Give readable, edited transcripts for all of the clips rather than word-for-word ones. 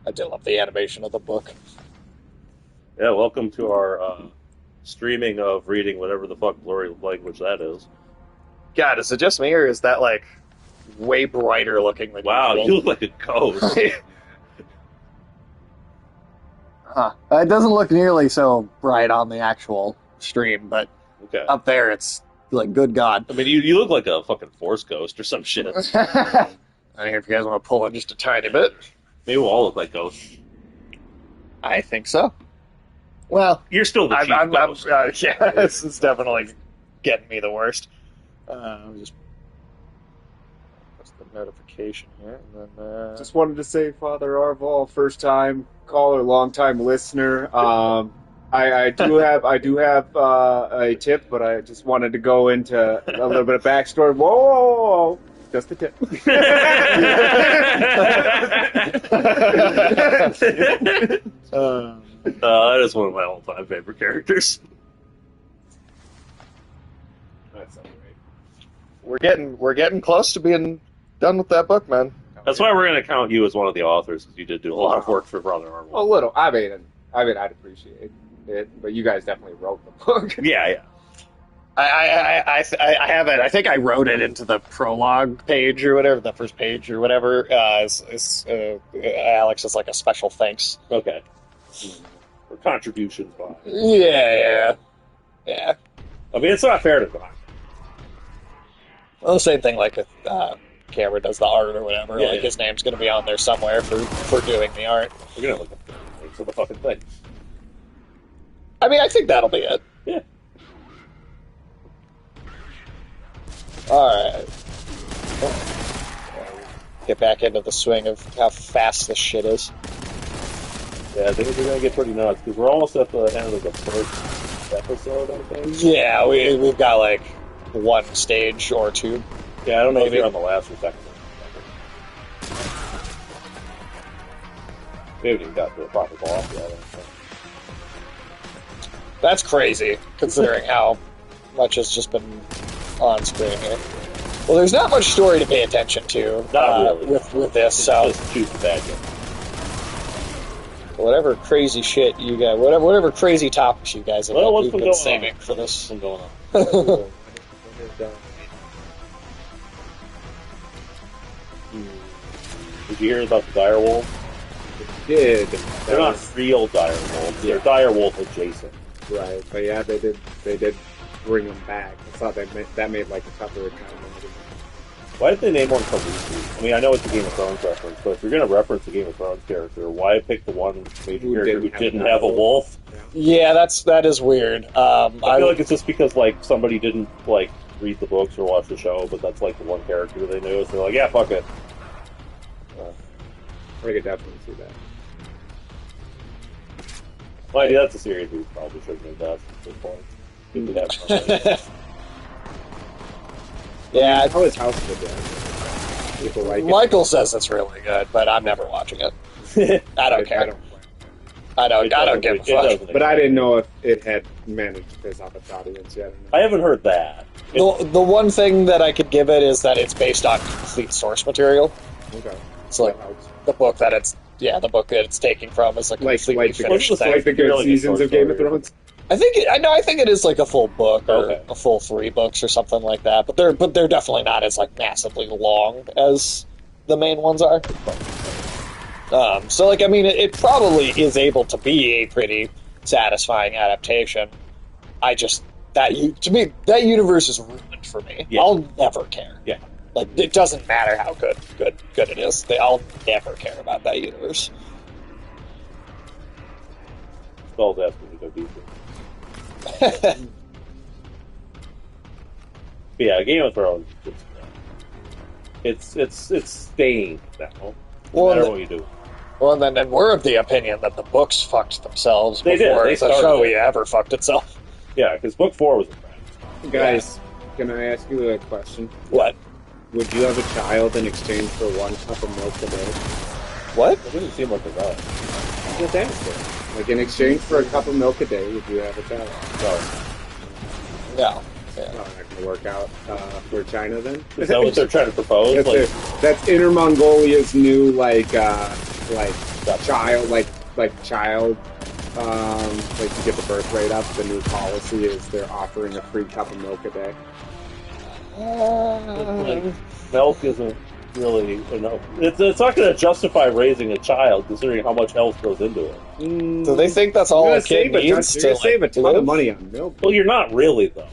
I did love the animation of the book. Yeah, welcome to our streaming of reading whatever the fuck blurry language that is. God, is it just me, or is that, like, way brighter looking than Wow, usual? you look like a ghost. Huh. It doesn't look nearly so bright on the actual stream, but Okay. up there it's like, good God. I mean, you look like a fucking force ghost or some shit. I don't know if you guys want to pull it just a tiny bit. Maybe we'll all look like ghosts. I think so. Well, You're still the chief ghost. yeah, this is definitely getting me the worst. Just what's the notification here? And then, Just wanted to say, Father Arval, first time caller, long time listener. I do have a tip, but I just wanted to go into a little bit of backstory. Whoa, just a tip. That is one of my all-time favorite characters. That's all right. we're getting close to being done with that book, man. That's why we're going to count you as one of the authors, because you did do a lot of work for Brother Arnold. A little. I mean, I'd appreciate it, but you guys definitely wrote the book. Yeah. I have it. I think I wrote it into the prologue page or whatever, the first page or whatever. Alex is like a special thanks. Okay. For contributions by. Yeah. I mean, it's not fair to Doc. Well, the same thing like if Cameron does the art or whatever. Yeah, like his name's going to be on there somewhere for doing the art. We're going to look at the links of the fucking thing. I mean, I think that'll be it. Yeah. Alright. Get back into the swing of how fast this shit is. Yeah, I think we're going to get pretty nuts, because we're almost at the end of the first episode, I think. Yeah, we've got like one stage or two. Yeah, I don't know Maybe. if you're on the last or second one. Maybe we got to the proper boss yet. I don't think. That's crazy, considering how much has just been on screen here. Well, there's not much story to pay attention to Not really. with this, so Just choose the bad guy. whatever crazy shit you guys, whatever crazy topics you guys have What's you've been been going saving on? for this. What's going on? Did you hear about the dire wolves? Did They're not real dire wolves. They're dire wolf adjacent. right, but yeah, they did bring them back. I thought that made like a couple of times. Why did they name one Khaleesi? I mean, I know it's a Game of Thrones reference, but if you're going to reference a Game of Thrones character, why pick the one major character who didn't have a wolf? Yeah, that is weird. I feel like it's just because like somebody didn't like read the books or watch the show, but that's like the one character they knew, so they're like, yeah, fuck it. I could definitely see that. Well, yeah, that's a series we probably should have done at this point. If we have somebody. Yeah, How is House of the Dragon? People like it. Michael says it's really good, but I'm never watching it. I don't care. I don't give a It fuck. doesn't But I didn't know if it had managed to piss off its audience yet. I haven't heard that. The one thing that I could give it is that it's based on complete source material. Okay. It's like the book that it's taking from is like Like completely finished thing. the good Really good seasons of story. Game of Thrones. I think it is like a full book or Okay. a full 3 books or something like that. But they're definitely not as like massively long as the main ones are. So like I mean it probably is able to be a pretty satisfying adaptation. To me that universe is ruined for me. Yeah. I'll never care. Yeah. Like it doesn't matter how good it is. I'll never care about that universe. Spells asking to go deeper. Yeah, Game of Thrones. It's stained now. No Well, matter what you do. Well, then we're of the opinion that the books fucked themselves They did. before They the started show it. ever fucked itself. Yeah, because book 4 was a friend. Guys, can I ask you a question? What? Would you have a child in exchange for 1 cup of milk a day? What? It doesn't seem like a guy. Just answer. Like in exchange for a cup of milk a day, would you have a child? So, No. Yeah. Not going to work out for China then. is that what they're trying to propose? That's, Like, that's Inner Mongolia's new like child, like child, like to get the birth rate up. The new policy is they're offering a free cup of milk a day. Like, milk isn't really enough. It's not going to justify raising a child considering how much else goes into it. Do they think that's all a kid needs You're gonna save a ton live? of money on milk. Well, you're not really though.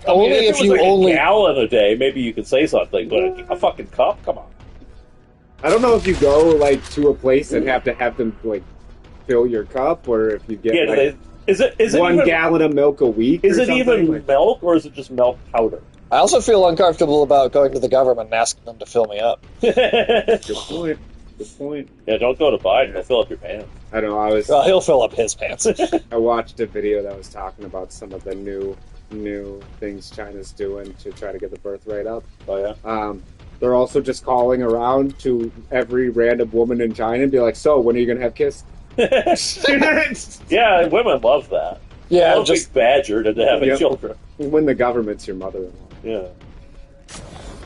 Only if if it was you only a gallon a day, maybe you could say something. But a fucking cup, come on. I don't know if you go like to a place and have to have them like fill your cup, or if you get Is it one even, gallon of milk a week. Is or it something? even Like, milk, or is it just milk powder? I also feel uncomfortable about going to the government and asking them to fill me up. good point. Good point. Yeah, don't go to Biden. He'll fill up your pants. I don't know. Well, he'll fill up his pants. I watched a video that was talking about some of the new things China's doing to try to get the birth rate up. Oh yeah. They're also just calling around to every random woman in China and be like, "So, when are you gonna have kids?" Yeah, women love that. Yeah, love just being badgered into having Yep. children. When the government's your mother-in-law. Yeah.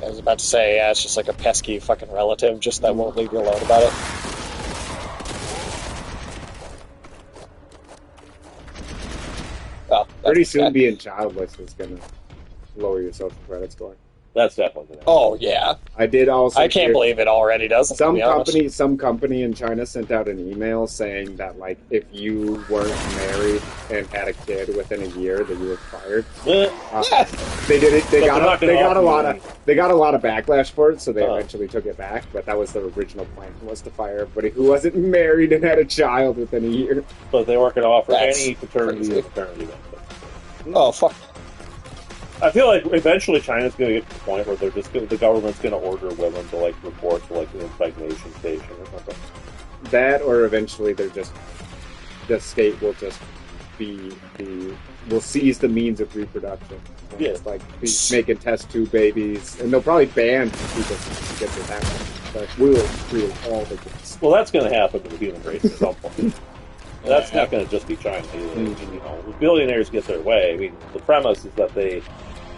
I was about to say, yeah, it's just like a pesky fucking relative just that won't leave you alone about it. Oh, Pretty soon, being childless is gonna lower your social credit score. That's definitely gonna happen. Oh yeah, I did also. I can't believe it already does. Some company in China sent out an email saying that like if you weren't married and had a kid within a year, that you were fired. They did it. They got a lot of backlash for it, so they eventually took it back. But that was the original plan, was to fire everybody who wasn't married and had a child within a year. But they weren't going to offer That's any paternity crazy. or paternity benefits. Oh fuck. I feel like eventually China's going to get to the point where the government's going to order women to like report to like an impregnation station or something. That, or eventually the state will just will seize the means of reproduction. And Yeah. it's like making test tube babies, and they'll probably ban people from get to that one. But we'll create all the kids. Well, that's going to happen to the human race at some point. That's not going to just be China either. I mean, you know, the billionaires get their way. I mean, the premise is that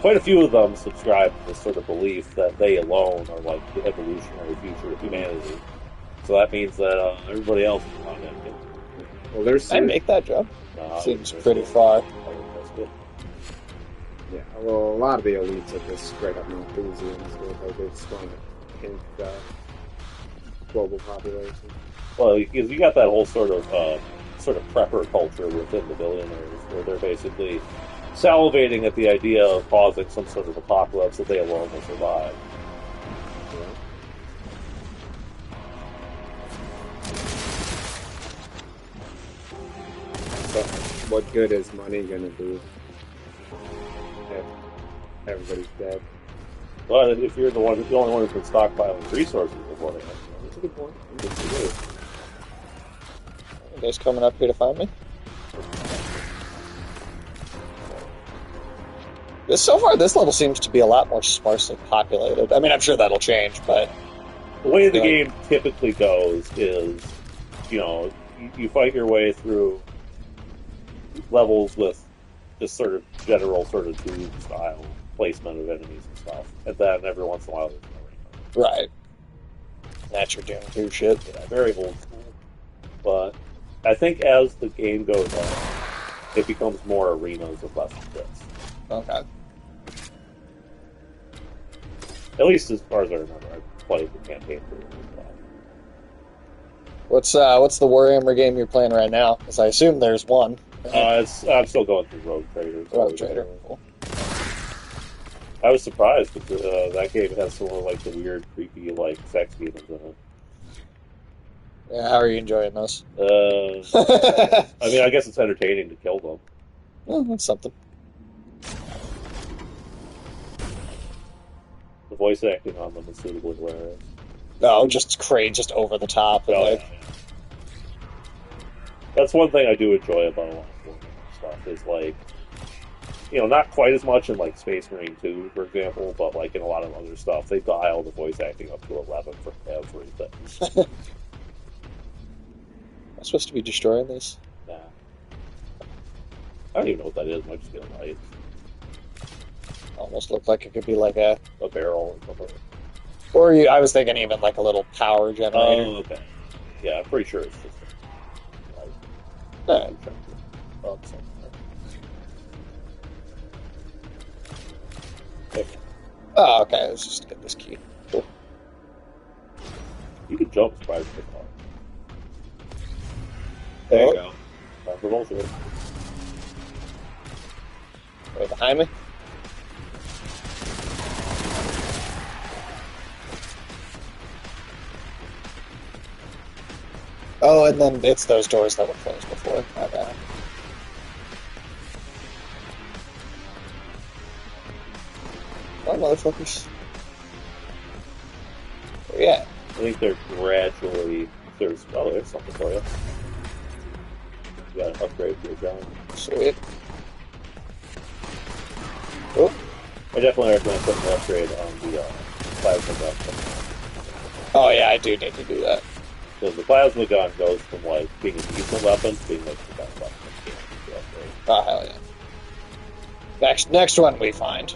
quite a few of them subscribe to this sort of belief that they alone are like the evolutionary future of humanity. So that means that everybody else is not that good. Well, there's I make that jump. No, Seems pretty far. yeah. Well, a lot of the elites are just straight up Malthusians. Like they just want to hint global population. Well, because you got that whole sort of prepper culture within the billionaires, where they're basically salivating at the idea of causing some sort of apocalypse that they alone will survive. But what good is money going to do if everybody's dead? But if you're the only one who's been stockpiling resources before they have, That's a good point. You guys coming up here to find me? So far, this level seems to be a lot more sparsely populated. I mean, I'm sure that'll change, but the way the game typically goes is, you know, you fight your way through levels with this sort of general sort of Doom style placement of enemies and stuff, and then every once in a while there's no rainbow. right. That's your Doom 2 shit. Yeah, very old school. But I think as the game goes on, it becomes more arenas with less bits. Okay. At least as far as I remember, I played the campaign for it as What's well. the Warhammer game you're playing right now? Because I assume there's one. I'm still going through Rogue Trader. Rogue Trader. Cool. I was surprised because that game has some of like the weird, creepy, like sex demons in it. Yeah, how are you enjoying those? I mean, I guess it's entertaining to kill them. Well, that's something. The voice acting on them is suitably hilarious. No, just just over the top. And like, Yeah. That's one thing I do enjoy about a lot of Warhammer stuff is like, you know, not quite as much in like Space Marine 2, for example, but like in a lot of other stuff, they dial the voice acting up to 11 for everything. I'm supposed to be destroying these. Nah. I don't even know what that is. I might just get a light, Almost looked like it could be like a. a barrel, or something. Or I was thinking even like a little power generator. Oh, okay. Yeah, I'm pretty sure it's just. Alright. Oh, it's somewhere. Oh, okay. Let's just get this key. Cool. You can jump surprisingly far. There you go. Time for bullshit. Right behind me. Oh, and then it's those doors that were closed before. My bad. Oh, motherfuckers. Where you at? I think they're gradually. There's something for you. You got to upgrade to your gun. Sweet. Oh, I definitely recommend putting an upgrade on the plasma gun. oh yeah, I do need to do that. Because the plasma gun goes from like being a decent weapon to being like the best weapon. Oh, hell yeah. Next one we find.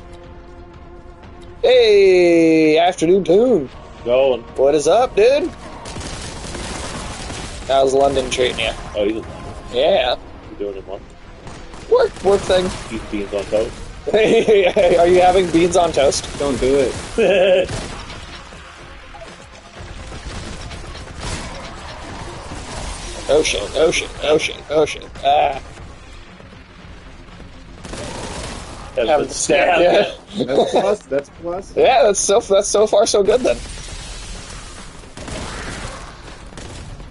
Hey, afternoon tune. Going. What is up, dude? How's London treating you? Oh, you didn't. Yeah. You doing it one? Work thing. Eat beans on toast. Hey, are you having beans on toast? Don't do it. Oh shit, oh shit, oh shit, oh shit. Ah. Haven't stabbed yet. That's plus. That's plus. Yeah, that's so far so good then.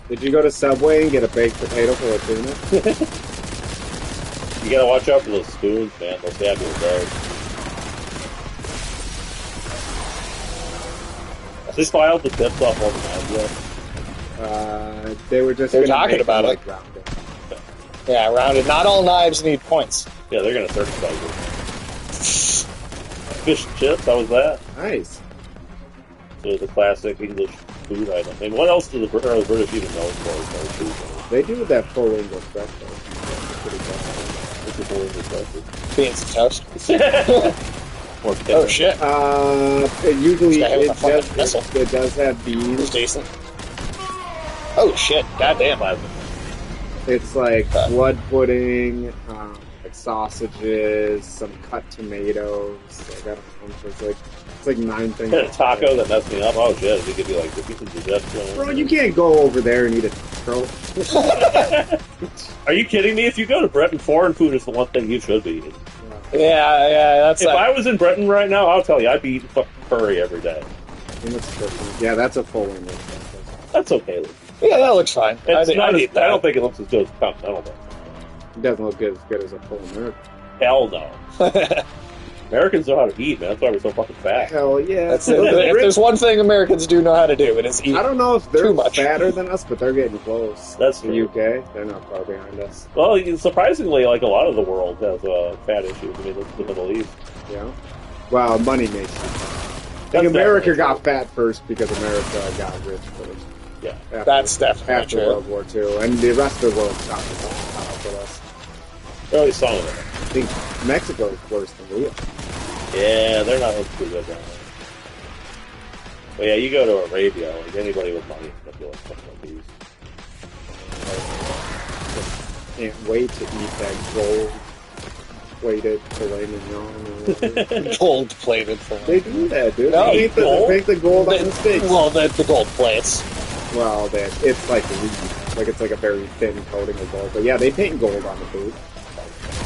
Did you go to Subway and get a baked potato for a tuna? You gotta watch out for those spoons, man. They'll stab you with those. They filed the tips off all the time yet. They were just. They were gonna talking make about them, it. like, rounded. Yeah, rounded. Not all knives need points. Yeah, they're gonna certify you. Fish and chips, how was that? Nice. So the classic English food item. I mean, what else do the British even know for? They do that full English breakfast. Pretty good. What's the full English breakfast? Beans and toast. Or Oh shit. Usually This guy it with a fucking missile. does have It was beans. decent. Oh shit, goddamn. It's like blood pudding, like sausages, some cut tomatoes. Like, I don't know. It's like 9 things. Had a taco that messed me up. Oh shit, they give you like the pieces of digestion. Bro, you can't go over there and eat a taco. Are you kidding me? If you go to Britain, foreign food is the one thing you should be eating. Yeah, that's If like, I was in Britain right now, I'll tell you, I'd be eating fucking curry every day. Yeah, that's a full English breakfast. That's okay. yeah, that looks fine. It's I'd not eat I that. don't think it looks as good as continental breakfast. It doesn't look as good as a full American. Hell no. Americans know how to eat, man. That's why we're so fucking fat. Hell yeah. That's it. If there's one thing Americans do know how to do, it is eat. I don't know if they're too much. fatter than us, but they're getting close. That's the true. UK. They're not far behind us. Well, surprisingly, like a lot of the world has fat issues. I mean, look at the Middle East. Yeah. Well, money makes you fat. That's America definitely got fat first because America got rich first. Yeah. After, That's definitely after true. World War II, and the rest of the world caught up with us. Early some of it. I think Mexico is worse than we are. Yeah, they're not looking too good down there. But yeah, you go to Arabia, like anybody with money is gonna be like something like these. Can't wait to eat that gold-plated filet mignon. Or whatever. Gold-plated for They do that, dude. No, they gold? paint the gold on the steaks. Well, the gold plates. Well, it's like reed. Like it's like a very thin coating of gold. But yeah, they paint gold on the food.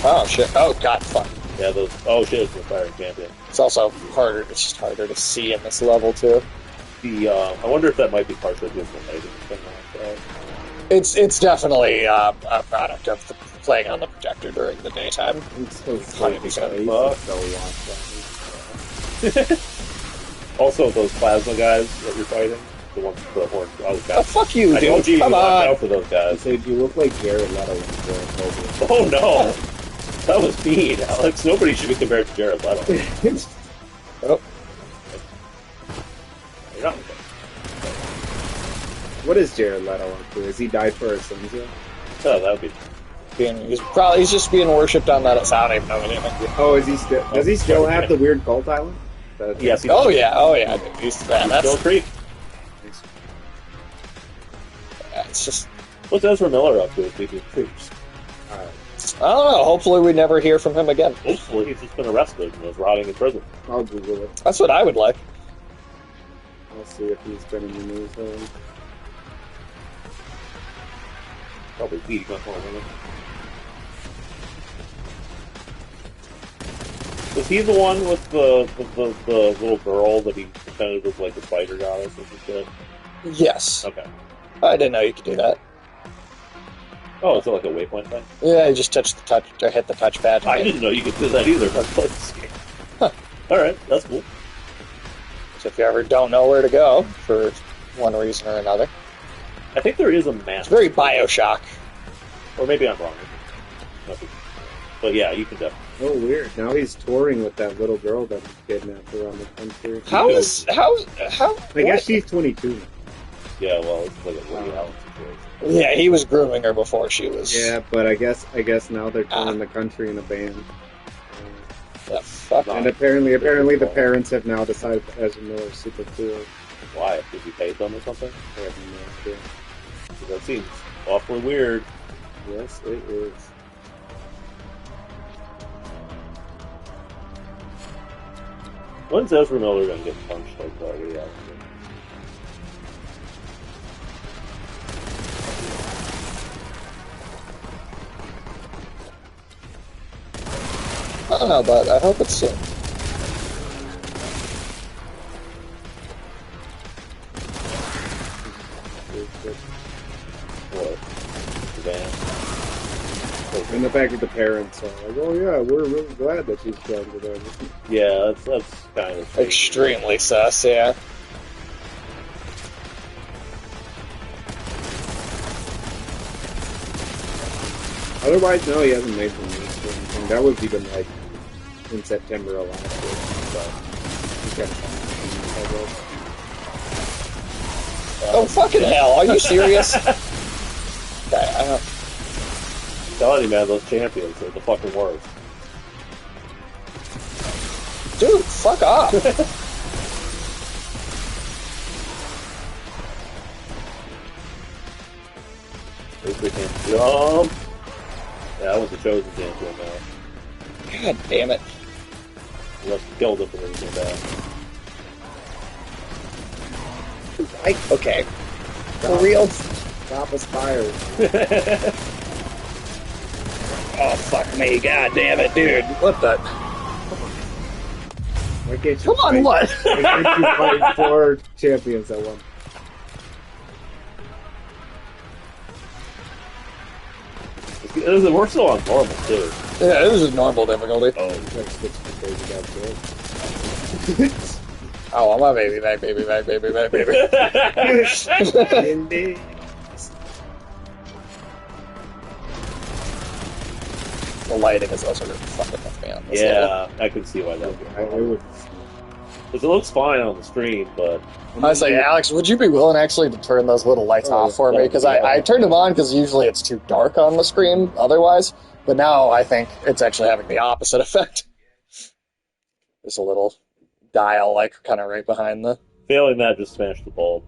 Oh shit. Oh god, fuck. Yeah, those. Oh shit, it's the firing champion. It's also harder. It's just harder to see in this level too. I wonder if that might be partially due to the lighting. It's definitely a product of the playing on the projector during the daytime. It's so 100%. Also, those plasma guys that you're fighting, the ones with the horn. Oh, Oh, God. fuck you, I dude. told you to Come watch on. out for those guys. Dude, you look like Jared Leto in Oh no, that was mean, Alex. Nobody should be compared to Jared Leto. Oh, You're not. What is Jared Leto up to? Has he died for his sins yet? Oh, that would be. he's just being worshipped on that. I don't even know anything. Oh, is he still? Does he still have the weird cult island? Yes, he's Oh yeah, dude. He's that. Still That's Creek. It's just, What's Ezra Miller up to with these troops? I don't know. Hopefully we never hear from him again. Hopefully he's just been arrested and is rotting in prison. I'll Google it. That's what I would like. I'll see if he's been in the news lately. Probably beating up on women. Was he the one with the little girl that he pretended was like a spider goddess or some shit? Yes. Okay. I didn't know you could do that. Oh, is it like a waypoint thing? Yeah, you just touch the touch or hit the touchpad. I didn't know you could do that either. I played this game. Huh. Alright, that's cool. So if you ever don't know where to go for one reason or another, I think there is a map. it's very Bioshock. Or maybe I'm wrong. But yeah, you can definitely. Oh, weird. Now he's touring with that little girl that he kidnapped around the country. How? I guess she's 22. Yeah, well, it's like a Woody Allen situation. Yeah, he was grooming her before she was. Yeah, but I guess now they're touring the country in a band. The fuck? And apparently the parents have now decided that Ezra Miller's super cool. Why? Did he pay them or something? I have no idea. That seems awfully weird. Yes, it is. When's Ezra Miller gonna get punched like Woody Allen? I don't know, but I hope it's soon. What? The band? And the fact that the parents are like, oh yeah, we're really glad that she's friends with him. Yeah, that's kind of Extremely sus, yeah. Otherwise, no, he hasn't made the news or anything. That was even like in September of last year. So he's got Oh, fucking hell. Are you serious? Okay, I don't... I'm telling you, man, those champions are the fucking worst. Dude, fuck off. At least we can jump. Yeah, I was the chosen champion now. God damn it. Unless you killed him before he came back. Okay. For real? Stop us fire. Oh, fuck me. God damn it, dude. What the... Why can't you Come on, fight? what? Why can't you fight 4 champions at once? We're still on normal, too. Yeah, this is normal difficulty. Oh, Let's switch to crazy guys. Oh, my baby back, baby back, baby back, baby. Indeed. The lighting is also really fucking with me on this yeah, level. I can see why that would be. I would. Because it looks fine on the screen, but I was like, Alex, would you be willing actually to turn those little lights off for me? Because yeah. I turned them on because usually it's too dark on the screen otherwise. But now I think it's actually having the opposite effect. There's a little dial, like, kind of right behind the... failing that, just smash the bulb.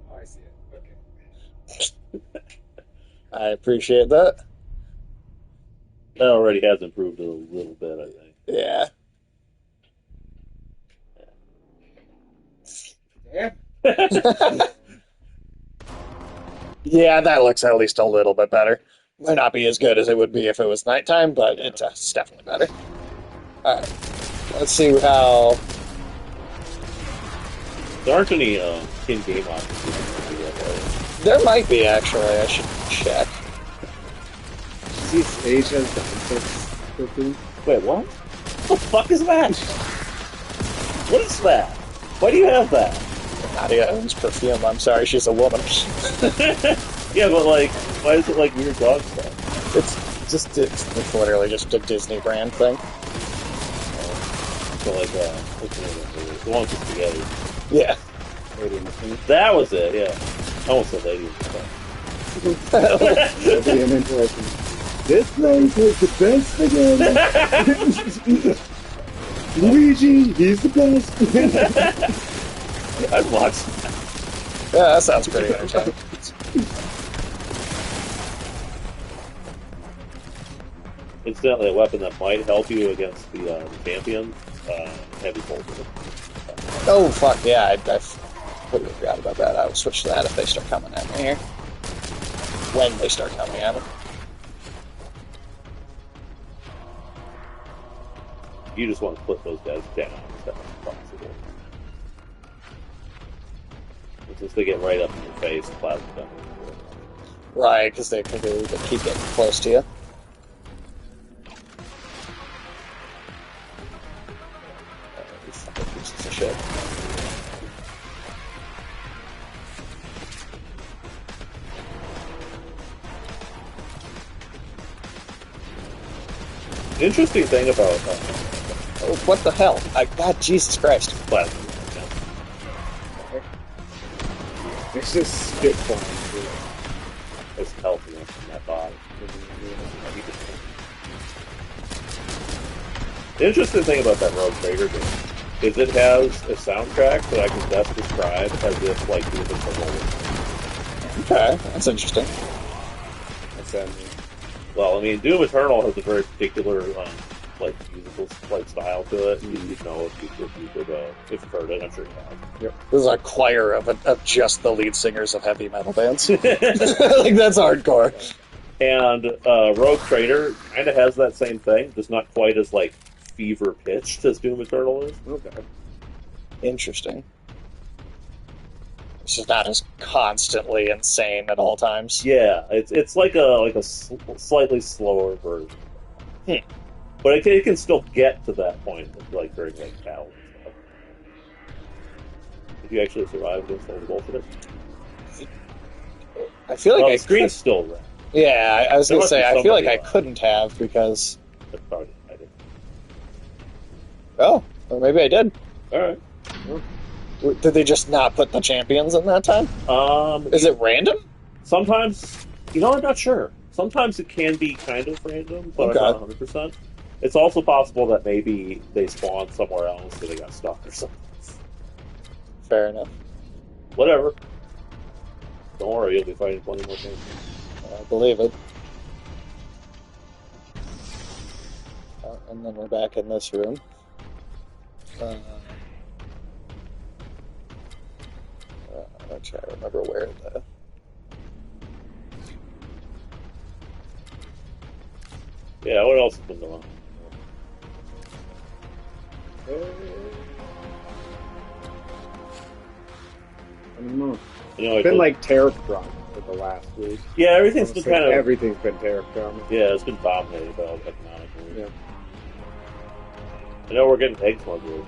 Oh, I see it. Okay. I appreciate that. That already has improved a little bit, I think. Yeah. Yeah. Yeah, that looks at least a little bit better. Might not be as good as it would be if it was nighttime, but it's definitely better. Alright. Let's see how... There aren't any in-game options. There might be, actually. I should check. See, Age has the insects cooking. Wait, what? What the fuck is that? What is that? Why do you have that? Nadia owns perfume. I'm sorry, she's a woman. Yeah, but like, why is it like weird dog stuff? It's it's literally just a Disney brand thing. So like, what's the name of it? The one with the spaghetti. Yeah. Lady in the Pink. That was it, yeah. I almost said lady in the Pink. That'll be an interesting. This place has the best spaghetti. Luigi, he's the best. I'd watch Yeah, that sounds pretty entertaining. Incidentally, a weapon that might help you against the champion, heavy bolter. Oh, fuck, yeah, I completely forgot about that. I will switch to that if they start coming at me here. When they start coming at me. You just want to put those guys down as fast as possible. Since they get right up in your face, plasma them. Right, because they keep getting close to you. You fucking pieces of shit. Interesting thing about Oh, what the hell? God, Jesus Christ. plasma. It's just spit flying It's healthy in that body. The interesting thing about that Rogue Trader game is it has a soundtrack that I can best describe as if like Doom Eternal was. Okay, that's interesting. What's that mean? Well, I mean, Doom Eternal has a very particular like musical like style to it. You'd know if you've heard it. I'm sure you have. This is a choir of just the lead singers of heavy metal bands. Like, that's hardcore. And Rogue Trader kind of has that same thing, just not quite as like fever pitched as Doom Eternal is. Okay. Interesting. It's just not as constantly insane at all times. Yeah, it's like a slightly slower version. But it can still get to that point, like during like battle and stuff. If you actually survive against all the bullshit. I feel like Well, I the screen's could- still red. Yeah, I was There going to must say, be I feel like somebody I alive. couldn't have because... That's probably I did. Oh, or maybe I did. All right. Did they just not put the champions in that time? Is it random? Sometimes, I'm not sure. Sometimes it can be kind of random, but Okay. I'm not 100%. It's also possible that maybe they spawned somewhere else and they got stuck or something. Fair enough. Whatever. Don't worry, you'll be fighting plenty more things. I believe it. And then we're back in this room. I'm trying to remember where the... Yeah, what else has been going on? I don't know. It's It's been like tariff drama for the last week. yeah, everything's been kind of Everything's been tariff drama. yeah, it's been dominated by economically. Yeah. I know we're getting egg smugglers.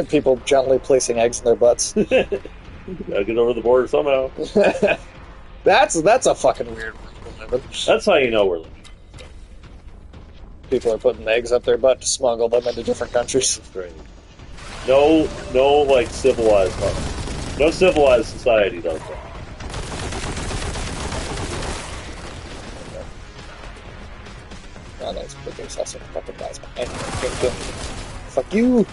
People gently placing eggs in their butts. Gotta get over the border somehow. That's a fucking weird world to live in. That's how you know we're living. People are putting eggs up their butt to smuggle them into different countries. It's great. No, like civilized, no civilized society does that. Oh, that's pretty excessive. Fucking plasma. Fuck you!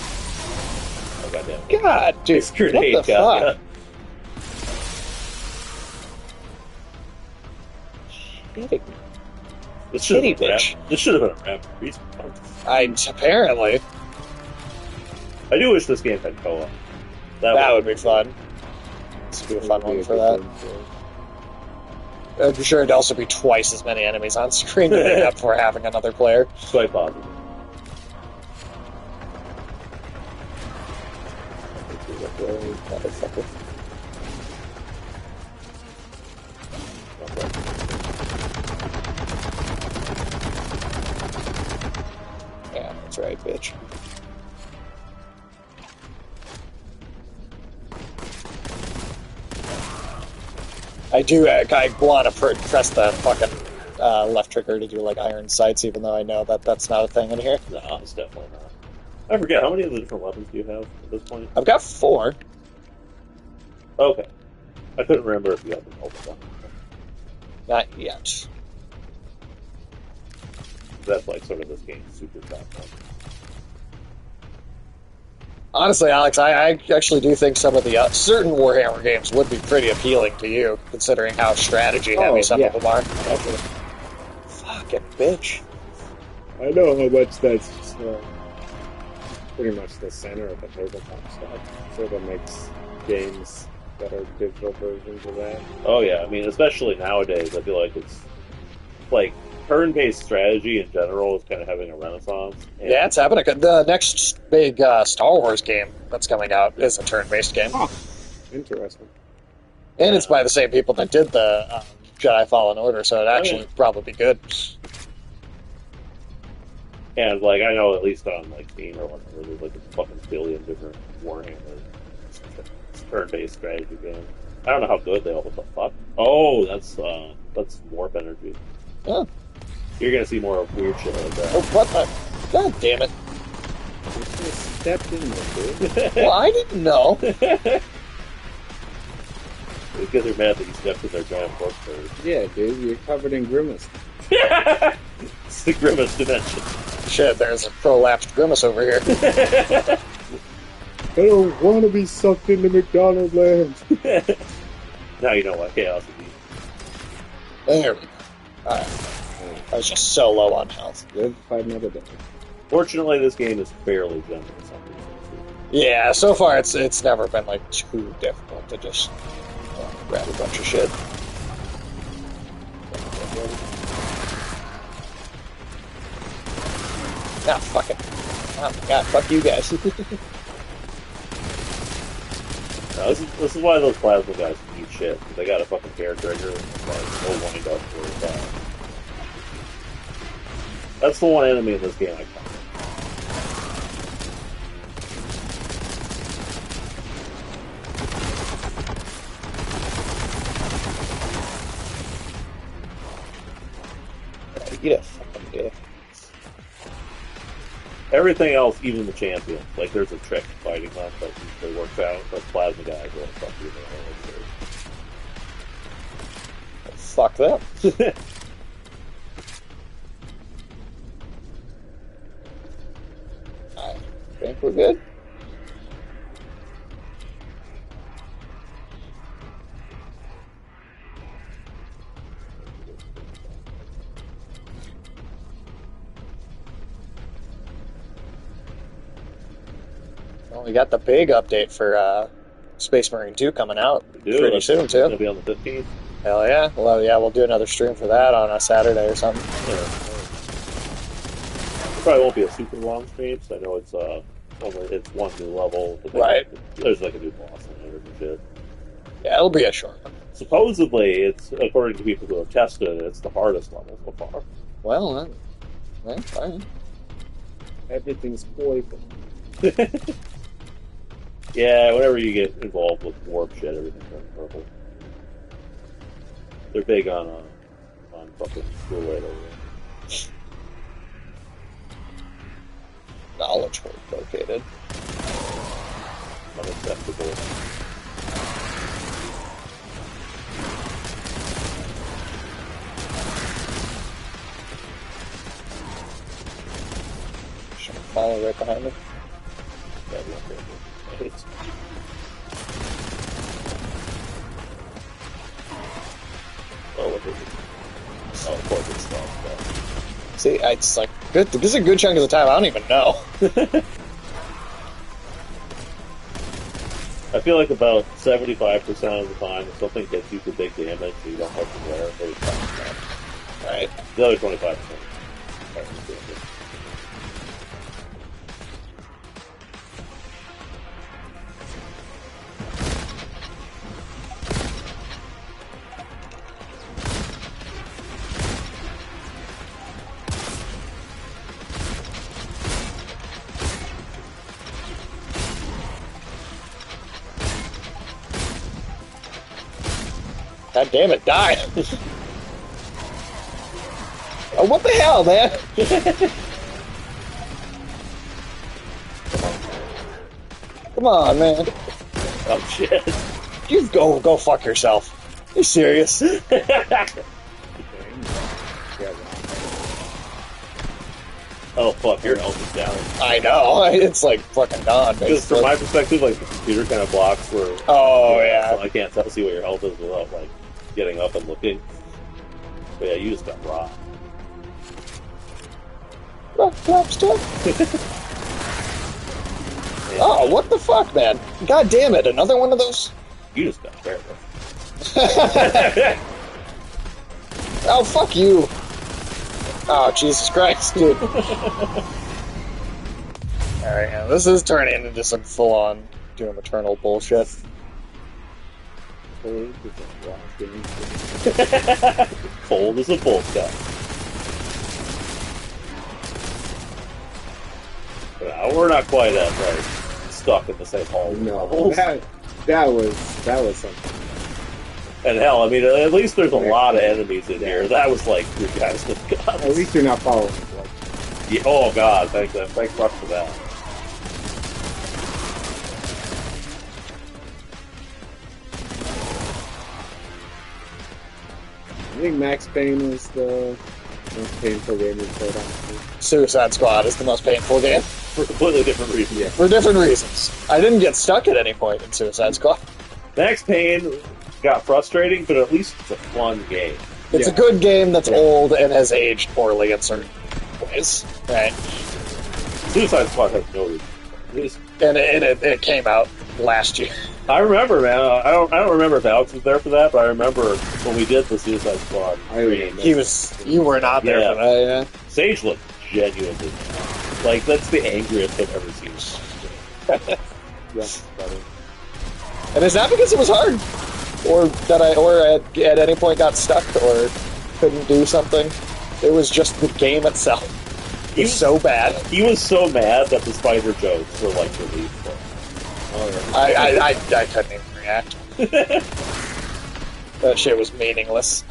Oh, goddamn. God, dude, This grenade what the got fuck? ya. This should Kitty have been a bitch. rap. This should have been a rap. Apparently I do wish this game had co-op. that would be fun. This would be a fun one for that. I'm sure it'd also be twice as many enemies on screen to make up for having another player. quite possible. Motherfucker. Yeah, that's right, bitch. I want to press the fucking left trigger to do like iron sights, even though I know that that's not a thing in here. No, it's definitely not. I forget, how many of the different weapons do you have at this point? I've got 4. Okay. I couldn't remember if you had them all done. Not yet. That's like sort of this game's super top one. Honestly, Alex, I actually do think some of the certain Warhammer games would be pretty appealing to you, considering how strategy heavy some of them are. Fucking bitch. I know how much that's pretty much the center of the tabletop stuff. Sort of makes games that are digital versions of that. Oh yeah, I mean, especially nowadays, I feel like it's like turn-based strategy in general is kind of having a renaissance. And Yeah, it's happening. The next big Star Wars game that's coming out is a turn-based game. Huh. Interesting. And it's by the same people that did the Jedi Fallen Order, so it'd actually probably be good. And like I know at least on like Steam or whatever, there's like a fucking billion different Warhammer turn-based strategy games. I don't know how good they all. What the fuck? Oh, that's warp energy. Oh, You're gonna see more weird shit like that. oh, what the? God damn it. You just stepped in there, dude. Well, I didn't know. Because they're mad that you stepped in their giant pork bird. Yeah, dude, you're covered in grimace. It's the grimace dimension. Shit, there's a prolapsed grimace over here. I don't want to be sucked into McDonald's land. Now you know why chaos is easy. There we go. Alright. I was just so low on health. Live fight another day. Fortunately, this game is fairly generous on these. Yeah, so far it's never been like too difficult to just grab a bunch of shit. Ah, fuck it. Oh my god, fuck you guys. No, this is why those plasma guys eat shit. They got a fucking hair trigger and like no wind up for that. That's the one enemy in this game I can't. Eat a fucking dick. Everything else, even the champions, like there's a trick fighting them that usually works out. But plasma guys will fuck you in the Fuck them. head. I think we're good. Well, we got the big update for Space Marine 2 coming out pretty soon, It's gonna too. be on the 15th. Hell yeah. Well, yeah, we'll do another stream for that on a Saturday or something. Yeah. It probably won't be a super long stream, so I know it's it's one new level. But Right. There's like a new boss in there and shit. Yeah, it'll be a short one. Supposedly, it's according to people who have tested it, it's the hardest level so far. Well, fine. Everything's poison. Yeah, whenever you get involved with warp shit, everything turns purple. They're big on fucking Kool-Aid over there. Knowledge work located. Unacceptable. Should I follow right behind me? That'd be okay. Oh, what is it? Oh, of course it's stuff. See, it's like, this is a good chunk of the time, I don't even know. I feel like about 75% of the time, if something hits you for big damage, you don't have to wear it, they stop. Right. The other 25%. God damn it, die! Oh, what the hell, man? Come on, man. Oh shit. You go fuck yourself. You serious? Yeah, Oh fuck, your health is down. I know. It's like fucking gone, Because from basically. my perspective, like the computer kind of blocks where. Oh, So yeah. I can't see what your health is without like getting up and looking. But yeah, you just got rocked. Lobster. Oh, what the fuck, man? God damn it, another one of those? You just got barreled. Oh, fuck you. Oh, Jesus Christ, dude. Alright, yeah, this is turning into some full-on Doom Eternal bullshit. Cold as a Boltgun. We're not quite at like stuck in the same hole. no, that was something. And hell, I mean, at least there's a lot of enemies in here. That was like three guys with guns. At least you're not following. Like, Yeah, oh god, thanks fuck for that. I think Max Payne is the most painful game we've played on. Suicide Squad is the most painful game. For completely different reasons. Yeah. For different reasons. I didn't get stuck at any point in Suicide Squad. Max Payne got frustrating, but at least it's a fun game. It's Yeah. a good game that's old and has aged poorly in certain ways. Right? Suicide Squad has no reason. And it came out last year. I remember, man. I don't remember if Alex was there for that, but I remember when we did the Suicide Squad. I remember. You were not there Yeah. for that, yeah. Sage looked genuinely like that's the angriest I've ever seen. Yeah, brother. And is that because it was hard? Or that at any point got stuck or couldn't do something? It was just the game itself. It was so bad. He was so mad that the spider jokes were like relief for him. I couldn't even react. That shit was meaningless.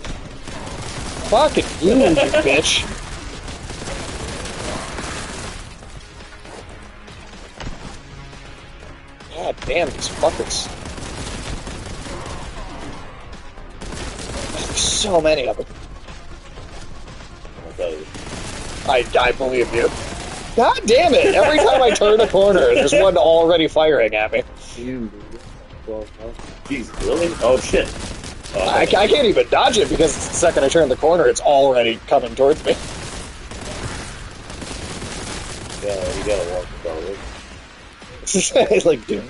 Fucking you, you bitch. God damn these fuckers. There's so many of them. I'll tell you. I believe you. God damn it! Every time I turn a corner, there's one already firing at me. Damn, dude. 12 health. Jeez, really? Oh shit! Oh, I can't even dodge it because the second I turn the corner, it's already coming towards me. yeah, you gotta walk forward. It's like Doom.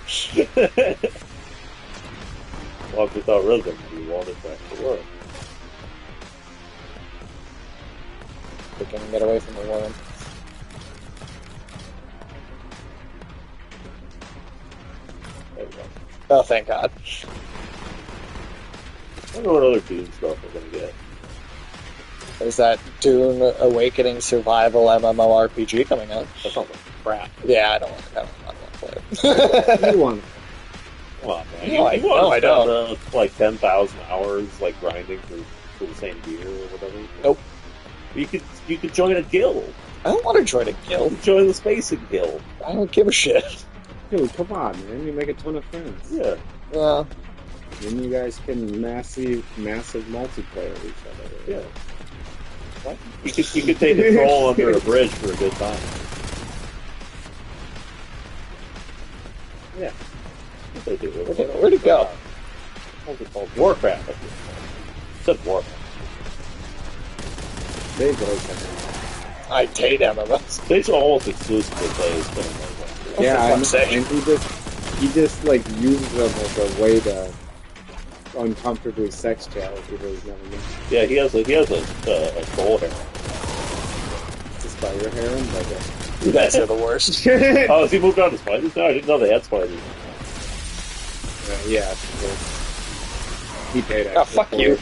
Walk without rhythm. You want it back to work. We can get away from the worm. There we go. Oh, thank God. I wonder what other Doom stuff we're gonna get. There's that Dune Awakening Survival MMORPG coming out. That sounds like crap. Yeah, I don't want to play it. You want Come on, man. No, I don't. Like 10,000 hours, like grinding for the same gear or whatever. Nope. You could join a guild. I don't want to join a You guild. could join the Spacing Guild. I don't give a shit. Dude, come on, man. You make a ton of friends. Yeah. Then you guys can massive multiplayer with each other. Yeah. What? You could take a troll under a bridge for a good time. Yeah. What they do? Where'd it go? What's it called? Warcraft. It said Warcraft. They both have. I hate MMOs. They almost exclusively play Spin. Yeah, for and fuck's sake. he just like uses them as a way to uncomfortably sex chat with people he's never met. Yeah, he has a troll hair. It's a spider harem, like You guys are the worst. Oh, has he moved on to spiders now? I didn't know they had spiders. yeah. He paid Oh, extra fuck for you. it.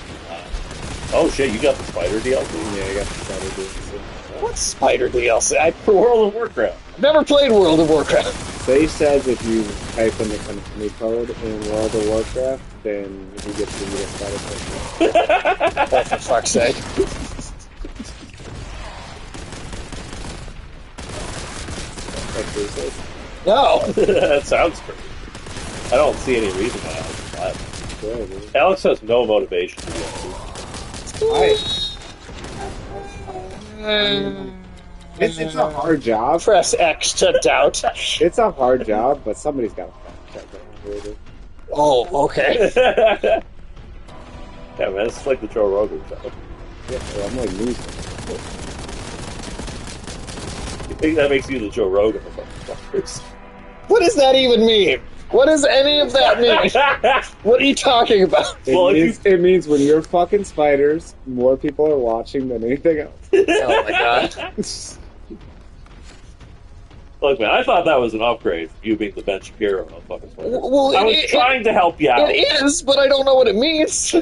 Oh shit, you got the spider DLC? Yeah, I got the spider DLC. What's Spider DLC? For World of Warcraft. I've never played World of Warcraft. They says if you type in the company code in World of Warcraft, then he gets to meet a spider person. Oh, for fuck's sake. That's what he says. No. That sounds great. I don't see any reason why Alex would buy it. Yeah, dude. Alex has no motivation to do it. It's a hard job. Press X to doubt. It's a hard job, but somebody's got to check it. Oh, okay. Yeah, man, it's like the Joe Rogan show. Yeah, so I'm like losing. You think that makes you the Joe Rogan of motherfuckers? What does that even mean? What does any of that mean? What are you talking about? It means when you're fucking spiders, more people are watching than anything else. Oh my god. Look, man, I thought that was an upgrade, you being the Ben Shapiro of fucking Twitter. Well, I was trying to help you out. It is, but I don't know what it means.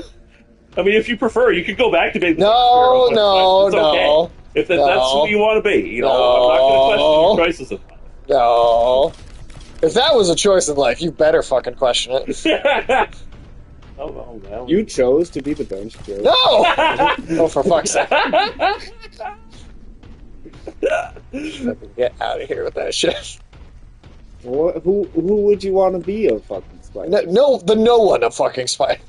I mean, if you prefer, you could go back to being the Ben No, Shapiro. It's okay. no. If that's who you want to be, you know, No. I'm not going to question your choices in life. No. If that was a choice in life, you better fucking question it. Oh, man. You chose to be the bench player. No! Oh, for fuck's sake. Fucking get out of here with that shit. Who would you want to be a fucking spider? No one a fucking spider.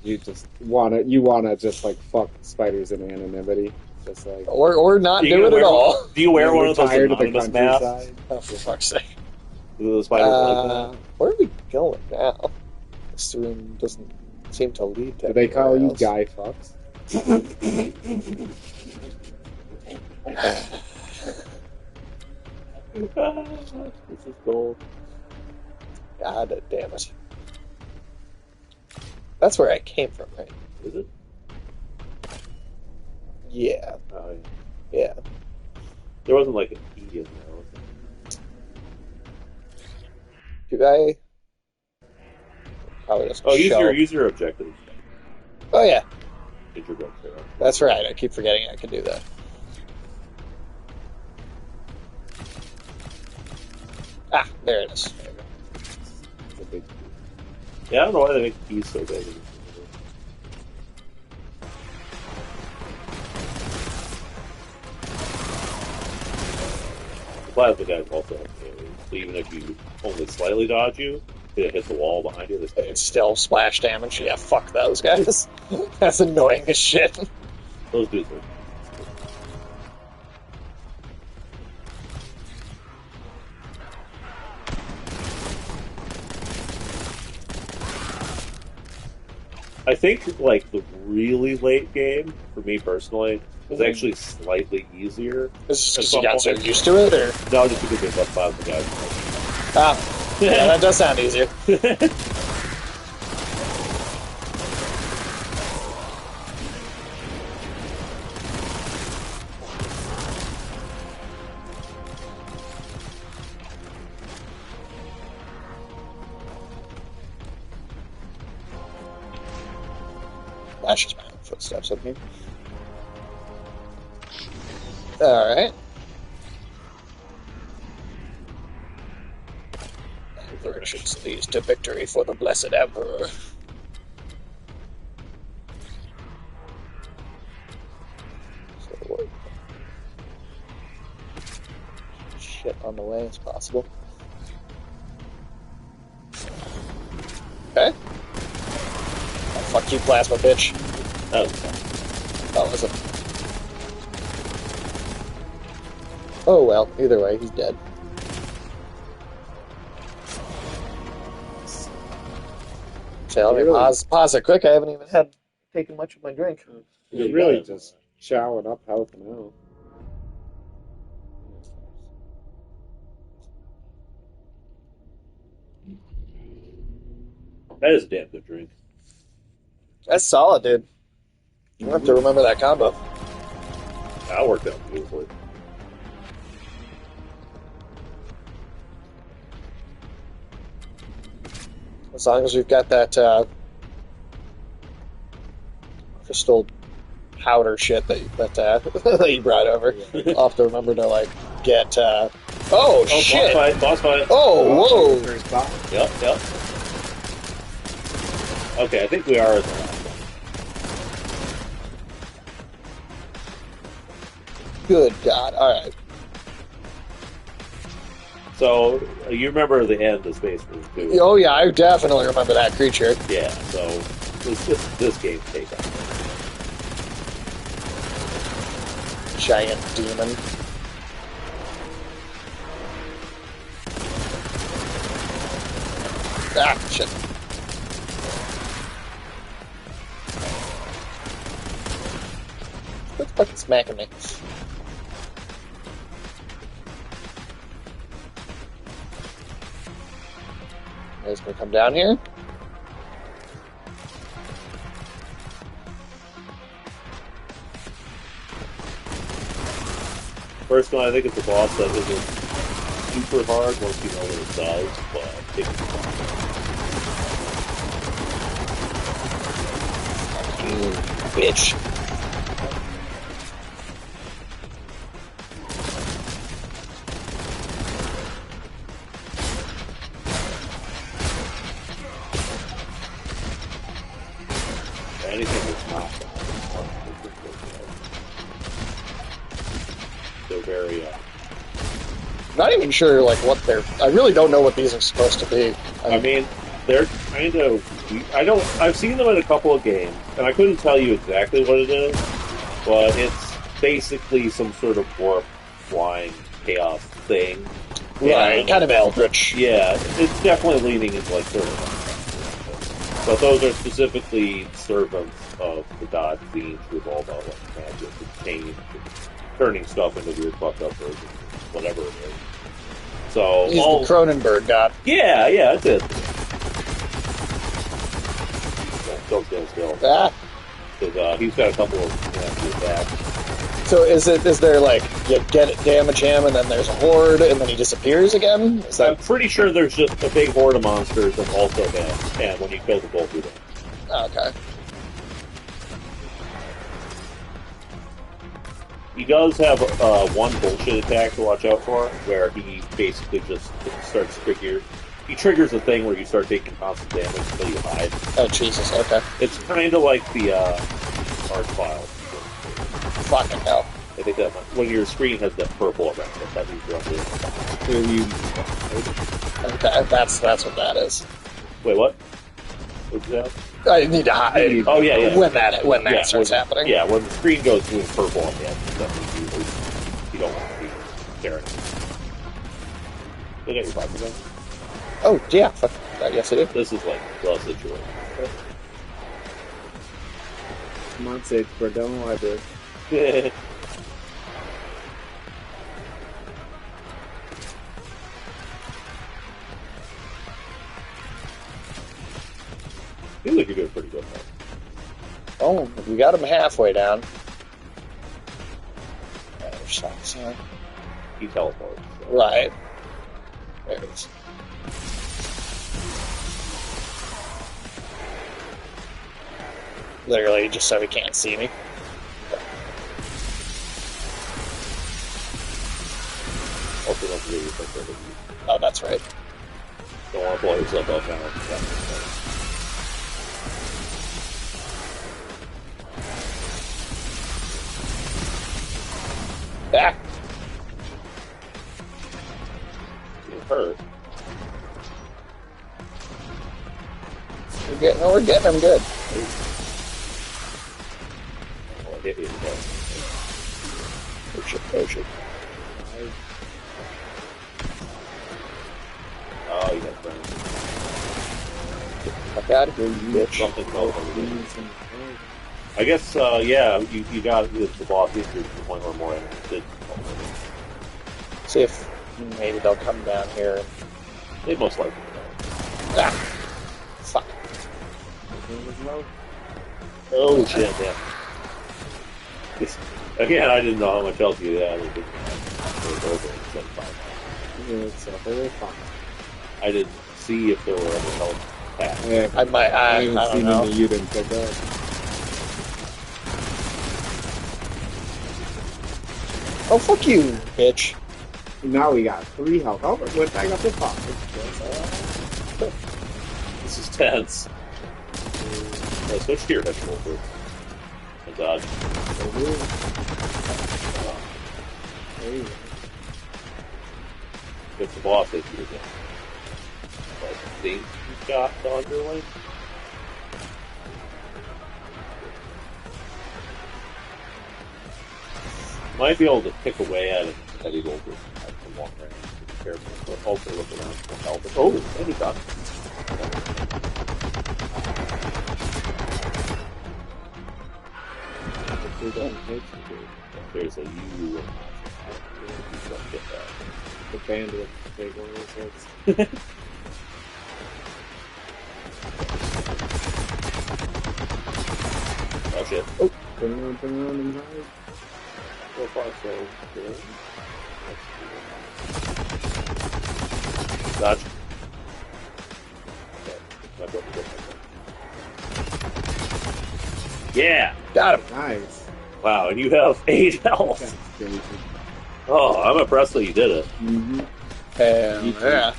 You just wanna just like fuck spiders in anonymity, just like Or not do it at all. Do you wear one of those retired to the anonymous masks? countryside. Oh, for fuck's sake. Do the spiders like that? Where are we going now? This room doesn't seem to lead to Do they call you else. Guy Fucks? This is gold. God damn it. That's where I came from, right? Is it? Yeah. Oh, yeah. Yeah. There wasn't like an E in there, was there? Did I? Probably just Oh, show. use your objective. Oh, yeah. Did your book there? That's right. I keep forgetting I can do that. Ah, there it is. There we go. It's a big Yeah, I don't know why they make the keys so big. Plasma guys also have damage, so even if you only slightly dodge you, it hits the wall behind you. It's still splash damage. Yeah, fuck those guys. That's annoying as shit. Those dudes are. I think, like, the really late game, for me personally, was actually slightly easier. Is this because you got so used to it, or? No, just because there's less plasma guys. Ah, yeah, that does sound easier. That's just my own footsteps up here. Alright. Conversions leads to victory for the Blessed Emperor. So what shit on the way as possible. Okay. Oh, fuck you, plasma bitch. That was fun. Oh, was it? Oh well, either way, he's dead. So let me pause it quick. I haven't even taken much of my drink. You're really just showering up health now. That is a damn good drink. That's solid, dude. You have to remember that combo. That worked out beautifully. As long as we've got that crystal powder shit that you brought over, I'll have to remember to like get. Oh shit! Boss fight. Oh whoa! Yep. Okay, I think we are. Good God! All right. So you remember the end of Space Marine 2? Oh yeah, I definitely remember that creature. Yeah. So it's just this game's take on it. giant demon. Ah, shit. What's fucking smacking me? He's gonna come down here. First one, I think it's a boss that isn't super hard once you know what it does, but it's Bitch. anything that's not. They're very. Not even sure like what they're. I really don't know what these are supposed to be. I mean, they're kind of. I don't. I've seen them in a couple of games, and I couldn't tell you exactly what it is, but it's basically some sort of warp flying chaos thing. Right, And, kind of eldritch. yeah, it's definitely leaning into like sort of. But those are specifically servants of the god fiends with all the like magic and pain, and turning stuff into weird fucked up versions, whatever it is. So He's the Cronenberg god. yeah, that's it. Don't stand still. Ah. Because he's got a couple of attacks. So is there like you get it, damage him, and then there's a horde, and then he disappears again? Is I'm that pretty sure there's just a big horde of monsters and also him, and when you kill the both of them. okay? He does have one bullshit attack to watch out for, where he basically just starts he triggers a thing where you start taking constant damage until you hide. Oh Jesus! Okay. It's kind of like the art file. Fucking hell. I think that when your screen has that purple around it, that means you're under. Okay, that's what that is. Wait, what? What's that? I need to hide. Oh yeah. When that starts happening. Yeah, when the screen goes to purple on the edge, that means you don't want to be staring. Look at your pocket gun. Oh yeah. Fuck. Yes, I do. This is like the situation. Come on, safe for down the library. Seems like you're doing pretty good, man. Oh, we got him halfway down. There's shots here. He teleports. So. Right. There it is. Literally, just so he can't see me. Also, don't forget your foot. Oh, that's right. Don't want to blow yourself up now. Ah! You're hurt. We're getting him good. Oh, I hit you again. Oh shit. Oh, you got burned. Fuck out of here, you bitch. Something else. I guess, yeah, you got the boss injured to the point where more enemies did. See if maybe they'll come down here. They most likely will. Ah! Fuck. Oh, shit, yeah. Again, I didn't know how much else you had. It was over in 75. It's very fun. I didn't see if there were other health packs. Yeah, I haven't don't seen know. any you didn't pick up. Oh, fuck you, bitch. Now we got 3 health. Oh, went back up to 5. This is tense. Yeah, switch to your head shoulder. And dodge. There you go. If the boss hits you again. I think you got the underling. Might be able to pick away at it heavy voltage from long range. Be careful. But also look around for help. Oh, and he got it. There's a U. The bandit, big one of those hits. Oh shit. Oh, turn around and hide. So far, so good. Gotcha. Yeah! Got him. Nice. Wow, and you have 8 health. That's crazy. Oh, I'm impressed that you did it. Mm-hmm. Hell yeah.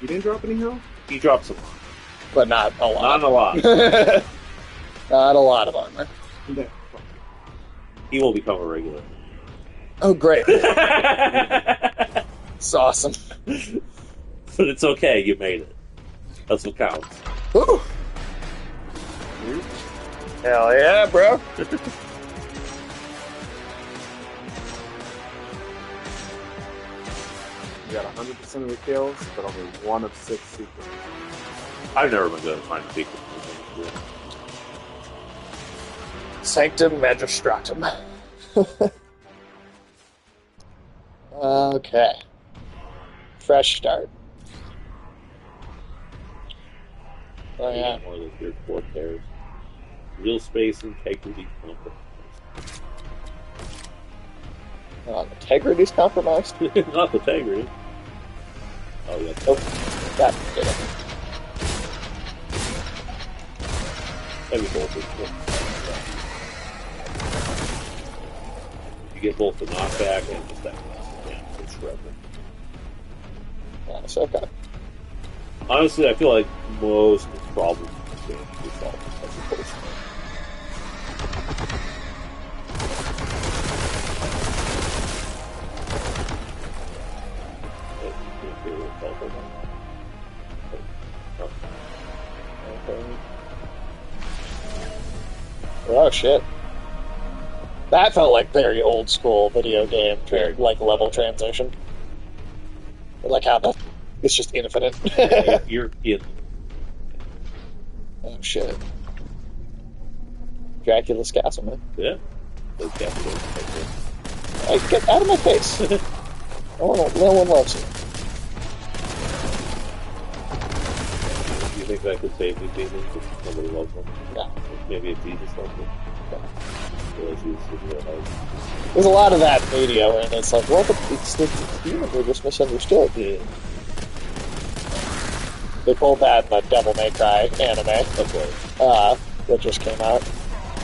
You didn't drop any health? He dropped some. But not a lot. Not a lot. Not a lot of armor. Yeah. He will become a regular. Oh, great. It's awesome. But it's okay, you made it. That's what counts. Woo. Hell yeah, bro. You got 100% of the kills, but only 1 of 6 secrets. I've never been good at finding secrets. Sanctum Magistratum. Okay. Fresh start. Oh, yeah. More than your 4 pairs. Real space, integrity, comfort. Integrity's compromised. Not the integrity. Oh, yeah. Oh, that did it. Heavy voltage. You get both the knockback and just that. Yeah, it's shredded. Nice, okay. Honestly, I feel like most problems can be solved as opposed to. Oh shit. That felt like very old school video game, like level transition. Like how it's just infinite. Yeah, you're in. Oh shit. Dracula's castle, man. Yeah. Those capitals. Hey, get out of my face. No one loves you. You think that could save these demons if somebody loves them? No. Maybe if Jesus loves them. There's a lot of that video, and it's like, well, the demons were just misunderstood. Yeah. They pulled that in the Devil May Cry anime Okay. that just came out.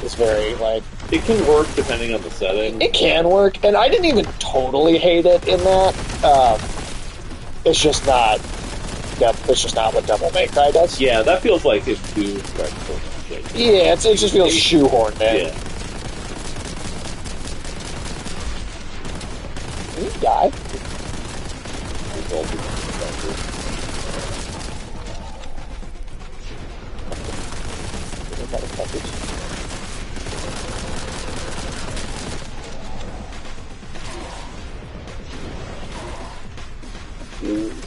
It's very, like... It can work depending on the setting. It can work, and I didn't even totally hate it in that. It's just not... It's just not what Devil May Cry does. Yeah, that feels like it's too practical. Yeah, it just feels shoehorned in. Yeah. You die.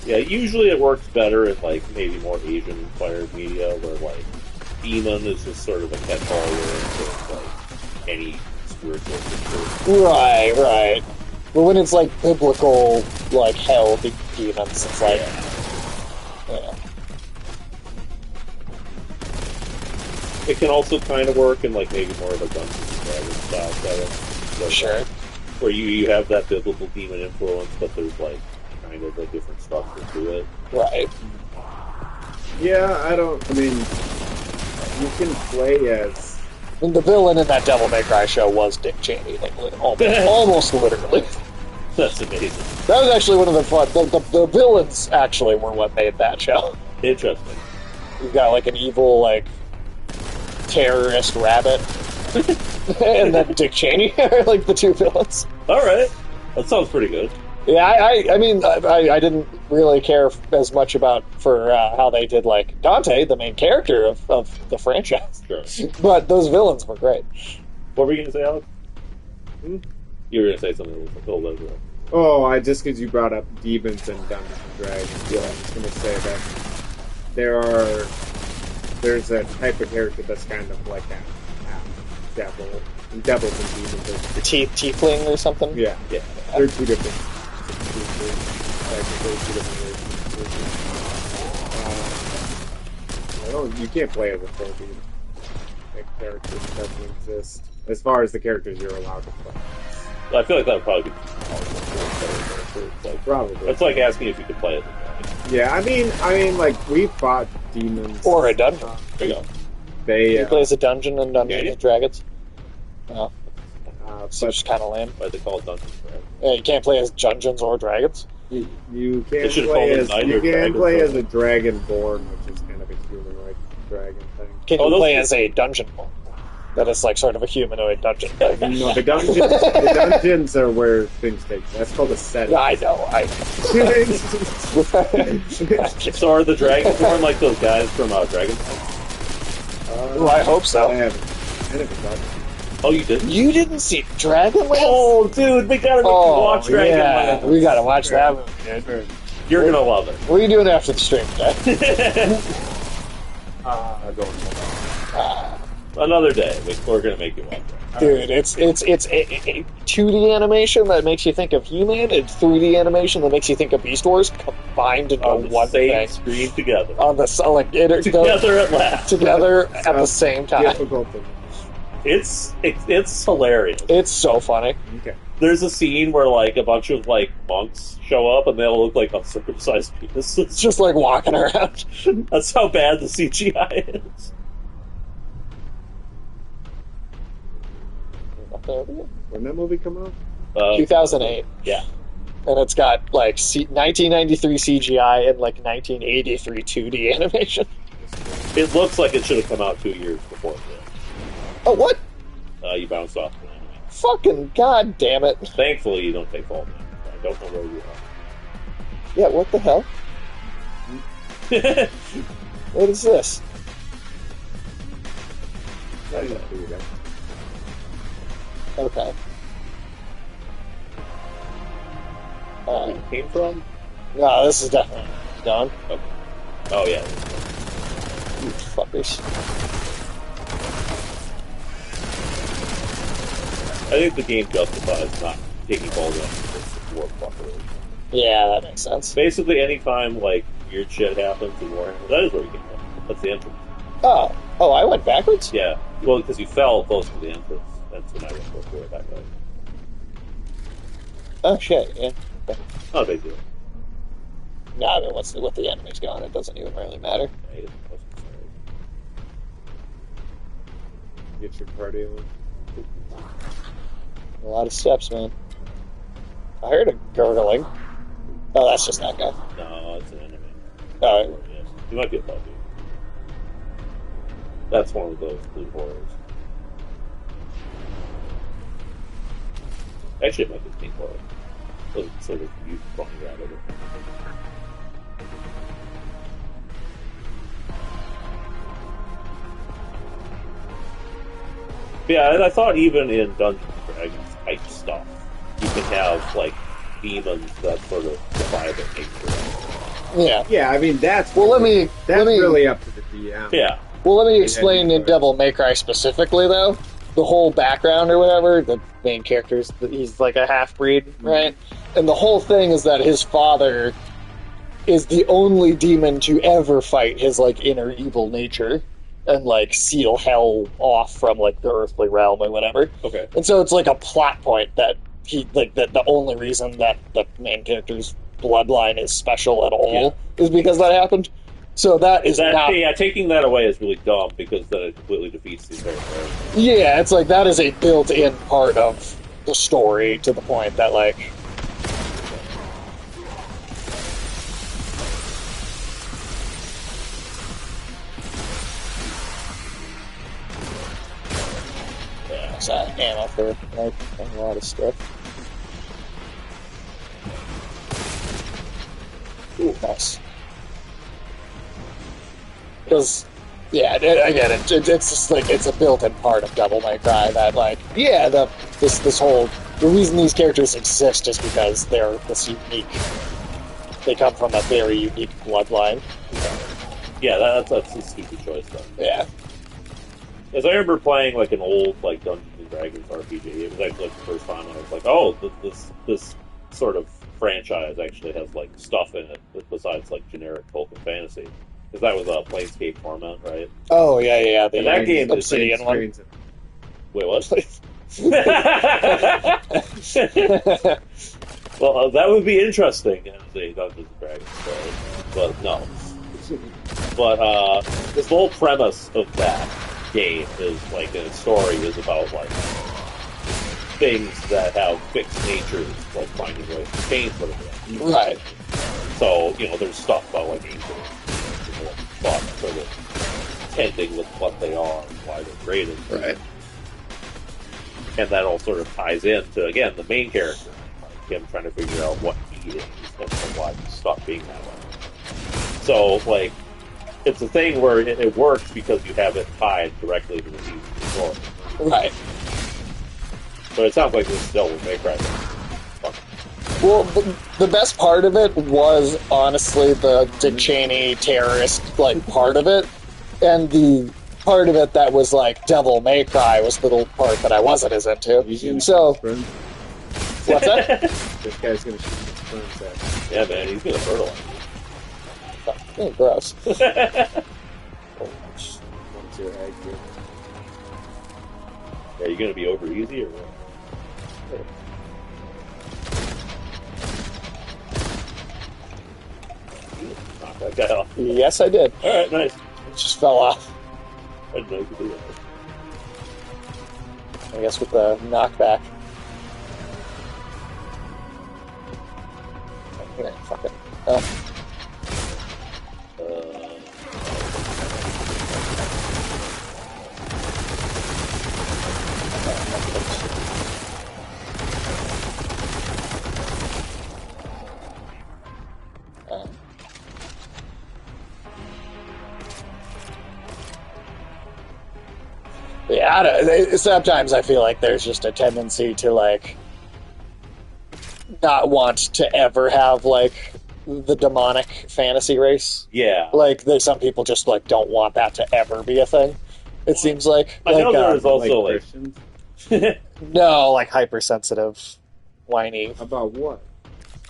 Yeah, usually it works better in like maybe more Asian-inspired media, where like demon is just sort of a catch-all word for like any spiritual creature. Right. But when it's like biblical, like hell demons, it's like, yeah. It can also kind of work in like maybe more of a Dungeons and Dragons style setting. So, Sure. Where you have that biblical demon influence, but there's like kind of a different structure to it. Right. Yeah, I mean, you can play as... And the villain in that Devil May Cry show was Dick Cheney, like, almost literally. That's amazing. That was actually one of the fun... The villains actually were what made that show. Interesting. You've got, like, an evil, like, terrorist rabbit, and then Dick Cheney are, like, the two villains. Alright. That sounds pretty good. Yeah, I mean, I didn't really care as much for how they did, like, Dante, the main character of the franchise. Sure. But those villains were great. What were you going to say, Alex? You were gonna say something with the build over there. Oh, just because you brought up demons and Dungeons and Dragons, yeah, I'm just gonna say that there's a type of character that's kind of like a devil. Devils and demons are Tiefling or something? yeah. They're two different. You can't play as a full demon. That character doesn't exist as far as the characters you're allowed to play. I feel like that would probably be Probably. it's like asking if you could play it. Yeah, I mean, like we fought demons Or a dungeon. There you go. They He plays a dungeon in Dungeons and Dragons. Oh, so but it's kind of lame. Why they call it Dungeons, right? Yeah, you can't play as Dungeons or Dragons. you They can should've play called it as Knight you or can Dragon play or as a dragonborn, which is kind of a humanoid dragon thing. Can Oh, you those play things- as a dungeon? That is like sort of a humanoid dungeon. No, the dungeons are where things take. That's called a setting. I know. So are the Dragonborn like those guys from Dragon? Well, I hope so. I haven't thought. Oh, you didn't? You didn't see Dragonlance? Oh, dude, we gotta watch yeah, Dragonlance. we gotta watch that movie, dude. You're gonna love it. What are you doing after the stream today? Going. Another day. We're gonna make you watch it. Dude, it's a 2D animation that makes you think of He-Man and 3D animation that makes you think of Beast Wars combined into On the one same thing. screen together. On the Together at last. together at the same time. Difficult thing. It's hilarious. It's so funny. Okay. There's a scene where like a bunch of like monks show up and they all look like uncircumcised It's penises. just like walking around. That's how bad the CGI is. When that movie come out? 2008. Yeah. And it's got like 1993 CGI and like 1983 2D animation. It looks like it should have come out 2 years before this. Oh, what? You bounced off. Fucking god damn it. Thankfully, you don't take fall damage. I don't know where you Yeah, what the hell? are. What is this? Okay. Where it came from? No, this is definitely done. Oh yeah. You fuckers. I think the game justifies not taking fall damage for war fuckery. Yeah, that makes sense. Basically, anytime like weird shit happens in Warhammer, that is where you came from. That's the entrance. Oh, I went backwards? Yeah. Well, because you fell close to the entrance. That's when I went for it back then. Oh shit, yeah. Not a big deal. No, I mean, with the enemies gone, it doesn't even really matter. Yeah, it wasn't necessary. Get your party on. A lot of steps, man. I heard a gurgling. Oh, that's just that guy. No, it's an enemy. Oh, Yeah. He might be a puppy. That's one of those blue horrors. Actually, it might be a pink horror. Those sort of youth running around with it. Yeah, and I thought even in Dungeons and Dragons type stuff, you can have like demons that sort of defy their nature. yeah. Yeah, I mean that's Well, let me really up to the DM. Yeah, Well, let me explain in Devil May Cry specifically, though. The whole background or whatever, the main character's, he's like a half-breed, right? And the whole thing is that his father is the only demon to ever fight his, like, inner evil nature and, like, seal hell off from, like, the earthly realm or whatever. okay. And so it's like a plot point that he, like, that the only reason that the main character's bloodline is special at all is because that happened. So that is not... Yeah, taking that away is really dumb because then it completely defeats the entire story. Yeah, it's like that is a built-in part of the story to the point that, like... Yeah, so ammo for like a lot of stuff. Ooh, nice. Because Yeah, I get it. It's just like it's a built-in part of Devil May Cry that, like, yeah, this whole the reason these characters exist is because they're this unique. They come from a very unique bloodline. Yeah, that's a stupid choice, though. Yeah. As I remember playing like an old like Dungeons and Dragons RPG, it was actually like the first time I was like, oh, this sort of franchise actually has like stuff in it besides like generic Tolkien fantasy. Because that was a Planescape format, right? Oh yeah. And that game is Obsidian one. Wait, what? Well, that would be interesting as a Dungeons and Dragons story, but no. But this whole premise of that game is like a story is about like things that have fixed natures, like finding ways to change whatever. Right. So there's stuff about like angels, but sort of tending with what they are and why they're created. Right. And that all sort of ties into again the main character, like him trying to figure out what he is and why he's stuck being that way. So like. It's a thing where it works because you have it tied directly to the season story. Right. But it sounds like this still will make right. Well, the best part of it was honestly the Dick Cheney terrorist part of it, and the part of it that was like Devil May Cry was the little part that I wasn't as into. So, what's that? This guy's gonna shoot his friends at. Yeah, man, he's gonna fertilize. Oh, gross. Once your egg here. Are you gonna be over easy or what? Knock that guy off. Yes, I did. Alright, nice. It just fell off. I didn't know you could do that. I guess with the knockback. Okay, fuck it. Oh. Yeah, sometimes I feel like there's just a tendency to not want to ever have the demonic fantasy race. Yeah. There's some people just don't want that to ever be a thing. It seems like. I know there's also Christians. No, hypersensitive, whiny. About what?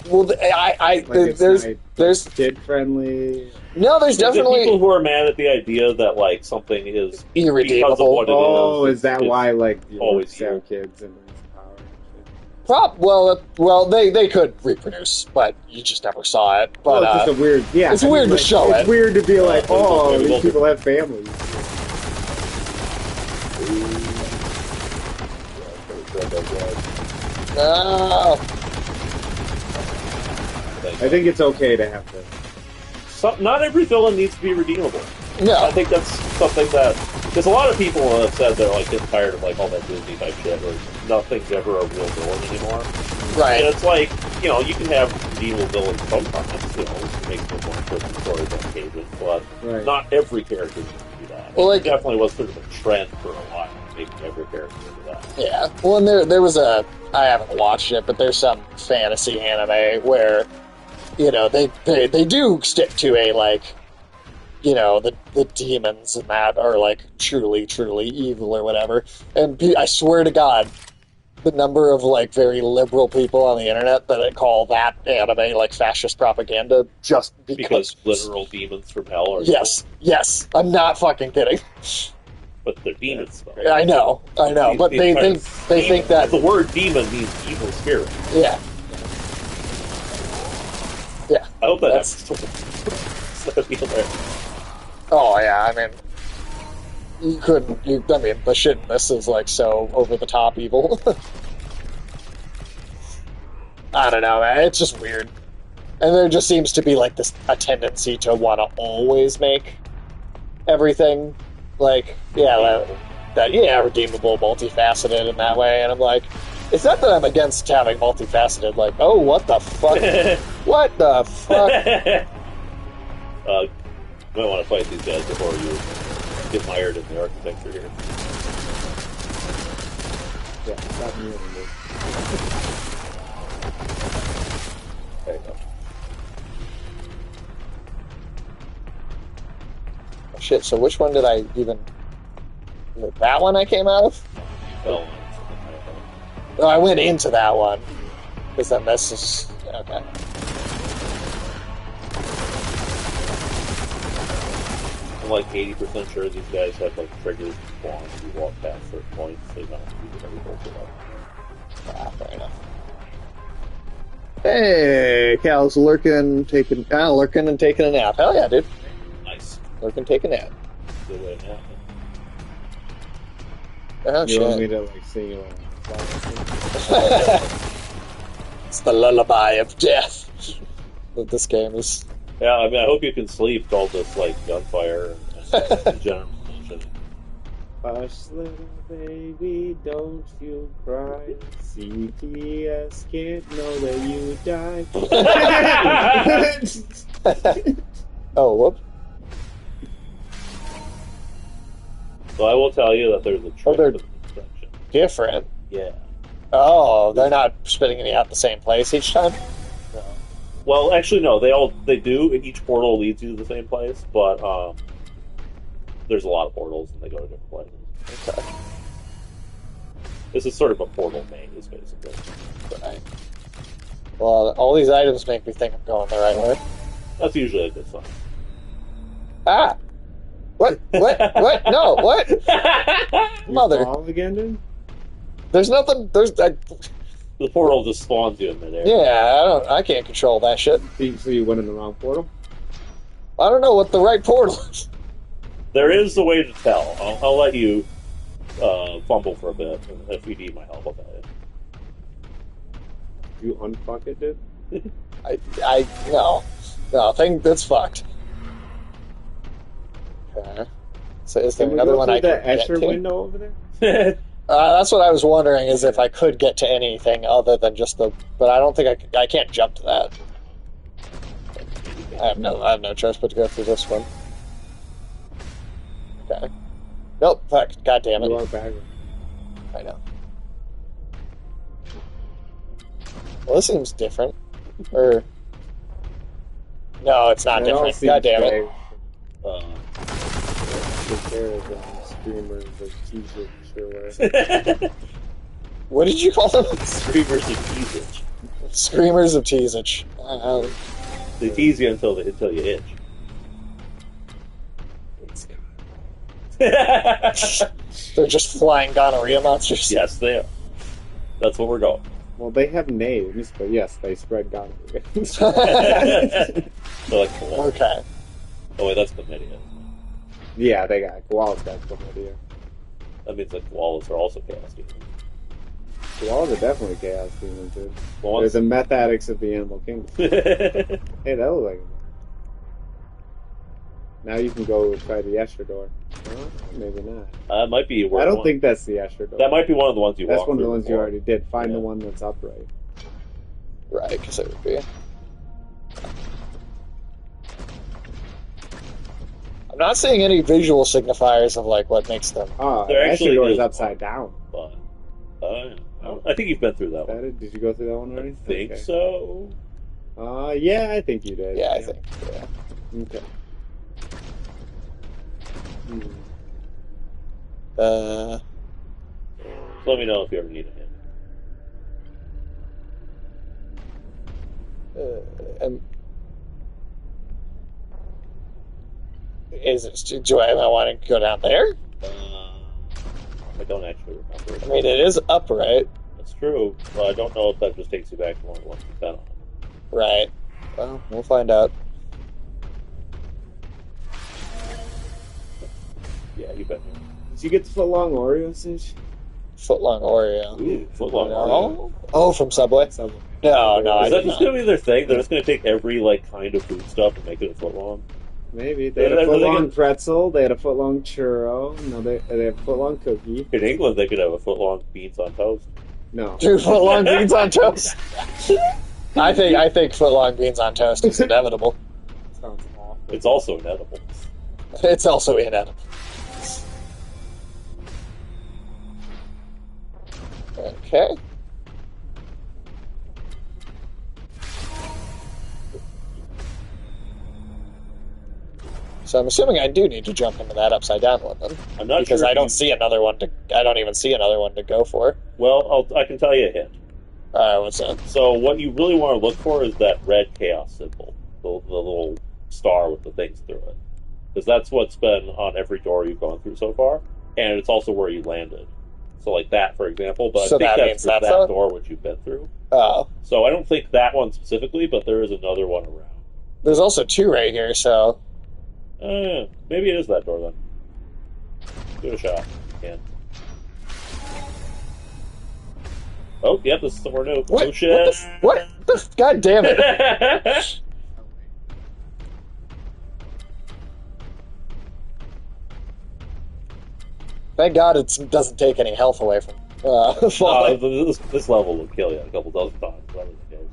Well, there's kid friendly. No, there's definitely people who are mad at the idea that something is irredeemable. Because of what it is that why you always have kids and power? Well, they could reproduce, but you just never saw it. But it's just a weird. Yeah, it's weird to show it. It's weird to be these people have families. No. I think it's okay to have to. Not every villain needs to be redeemable. No. I think that's something that... Because a lot of people have said they're getting tired of all that Disney type shit where nothing's ever a real villain anymore. Right. And it's you can have redeemable villains sometimes, to make them more interesting stories on occasion, but not every character needs to do that. Well, it definitely was sort of a trend for a while, making every character do that. Yeah. Well, and there was I haven't watched it, but there's some fantasy anime where they do stick to a the demons and that are truly evil or whatever. And I swear to God, the number of very liberal people on the internet that call that anime fascist propaganda just because literal demons from hell are yes, I'm not fucking kidding. But they're demons, though. I know, but they think that the word demon means evil spirit. Yeah. Yeah. I hope that's there. Oh yeah, I mean, you couldn't. I mean, the shit in this is so over the top evil. I don't know, man. It's just weird, and there just seems to be a tendency to want to always make everything redeemable, multifaceted in that way. And I'm it's not that I'm against having multifaceted. Oh, what the fuck? What the fuck? You might want to fight these guys before you get mired in the architecture here. Yeah, stop me on this. There you go. Oh, shit, so which one did I even... Was it that one I came out of? Well, Oh, I went into that one. Because then this is... Okay. I'm like 80% sure these guys have like triggers spawn if you walk past certain points, so you don't have to use every bolt it up. Ah, fair enough. Hey, Cal's lurking and taking a nap. Hell yeah, dude. Nice. Lurking, take a nap. Good way to happen. Oh, You want me shit. to like sing it on? It's the lullaby of death that this game is. Yeah, I mean, I hope you can sleep with all this like gunfire and general bullshit. Hush, little baby, don't you cry. CPS can't know that you died. Oh, whoop. So I will tell you that there's a trick they're- to the construction. Different. Yeah. Oh, they're not spitting it out the same place each time? No. Well, actually, no. They do. Each portal leads you to the same place, but there's a lot of portals and they go to different places. Okay. This is sort of a portal maze, basically. Right. Well, all these items make me think I'm going the right way. That's usually a good sign. Ah! What? What? No, what? Mother. Fall again, dude? There's nothing. The portal just spawns you in midair. Yeah, I can't control that shit. So you went in the wrong portal? I don't know what the right portal is. There is a way to tell. I'll let you fumble for a bit. If you need my help, I'll tell you. You unfuck it, dude? No, that's fucked. Okay. So is there Can we another go one through I can that get Escher to? window over there? That's what I was wondering, is if I could get to anything other than just the... But I don't think I can't jump to that. I have no choice but to go through this one. Okay. Nope, fuck. God damn You it. are back. I know. Well, this seems different. Or... No, it's not It all different. seems God damn it. vague. Uh, Because there is streamers of t-shirts or What did you call them? Screamers of Teasage. Screamers of Teasage. They tease you until you itch. They're just flying gonorrhea monsters. Yes, they are. That's what we're going. Well, they have names, but yes, they spread gonorrhea. They're like koalas. Okay. Oh wait, that's chlamydia. Yeah, they got koalas got chlamydia. That means that koalas are also chaos demons. Koalas are definitely chaos demons, dude. Well, They're the meth addicts of the animal kingdom. Hey, that looks like it. Now you can go try the Escher door. Well, maybe not. That might be where I don't one- think that's the Escher door. that might be one of the ones you That's walked one of the through ones you before. already did. Find Yeah. the one that's upright. Right, because it would be. I'm not seeing any visual signifiers of like what makes them. Oh, the There Escher actually door is is upside down. But I think you've been through that one. Did you go through that one I already? think Okay. so. Yeah, I think you did. Yeah, I think. Yeah. Okay. Hmm. Let me know if you ever need a hint. Is it? Do I want to go down there? I don't actually remember. I mean, it is upright, That's true, but I don't know if that just takes you back to one of the ones you've been on. right? Well, we'll find out. Yeah, you've been here. Did you get the footlong Oreo cinch? Footlong Oreo. Ooh, footlong. Oh, from Subway. Subway. No, I Is that did just not. going to be their thing? They're just going to take every like kind of food stuff and make it a foot long? Maybe they had Are a they footlong gonna- pretzel. They had a footlong churro. No, they have a footlong cookie. In England, they could have a foot long beans on toast. No, 2 footlong beans on toast. I think footlong beans on toast is inevitable. sounds awful. It's also inedible. It's also inedible. Okay. So I'm assuming I do need to jump into that upside down one then, I'm not because sure. I don't see another one to. I don't even see another one to go for. Well, I can tell you a hint. What's that? So what you really want to look for is that red chaos symbol, the little star with the things through it, because that's what's been on every door you've gone through so far, and it's also where you landed. So like that, for example. But So I think that that's means for that's that a- door which you've been through. Oh, So I don't think that one specifically, but there is another one around. there's also two right here. So Maybe it is that door then. Give it a shot. Yeah. Oh, yep, this is somewhere new. what? Oh shit! What? God damn it! Thank God it doesn't take any health away from falling. This level will kill you a couple dozen times. Whatever the case.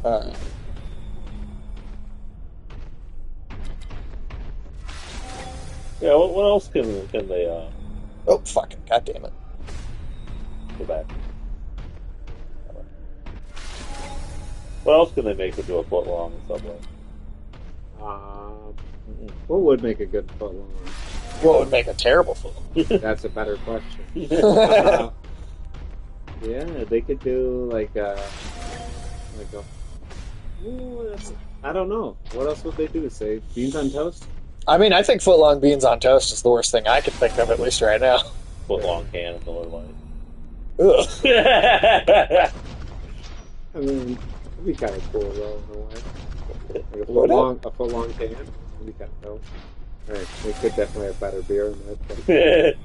Alright. Yeah, what else can they Oh, fucking God damn it. go back? What else can they make into a foot long in subway? What would make a good foot long? What would make a terrible fool? That's a better question. Yeah, they could do I don't know. What else would they do? Say beans on toast? I mean, I think footlong beans on toast is the worst thing I can think of, at least right now. Foot long can of Miller Lite. Ugh. I mean, it'd be kind of cool though in a way. Like a Would foot long can. It'd be kind of cool. Right, they could definitely have better beer in that.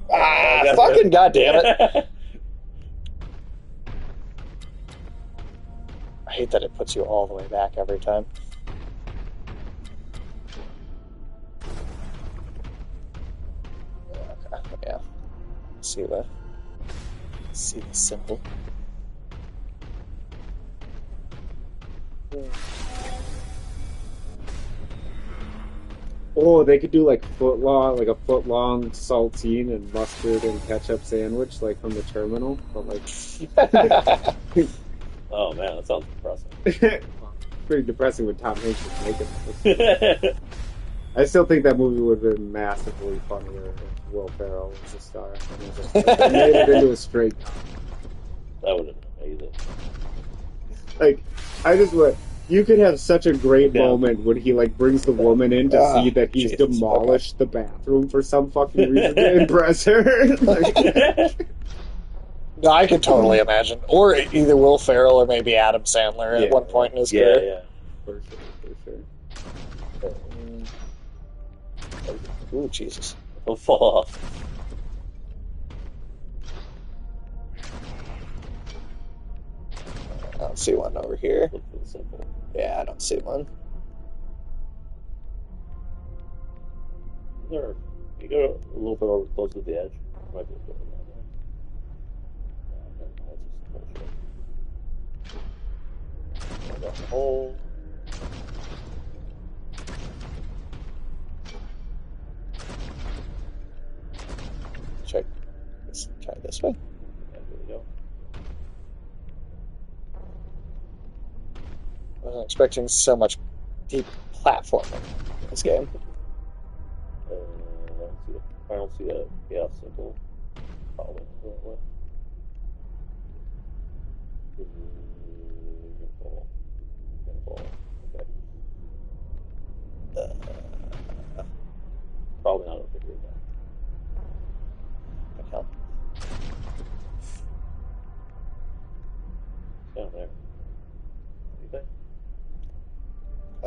But Fucking goddamn it! I hate that it puts you all the way back every time. Okay, yeah. See the symbol. Oh, they could do like a foot long saltine and mustard and ketchup sandwich, like from the terminal. But like, Oh man, that sounds depressing. pretty depressing when Tom Hanks was making it. I still think that movie would have been massively funnier if Will Ferrell was the star. They made it into a straight comedy. That would have been amazing. Like, I just went. You could have such a great Yeah. moment when he like brings the woman in to see that he's Jesus, demolished the bathroom for some fucking reason to impress her. Like, No, I could totally imagine. Or either Will Ferrell or maybe Adam Sandler at Yeah. one point in his Yeah, career. yeah. for sure. Ooh, Jesus. It'll fall off. I don't see one over here. Look for the symbol. Yeah, I don't see one. There, you go a little bit over close to the edge. Might be a bit around there. No, that's just bullshit. Got the hole. Check. Let's try this way. Yeah, there we go. I wasn't expecting so much deep platforming in this game. I don't see a gas symbol. Probably the right way. Okay. Probably not over here though. Okay. Down there.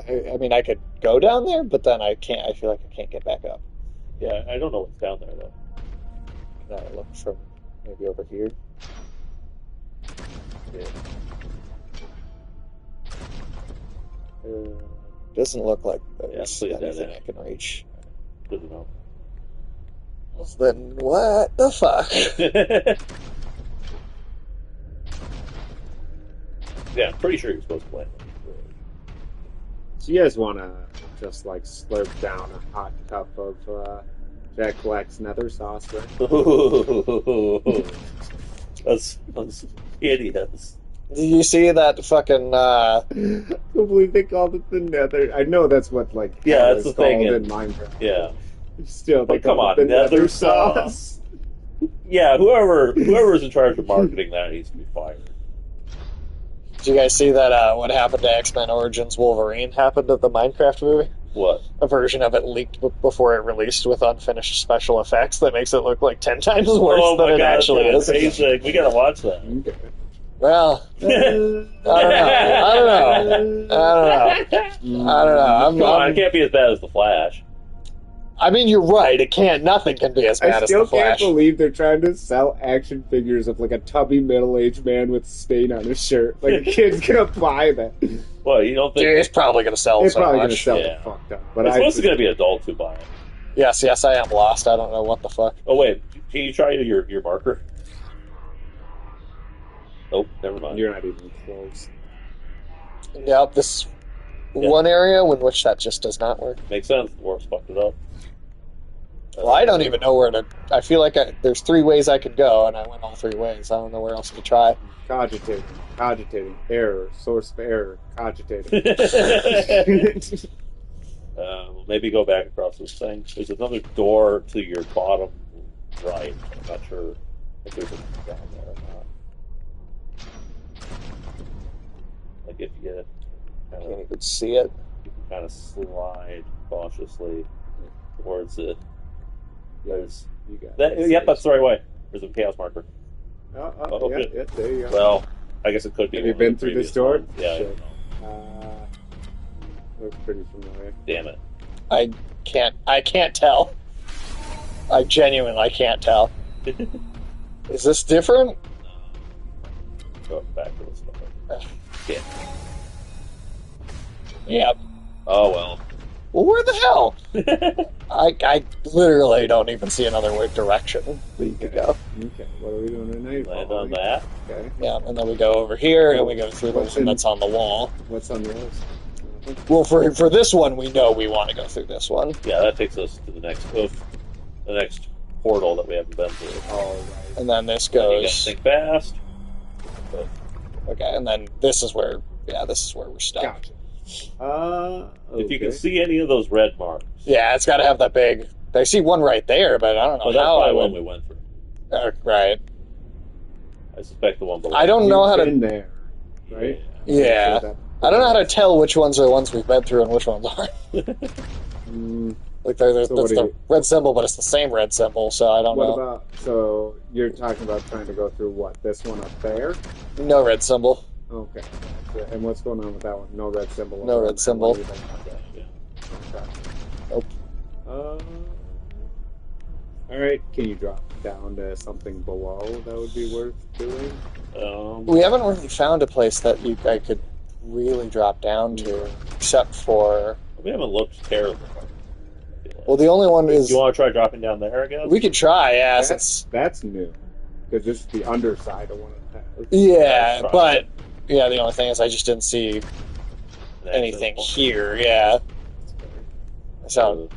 Anything? I mean, I could go down there, but then I can't. I feel like I can't get back up. Yeah, I don't know what's down there though. Can I look from maybe over here? Yeah. Doesn't look like Yeah, there's please, anything yeah. I can reach. Good to know. Well, then what the fuck? Yeah, I'm pretty sure you're supposed to land on So you guys want to just like slurp down a hot cup of Jack Black's nether sauce, right? Ooh, that's hideous. Did you see that fucking? I can't believe they called it the nether. I know that's what like Yeah, hell that's is the thing called in- in Minecraft. Yeah, Still, they but come call on, it the nether sauce. Yeah, whoever's in charge of marketing that needs to be fired. Did you guys see that? What happened to X-Men Origins Wolverine happened at the Minecraft movie? What? A version of it leaked before it released with unfinished special effects that makes it look like 10 times worse Oh than my it God, actually that's is. amazing. We gotta watch that. Okay. Well, I don't know. I don't know. Come on, it can't be as bad as the Flash. I mean, you're right. It can't. Nothing can be as bad I as still the can't Flash. believe they're trying to sell action figures of like a tubby middle-aged man with stain on his shirt. Like a kid's gonna buy that. Well, you don't think Dude, it's probably going to sell It's so probably much. gonna sell Yeah. it fucked up. But it's I supposed to just, gonna be adults who buy it? Yes, I am lost. I don't know what the fuck. Oh wait, can you try your marker? Nope, never mind. you're not even close. Yep, this one area in which that just does not work. Makes sense. The warp's fucked it up. Well, I don't even know where to. I feel like there's 3 ways I could go, and I went all 3 ways. I don't know where else to try. Cogitating, error, source of error, cogitating. We'll maybe go back across this thing. There's another door to your bottom right. I'm not sure if there's a down there or not. Like if you Can't kind even see it. of slide cautiously towards it. There's You got that. it. Yep, that's the right way. There's a chaos marker. Oh, Oh, yeah, good. yeah, there you go. Well, I guess it could be. Have you one of been the through this previous door? ones. Yeah. I Shit. don't know. Looks pretty familiar. Damn it. I can't tell. I genuinely can't tell. Is this different? Go back to this one. Yeah. Yep. Oh well. Well, where the hell? I literally don't even see another direction we could go. Okay, what are we doing tonight? Land on that. Okay. Yeah, and then we go over here and we go through the What's one in- that's on the wall. What's on the other side? Well, for this one, we know we want to go through this one. Yeah, that takes us to the next portal that we haven't been through. All right. And then this And you gotta goes. think fast. Okay, and then this is where we're stuck. Gotcha. If you can okay. see any of those red marks, Yeah, it's got to have that big. I see one right there, but I don't know oh, that's how I probably one would. we went through. Right. I suspect the one below. I don't know how You've to. been there, right? Yeah. So I don't know how to tell which ones are ones we've been through and which ones aren't. Mm, Like there's So what that's do the you- red symbol, but it's the same red symbol, so I don't what know. about? So you're talking about trying to go through what? This one up there? No red symbol. Okay. And what's going on with that one? No red symbol. No on red that symbol. one either. Yeah. Okay. Nope. All right. Can you drop down to something below that would be worth doing? We haven't really found a place that I could really drop down to, except for. We haven't looked terrible. Well, the only one is You want to try dropping down there again? we could try. Yeah, since That's new. Because this is the underside of one of the yeah, try. but yeah, the only thing is I just didn't see anything here. Yeah, so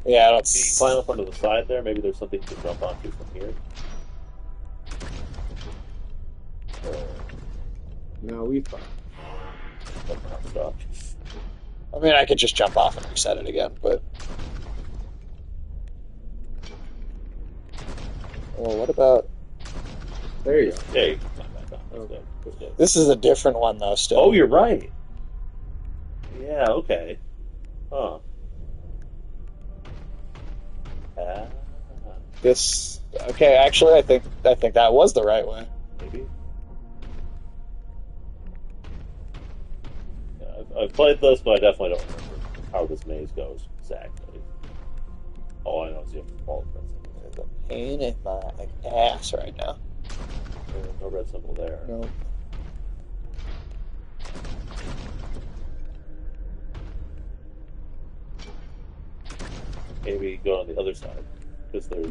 yeah, I don't. Can you climb up onto the side there? Maybe there's something you can jump onto from here. No, we thought. Stuff. I mean, I could just jump off and reset it again, but. Well, what about There you go. Yeah, you can climb back on. Okay. That's good. this? Is a different one though. Still. Oh, you're right. Yeah, okay. Huh. Ah, This. Okay, actually, I think that was the right way. maybe. Yeah, I've played this, but I definitely don't remember how this maze goes exactly. All I know is you have to follow the red symbol. There's a pain in my ass right now. No red symbol there. No. Maybe go on the other side because there's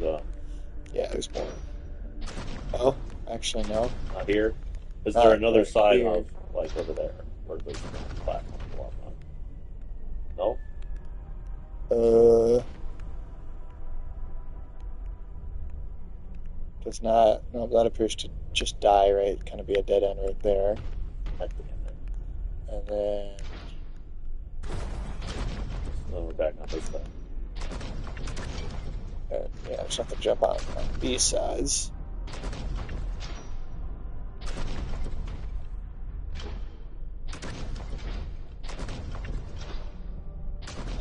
Yeah, there's more. Oh, actually, no. not here. Is Not there another right side here. of like over there where there's a platform to walk on? No? Does not. No, that appears to just die, right? Kind of be a dead end right there. God damn it. And then. So we're back on this side. Yeah, just have to jump on these sides.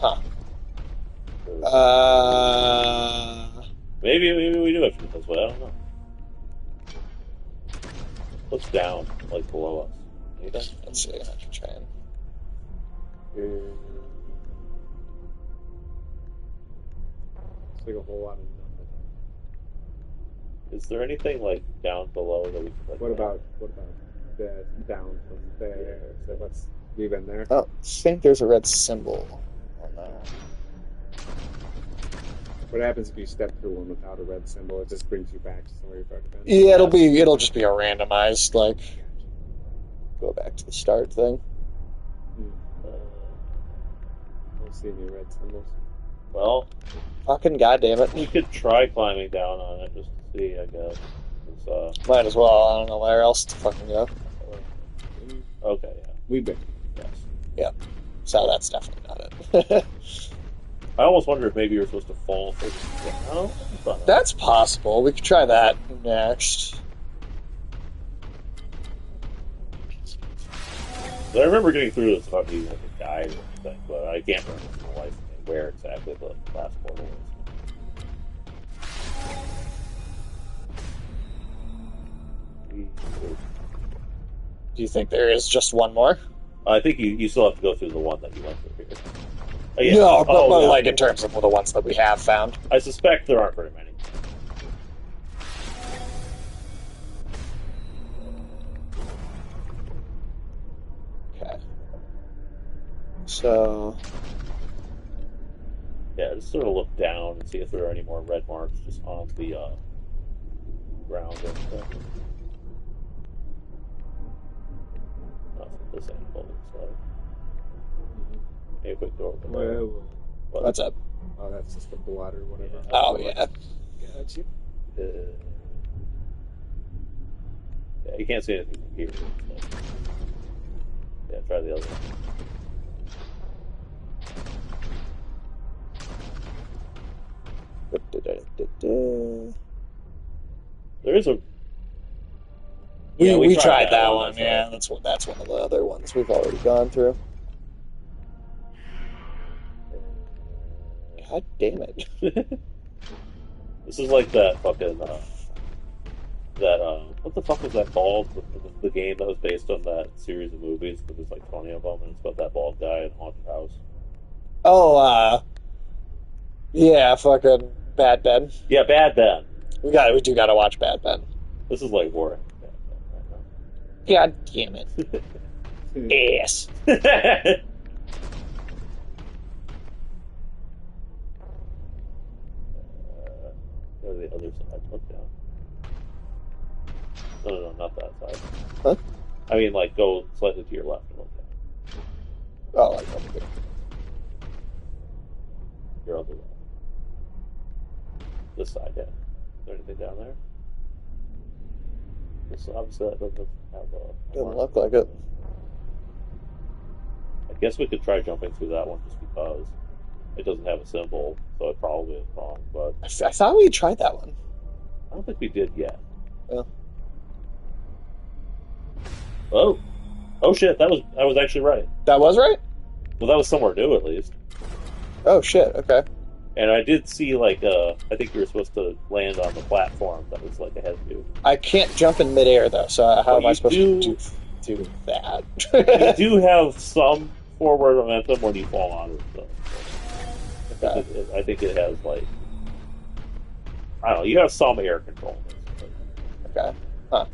Huh. Maybe we do have to do this way. I don't know. What's down, like below us? Anything? Let's see. I can try and. It's like a whole lot of nothing. Is there anything like down below that we can like? What about the down from there? So let's leave in there. Oh, I think there's a red symbol on that. What happens if you step through one without a red symbol? It just brings you back to somewhere you've already been. Yeah, it'll just be a randomized, like, go back to the start thing. Don't see any red symbols. Well, Fucking goddamn it. we could try climbing down on it just to see, I guess. It's, Might as well. I don't know where else to fucking go. okay, yeah. We've been. Yes. Yeah. So that's definitely not it. I almost wonder if maybe you're supposed to fall for no? That's possible. We could try that next. I remember getting through this fucking like a guide or something, but I can't remember for the life of me where exactly the last portal is. Do you think there is just one more? I think you still have to go through the one that you went through here. Yeah. No, but yeah. like in terms of the ones that we have found. I suspect there aren't very many. Okay. So. Yeah, just sort of look down and see if there are any more red marks just on the ground and stuff. Nothing this angle looks like. Maybe a quick door over there. What's up? Oh, that's just the blood or whatever. Yeah. Oh, yeah. Gotcha. Yeah, you can't see anything from here. So. Yeah, try the other one. There is a. We tried that one. Yeah, that's one of the other ones we've already gone through. God damn it! This is like that fucking what the fuck was that called? The game that was based on that series of movies. There was like 20 of them, and it's about that bald guy in a haunted house. Oh, yeah, fucking Bad Ben. Yeah, Bad Ben. We do gotta watch Bad Ben. This is like Warhammer. God damn it! Ass. Go to the other side. Look down. No, not that side. Huh? I mean, like, go slightly to your left and look down. Oh, like over here. Your other left. This side, yeah. Is there anything down there? This obviously that doesn't have a. Doesn't look like it. I guess we could try jumping through that one just because it doesn't have a symbol, so it probably is wrong. But I thought we tried that one. I don't think we did yet. Well. Oh shit! I was actually right. That was right? Well, that was somewhere new at least. Oh shit! Okay. And I did see like I think you were supposed to land on the platform that was like ahead of you. I can't jump in midair though, so how am I supposed to do that? You do have some forward momentum when you fall on it, though. Okay. I think it has like I don't know. You have some air control. Okay. Huh.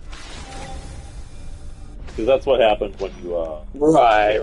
Because that's what happens when you Right.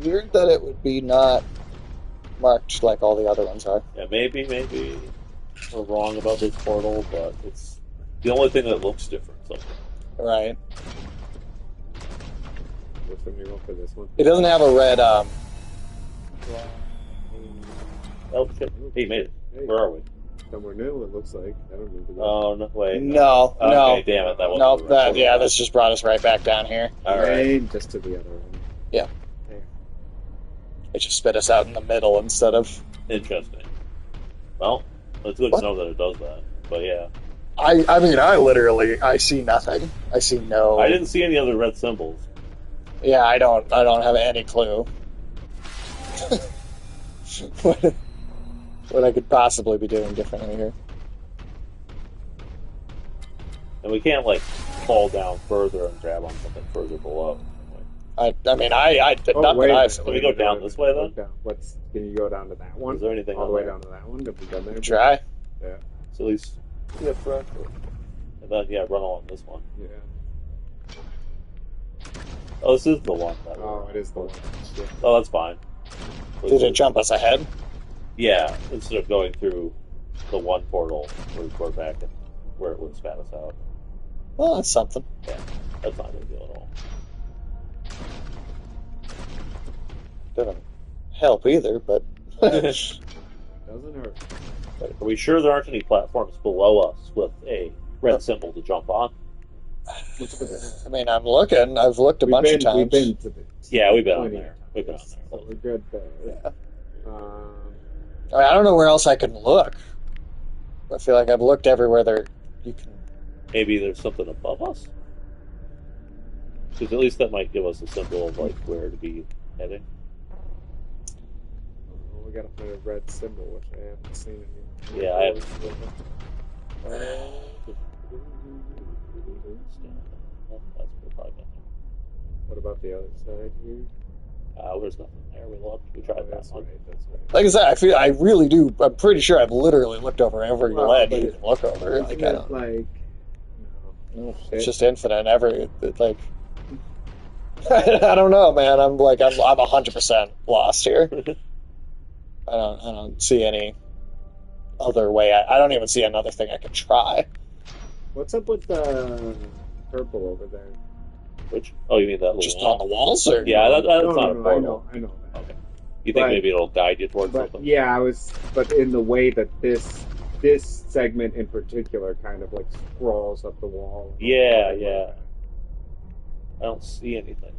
weird that it would be not marked like all the other ones are. Yeah, maybe we're wrong about this portal, but it's the only thing that looks different. So Right. Which one you go for this one? It doesn't have a red. oh shit, he made it. Hey, Where are we? somewhere new, it looks like. I don't remember that. Oh no, wait. No, Okay, no, damn it, that wasn't no. the right That portal. yeah, this just brought us right back down here. All right. Lane, just to the other one. Yeah. There. It just spit us out in the middle instead of. Interesting. Well, it's good What? to know that it does that. But yeah, I mean, I see nothing. I see no. I didn't see any other red symbols. Yeah, I don't have any clue. what, what I could possibly be doing differently here. And we can't like fall down further and grab on something further below. I mean, I did Oh, not wait that a I've minute, seen. Can we wait go a minute, down wait a this minute, way, go down. Can you go down to that one? Is there anything all on the way there? down to that one? Have we done there? Try. Yeah. So at least Yeah, front. and then yeah, run along this one. Yeah. Oh, this is the one. That Oh, it is the one. Yeah. Oh, that's fine. Did it jump us ahead? Yeah, instead of going through the one portal, we're back in where it would spat us out. Well, that's something. Yeah, that's not a big deal at all. Doesn't help either, but. Doesn't hurt. Are we sure there aren't any platforms below us with a red symbol to jump on? I mean, I'm looking. I've looked a bunch of times. We've been to the. Yeah, we've been on plenty there. of We've been on times, there. so we're good there. Yeah. Um, I mean, I don't know where else I can look. I feel like I've looked everywhere there. You can. Maybe there's something above us? Because at least that might give us a symbol of like where to be heading. well, we gotta find a red symbol, which I haven't seen any. Yeah, I haven't. That's probably nothing. What about the other side here? There's nothing there. We looked. We tried that That's one. right. That's right. Like I said, I really do. I'm pretty sure I've literally looked over every Well, ledge but you can look over. Like, I don't. like No, shit. it's just infinite. Like. I don't know, man. I'm 100% lost here. I don't see any other way. I don't even see another thing I could try. What's up with the purple over there? Which? Oh, you mean that little Just wall? on the walls, or Yeah, that's no, not no, a no, portal. I know that. Okay. You think But- maybe it'll guide you towards But something? yeah, but in the way that this segment in particular kind of like sprawls up the wall. Yeah, yeah. I don't see anything.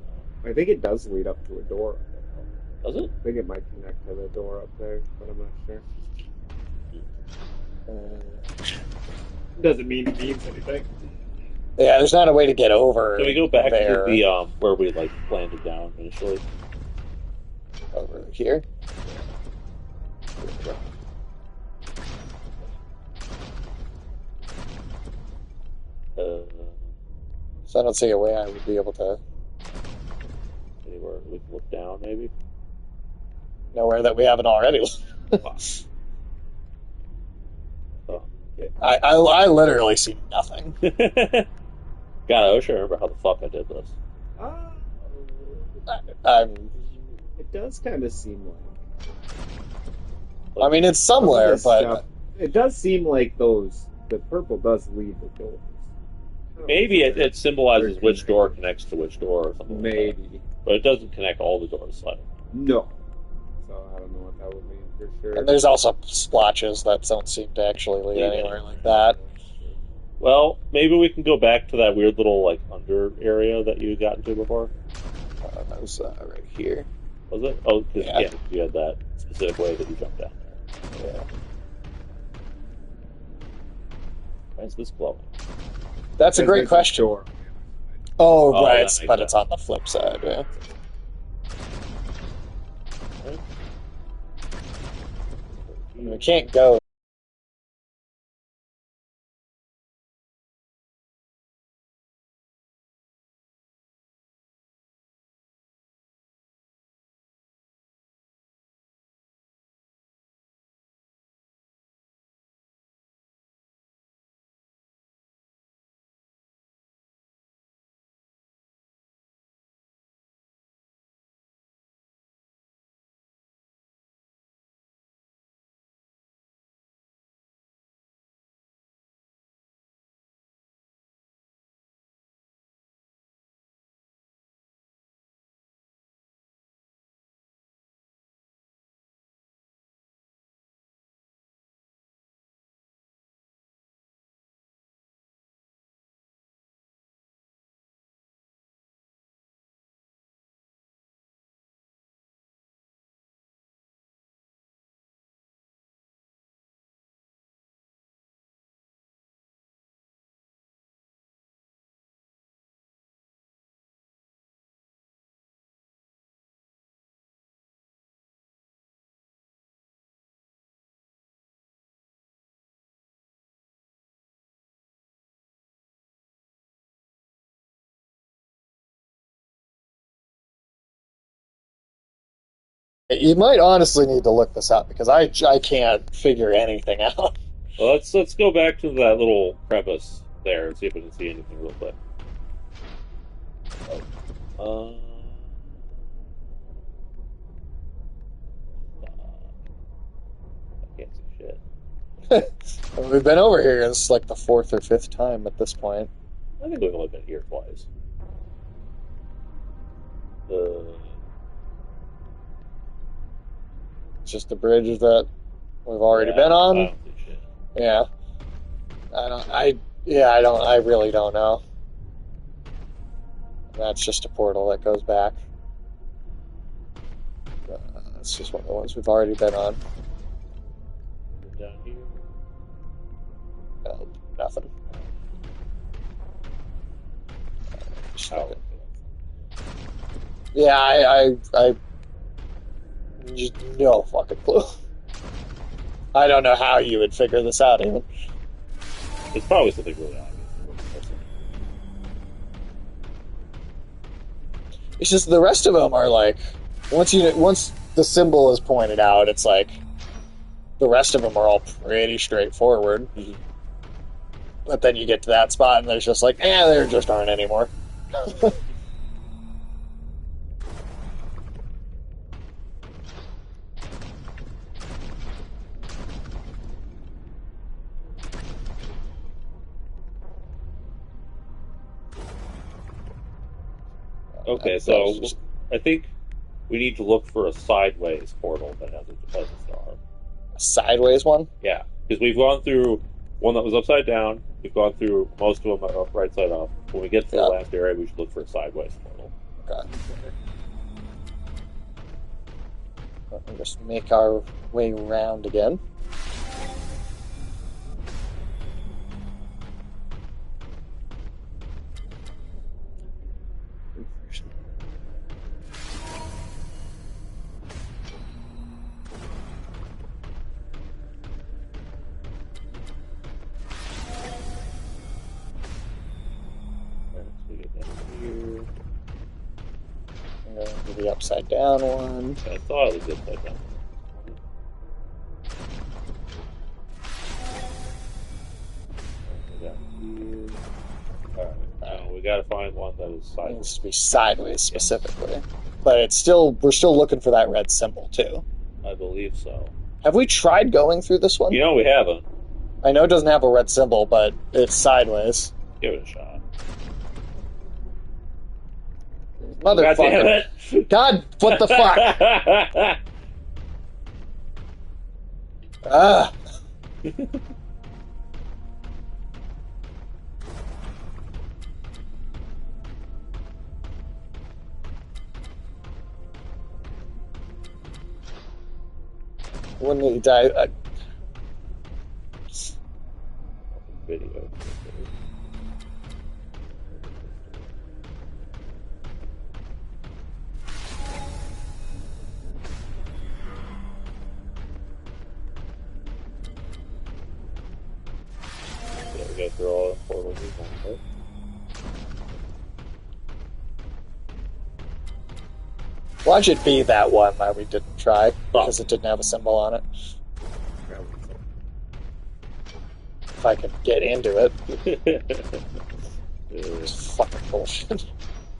I think it does lead up to a door. Does it? I think it might connect to the door up there, but I'm not sure. Doesn't mean it means anything. Yeah, there's not a way to get over. Can we go back there, to the where we like landed down initially? over here? So I don't see a way I would be able to Anywhere we can look down, maybe. nowhere that we haven't already. Oh, okay. I literally see nothing. God, I wish I remember how the fuck I did this. I'm. It does kind of seem like. I mean, it's somewhere, This but stuff- it does seem like the purple does lead the doors. Maybe it symbolizes which door connects to which door or something. Like that. Maybe. But it doesn't connect all the doors. So No. So I don't know what that would mean for sure. and there's also splotches that don't seem to actually lead anywhere like that. well, maybe we can go back to that weird little like under area that you got into before. That was right here. Was it? Oh, because Yeah. you had that specific way that you jumped down there. Yeah. Why is this glowing? That's a There's great question. Door. Oh, Oh, right, that it's, makes but sense. it's on the flip side. Yeah. I mean, we can't go You might honestly need to look this up because I can't figure anything out. Well, let's go back to that little crevice there and see if we can see anything real quick. Oh. I can't see shit. We've been over here. It's like the 4th or 5th time at this point. I think we've only been here twice. It's just the bridge that we've already been I on. don't see shit. Yeah. I really don't know. That's just a portal that goes back. It's just one of the ones we've already been on. Down here. No, nothing. Just Oh. Yeah, I just no fucking clue. I don't know how you would figure this out even. It's probably something really obvious. It's just the rest of them are like once the symbol is pointed out, it's like the rest of them are all pretty straightforward. Mhm. But then you get to that spot and there's just like, there just aren't anymore. Okay, so I think we need to look for a sideways portal that has a star. A sideways one? Yeah, because we've gone through one that was upside down. We've gone through most of them right side up. When we get to the last area, we should look for a sideways portal. Okay. Let me just make our way around again. I'm going to the upside down one. I thought it was upside down. Alright, now we gotta find one that is It sideways. needs to be sideways specifically. But we're still looking for that red symbol too. I believe so. Have we tried going through this one? You know we haven't. I know it doesn't have a red symbol, but it's sideways. Give it a shot. Motherfucker. God damn it! God, what the fuck? Ah. When you die, Video. Yeah, we go through all the portals we want, right? why'd it be that one that we didn't try? Because it didn't have a symbol on it. If I could get into it. It's fucking bullshit.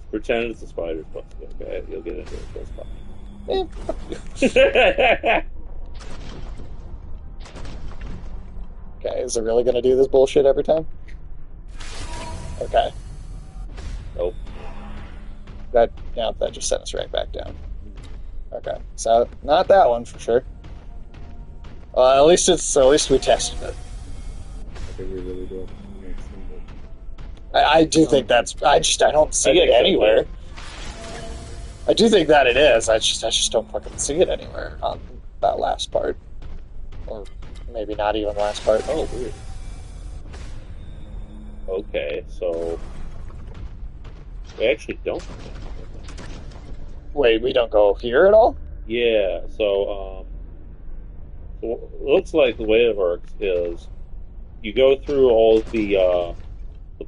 Pretend it's a spider's butt. Okay, you'll get into it. That's fine. Fuck you. Okay, is it really gonna do this bullshit every time? Okay. Nope. That just sent us right back down. Okay, so not that one for sure. At least we tested it. I think we really do. I do think that's. I don't see it anywhere. I do think that it is. I just don't fucking see it anywhere on that last part, or maybe not even last part. Oh, weird. Okay, so we actually don't. Wait, we don't go here at all? Yeah, so it looks like the way it works is you go through all the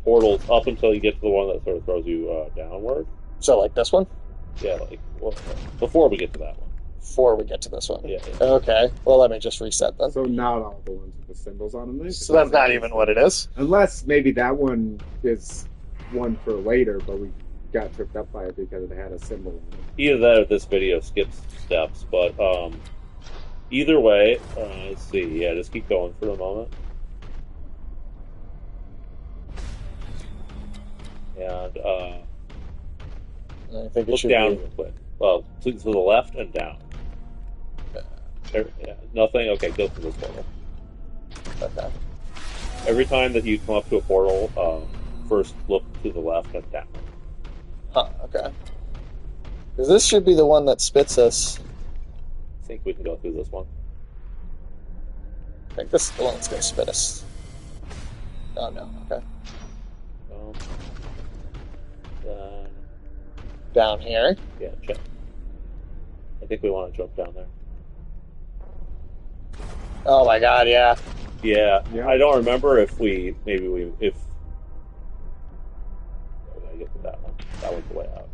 portals up until you get to the one that sort of throws you downward. So like this one? Yeah, before we get to that one. before we get to this one. Yeah. Okay. Well, let me just reset then. So not all the ones with the symbols on them. So that's not even what it is. Unless maybe that one is one for later, but we got tripped up by it because it had a symbol on it. Either that or this video skips steps, but either way, let's see. Yeah, just keep going for a moment. And I think it look should down be. real quick. Well, to the left and down. Yeah, nothing? Okay, go through this portal. Okay. Every time that you come up to a portal, first look to the left and down. Huh, okay. Because this should be the one that spits us. I think we can go through this one. I think this is the one that's going to spit us. Oh, no. Okay. Then, Down here. yeah, check. I think we want to jump down there. Oh, my God, yeah. Yeah, Yeah. I don't remember if we I gotta get to that one. That one's the way out.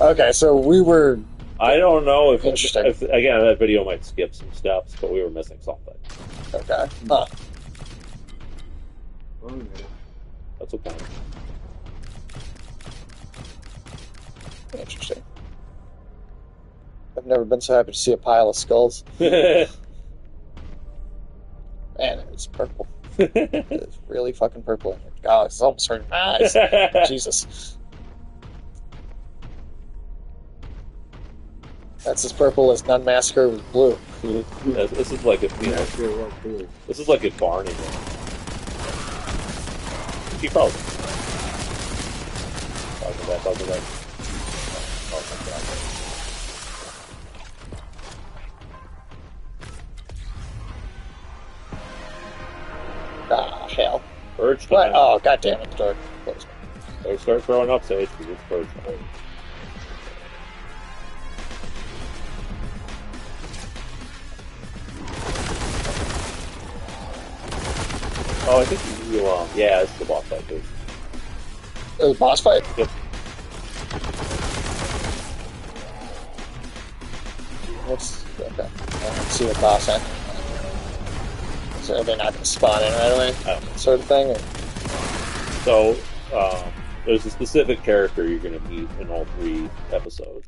Okay, so we were... I don't know if Interesting. again, that video might skip some steps, but we were missing something. Okay. Huh. Wait a minute. That's okay. Interesting. I've never been so happy to see a pile of skulls. Man, it's purple. It's really fucking purple in here. God, it's almost hurting my eyes. Jesus. That's as purple as Nun Massacre was blue. This is like a Yeah, sure, well, cool. this is like a Barney. Keep probably. Talk to that. Oh my God. Ah, hell. Purge What? time. Oh, god damn it, the door closed. So start throwing up sage because it's purge time. Oh, I think you yeah, it's the boss fight, too. It was a boss fight? Yep. What's... Okay. I don't see the boss, huh? So are they not going to spawn in right away? I don't know. Sort of thing? Or... So, there's a specific character you're going to meet in all 3 episodes,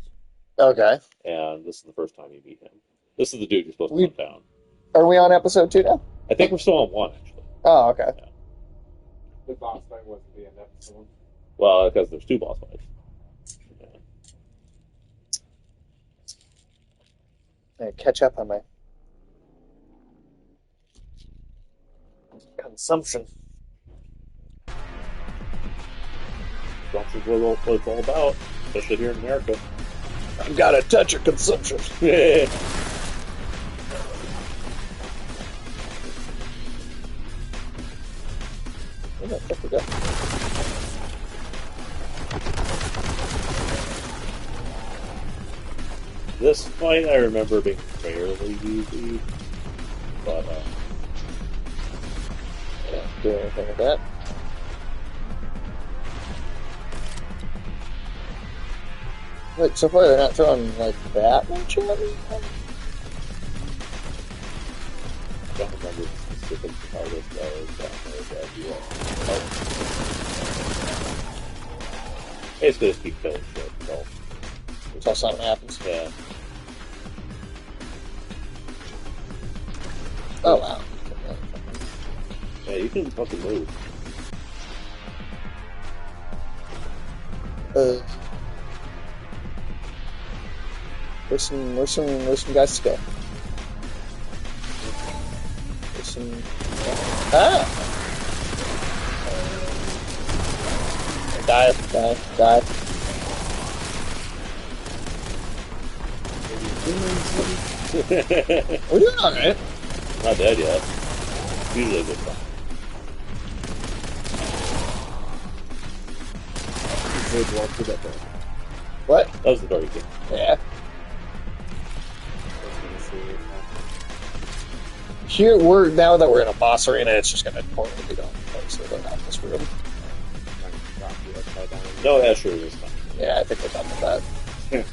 Okay. and this is the first time you meet him. This is the dude you're supposed to We- hunt down. Are we on episode 2 now? I think we're still on 1, actually. Oh, okay. The boss fight wasn't the end episode. Well, because there's 2 boss fights. Yeah. I catch up on my consumption. Consumption's what it's all about, especially here in America. I've got a touch of consumption. Where the fuck we go? This fight I remember being fairly easy, but Can't do anything with that. Wait, so far they're not throwing like that much at me? I don't remember the specifics of how this goes. Basically, just keep killing shit. So, Until something happens. yeah. Oh wow. Yeah, you can fucking move. Where's some guys to go? There's some... Ah! Die. We're doing alright. Not dead yet. Usually a good sign. What? That was the very good. Yeah. Here, now that we're in a boss arena, it's just gonna totally be done. So they're not this room. No Escher this time. Yeah, I think we're done with that.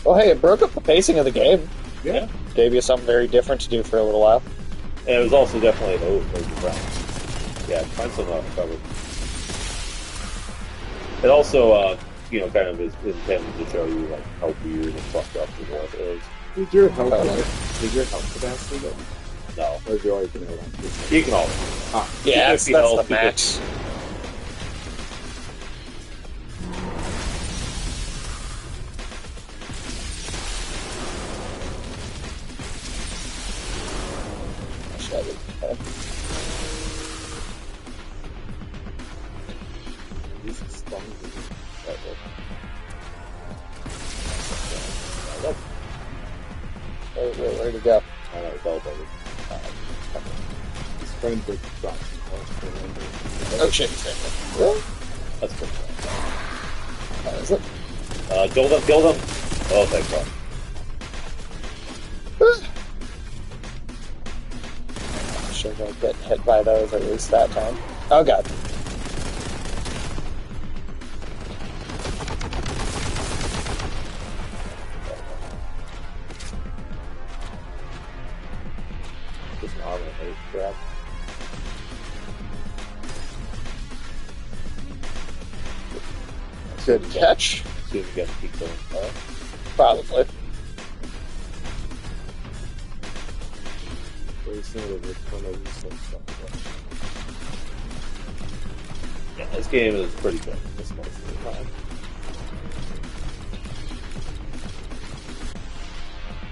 Well, hey, it broke up the pacing of the game. Yeah. Gave you something very different to do for a little while. And it was also definitely there's the ground. Yeah, find some cover. It also, kind of is intended to show you like how weird and fucked up the world is. Is your health capacity go? No, Or is it always going to you can always. Yeah, that's 50 the health, max. Where'd he go? I know, it's all better. His friend would drop some Oh shit, really? That's good. Is it? Kill them, kill them! Oh, thank God. I'm sure they'll get hit by those at least that time. Oh god. Just an armor hate grab. Good catch. See if we can keep going. Probably. Yeah, this game is pretty good. This most of the time.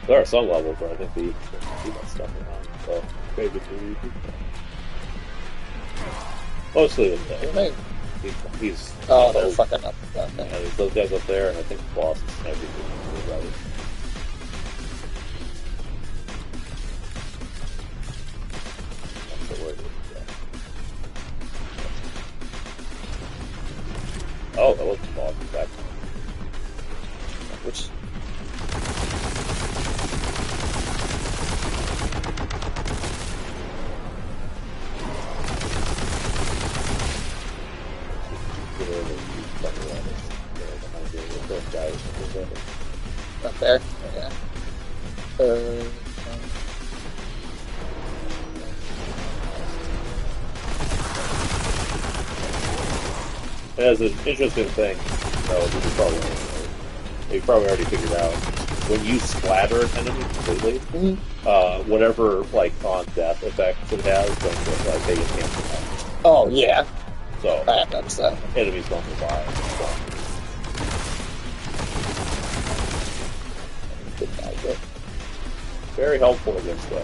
There are some levels where I think they do that stuff around. So maybe mostly with the he's Oh, they're fucking up. yeah, Okay. there's those guys up there, and I think the boss is everything. Right. That's the word. Oh, that was the boss back. Which up there? Yeah. That's an interesting thing. You probably already figured out. When you splatter an enemy completely, whatever like on death effects it has, don't get like they get canceled out. Oh yeah, So that happens. enemies don't survive. So. Good idea. Very helpful against the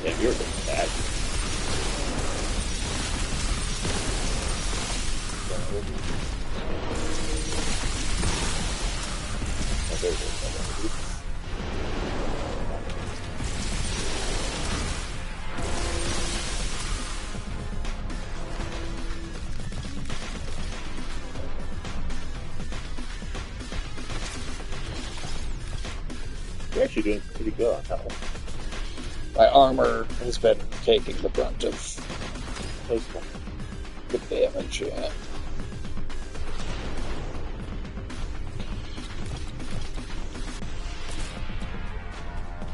Yeah, you're getting bad. You're actually doing pretty good on health. My armor has been taking the brunt of That's fun. the damage. Yeah.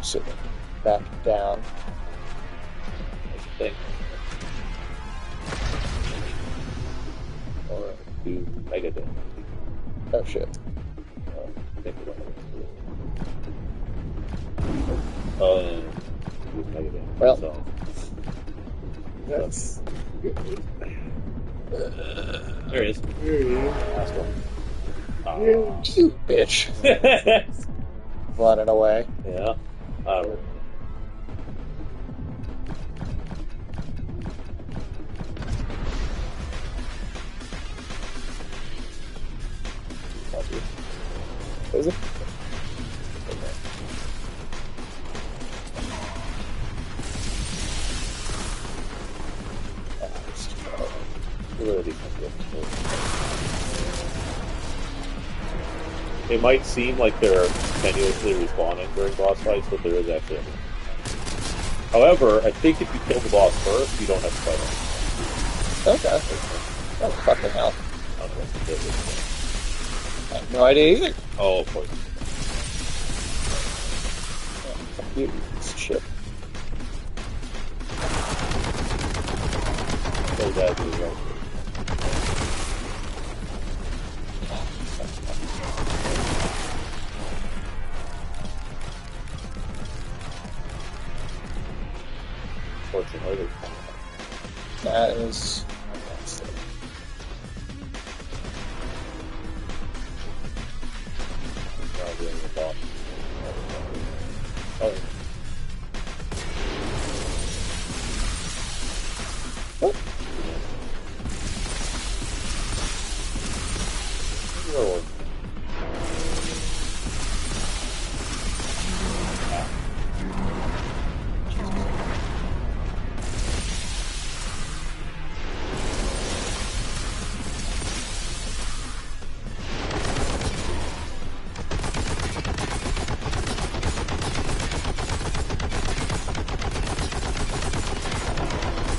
So back down. That's the thing. Or do mega damage. Oh shit. Think about it. Do mega damage. Well. So, That's good. there he is. Last one. You bitch. Running away. Yeah. I don't know. Is it? it might seem like they're continuously respawning during boss fights, but there is actually a... However, I think if you kill the boss first, you don't have to fight him. Okay. Oh, fucking hell. I don't know what to do. I have no idea either. Oh, of course. Fuck you, piece of shit. So bad to the right. Fortunately, That is... not doing the boss. Oh, What? Lord.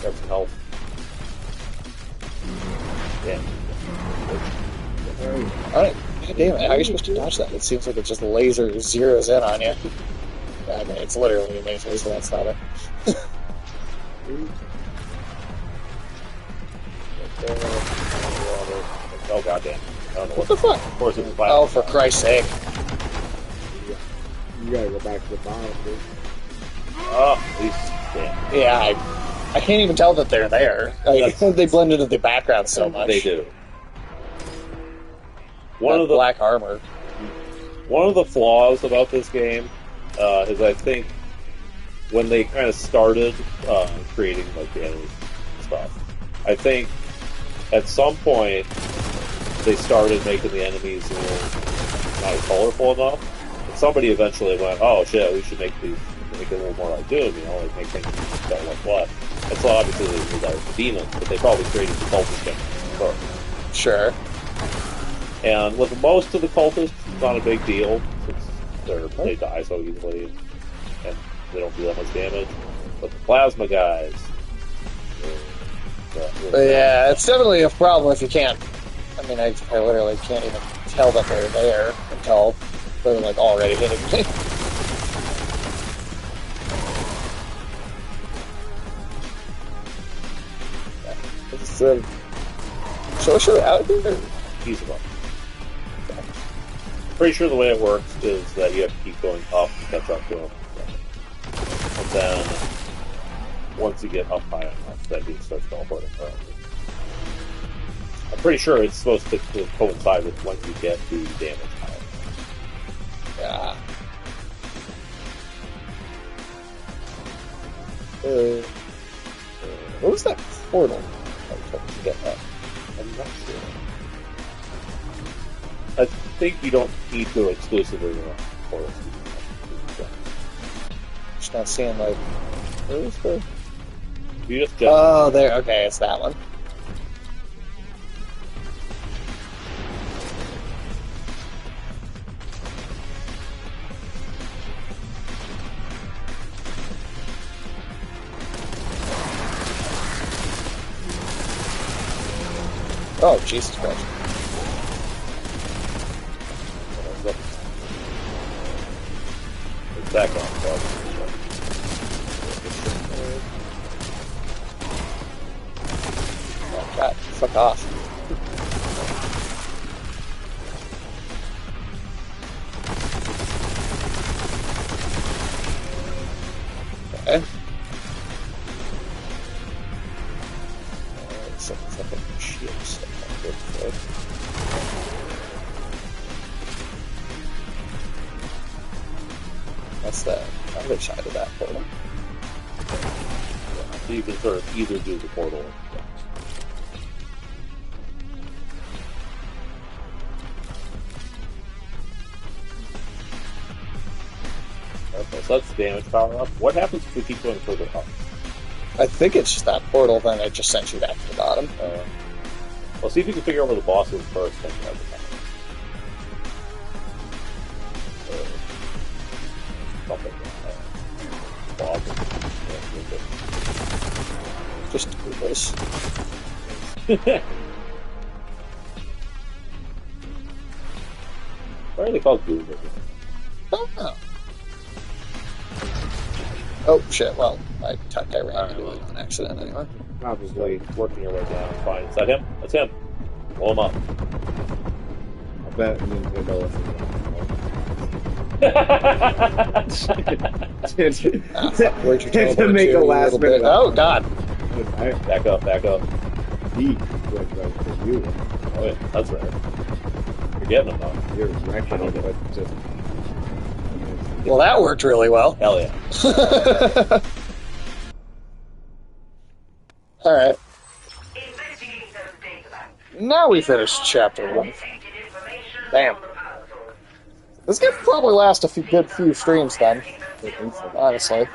Got some health. Yeah. Alright. God damn it. How are you supposed to dodge that? It seems like it just laser zeroes in on you. I mean, it's literally amazing, so that's not it. Oh, goddamn. I don't know What the fuck? Of course, it's Oh, for Christ's sake. You gotta go back to the bottom, dude. Oh, at least, damn. Yeah, I can't even tell that they're there. Like, they blend into the background so much. They do. That black armor. One of the flaws about this game is I think when they kind of started creating like the enemy stuff, I think at some point they started making the enemies a little not colorful enough. And somebody eventually went, "Oh shit, we should make these make it a little more like Doom, you know, like make things that look what." And so obviously they moved out the demons, but they probably created the cultist game first. Sure. And with most of the cultists, it's not a big deal since they die so easily and they don't do that much damage. But the plasma guys, Yeah, it's definitely a problem if you can't. I mean, I literally can't even tell that they're there until they're like already hitting me. Show out here? he's above. Pretty sure the way it works is that you have to keep going up to catch up to him. And then, once you get up high enough, then he starts teleporting around. I'm pretty sure it's supposed to coincide with when you get the damage high. Yeah. What was that portal? I was to get that. I'm not sure. I think you don't need to exclusively run forest. Just not seeing like. Where is the? You just Oh, there. Okay, it's that one. Oh, Jesus Christ. It's back on. Oh, God, fuck off. Okay. Something's like a shit stuff. That's the other side of that portal. So you can sort of either do the portal. Okay, so that's the damage power up. What happens if we keep going further up? I think it's just that portal, then it just sends you back to the bottom. Well, see if you can figure out where the boss is first. Then you have Why are they called Google? Don't know. Oh shit! Well, I ran into it on accident anyway. Probably. Working your way down. Fine. Is that him? That's him. Blow him up. I bet Nintendo Where'd you to make a last minute. Oh god! Back up, back up. He went right for you. Oh yeah, that's right. You're getting him though. You're wrecking it, but just. Well, that worked really well. Hell yeah. All right. Now we finished chapter 1. Damn. This could probably last a good few streams then. I think so. Honestly.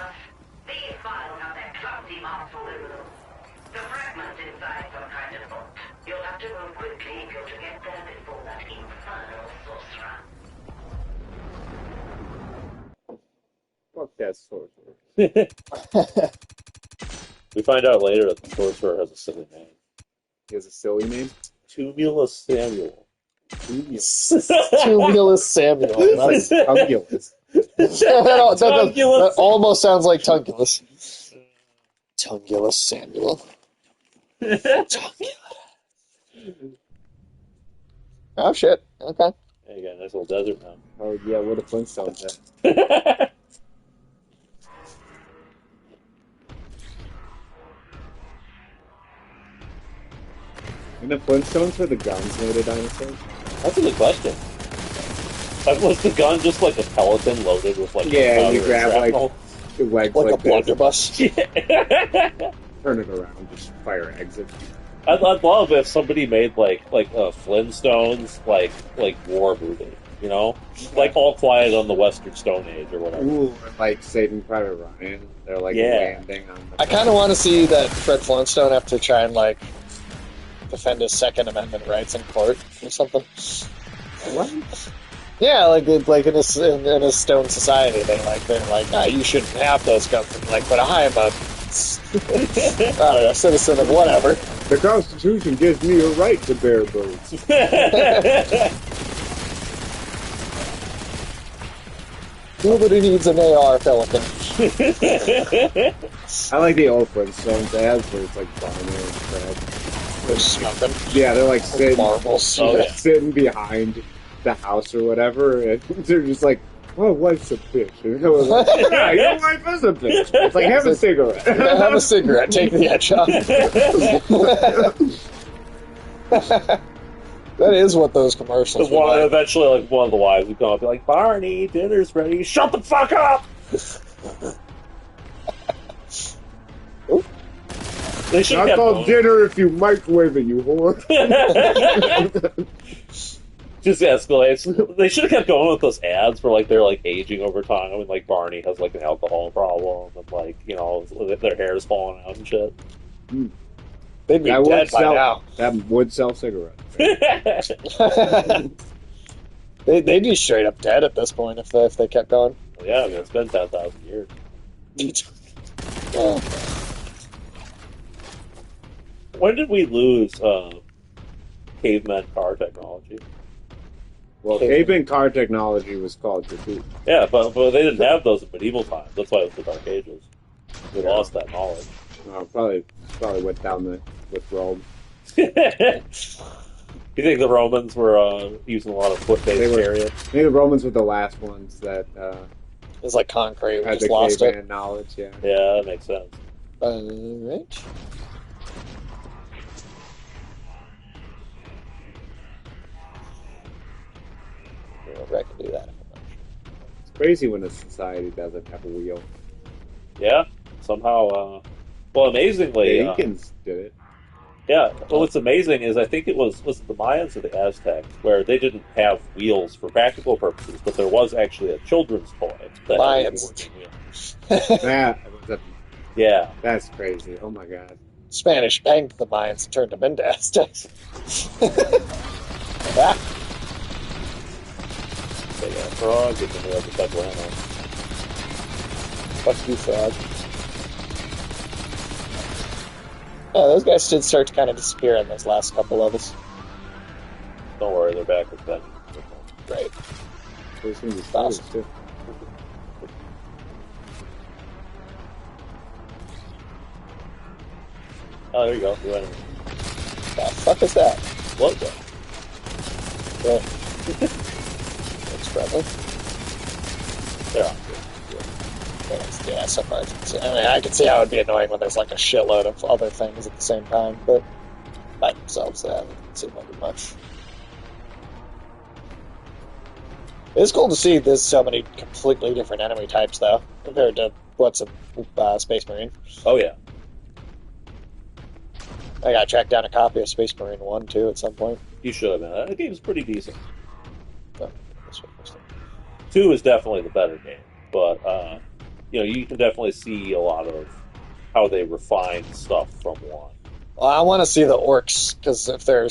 Fuck that sorcerer. We find out later that the sorcerer has a silly name. He has a silly name? Tumulus Samuel. Tumulus Samuel. That's, Tumulus. that almost sounds like Tungulus. Tungulus Samuel. Tungulus. Oh shit. Okay. Yeah, you got a nice little desert now. Oh yeah, where the Flintstones at? And the Flintstones were the guns made of dinosaurs? That's a good question. Was the gun just like a pelican loaded with like Yeah, powder you grab and like shrapnel? the legs Like a this, blunderbuss. turn it around, just fire exit. I'd love if somebody made like Flintstones like war movie, you know, like All Quiet on the Western Stone Age or whatever. Ooh, like Saving Private Ryan. They're like landing on the... I kind of want to see that Fred Flintstone have to try and like defend his Second Amendment rights in court or something. What? Yeah, like in a stone society, they're like, ah, you shouldn't have those guns. And like, but I am a, I don't know, citizen of whatever. The Constitution gives me a right to bear boats. Nobody needs an AR, Pelican. I like the old Flintstones ads where it's like Barney and Fred. They're smoking. Yeah, they're like sitting, Marbles. sitting behind the house or whatever, and they're just like, "My wife's a bitch." And I was like, "Yeah, your wife is a bitch." It's like, have a cigarette. Have a cigarette. Take the edge off. That is what those commercials were like. Eventually, like one of the wives would come up and be like, "Barney, dinner's ready. Shut the fuck up." They should Not have called dinner if you microwave it, you whore. Just escalates. They should have kept going with those ads where like they're like aging over time, and like Barney has like an alcohol problem, and like their hair is falling out and shit. They'd be dead by now. That would sell cigarettes. They'd be straight up dead at this point if they kept going. Well, yeah, I mean, it's been 10,000 years. Yeah. When did we lose caveman car technology? Well, caveman car technology was called graffiti. Yeah, but they didn't have those in medieval times. That's why it was the Dark Ages. We lost that knowledge. Probably went down with Rome. You think the Romans were using a lot of foot-based chariots? I think the Romans were the last ones that It was like concrete. We had just the lost caveman it. knowledge. Yeah. Yeah, that makes sense. Right. I can do that. It's crazy when a society doesn't have a wheel. Yeah, somehow. Well, amazingly, The Incans did it. yeah. Well, what's amazing is I think it was the Mayans or the Aztecs where they didn't have wheels for practical purposes, but there was actually a children's toy. That Mayans. Yeah. That's crazy. Oh my god. Spanish banged the Mayans and turned them into Aztecs. Ah. They got a frog, get them up the Petrano. Fuck you, frog. Yeah, those guys did start to kind of disappear in those last couple levels. Don't worry, they're back with Ben. Right. There's some of the spiders, too. Oh, there you go. You went in. The fuck is that? Boltgun. Yeah. Looks friendly. They're on. Yeah, so far I can see. I mean, I can see how it would be annoying when there's like a shitload of other things at the same time, but by themselves, that doesn't seem like much. It's cool to see there's so many completely different enemy types, though, compared to what's in Space Marine. Oh, yeah. I gotta track down a copy of Space Marine 1, too, at some point. You should, man. That game's pretty decent. Oh, this one, this one. 2 is definitely the better game, but you can definitely see a lot of how they refine stuff from 1. Well, I want to see the orcs because if the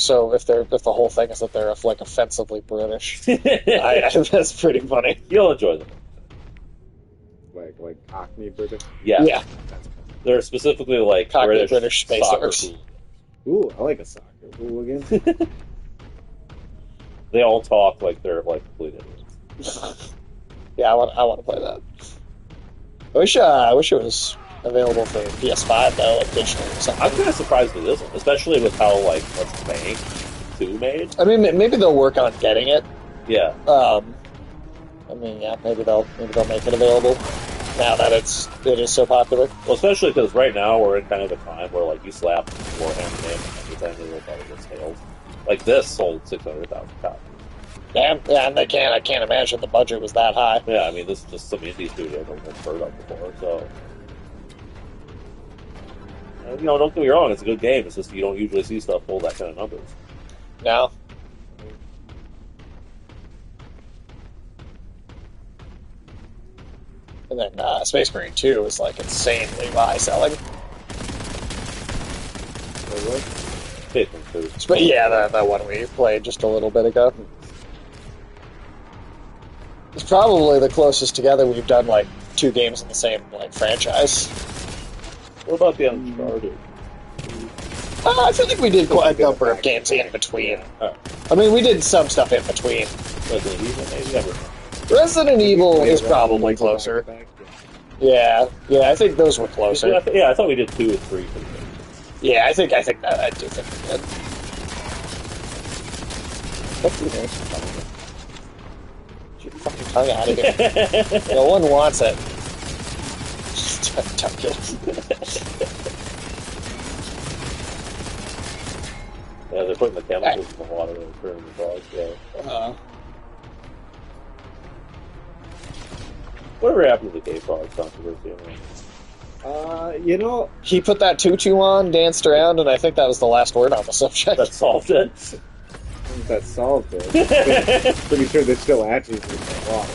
whole thing is that they're like offensively British, that's pretty funny. You'll enjoy them. Like Cockney British. Yeah. They're specifically like Cockney British space soccer orcs. hooligans. Ooh, I like a soccer hooligan. They all talk like they're like complete idiots. Yeah, I want to play that. I wish it was available for PS5 though, like digitally or something. I'm kind of surprised it isn't, especially with how like much bank 2 made. I mean, maybe they'll work on getting it. Yeah. I mean, yeah, maybe they'll make it available now that it is so popular. Well, especially because right now we're in kind of a time where like you slap Warhammer name on anything and it'll probably get sales. Like this sold 600,000 copies. Damn, yeah, and I can't imagine the budget was that high. Yeah, I mean this is just some indie studio that we've heard of before, so. Don't get me wrong, it's a good game. It's just you don't usually see stuff pull that kind of numbers. No. And then Space Marine 2 is like insanely high selling. Faithful food. But yeah, the one we played just a little bit ago. It's probably the closest together we've done like 2 games in the same like franchise. What about the Uncharted? I feel like we did quite a number of games in between. I mean, we did some stuff in between. Resident Evil, maybe? Never. Resident Evil is probably closer. Yeah, I think those were closer. Yeah, I thought we did 2 and 3 for the game. Yeah, I do think we did. What's the name? Get your fucking tongue out of here. No one wants it. Tuck it. Yeah, they're putting the chemicals in the water and turning the frogs. Yeah. Whatever happened to the gay frogs controversy? He put that tutu on, danced around, and I think that was the last word on the subject. That solved it. That solved it. Pretty sure there's still ashes in the water.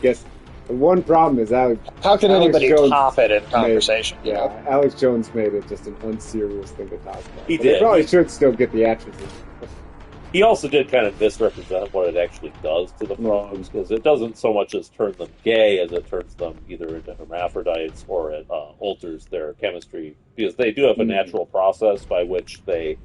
Guess the one problem is Alex. How can Alex anybody Jones top it in conversation? Yeah, Alex Jones made it just an unserious thing to talk about. He But did. They probably should still get the attributes. He also did kind of misrepresent what it actually does to the frogs, because it doesn't so much as turn them gay as it turns them either into hermaphrodites or it alters their chemistry, because they do have a natural process by which they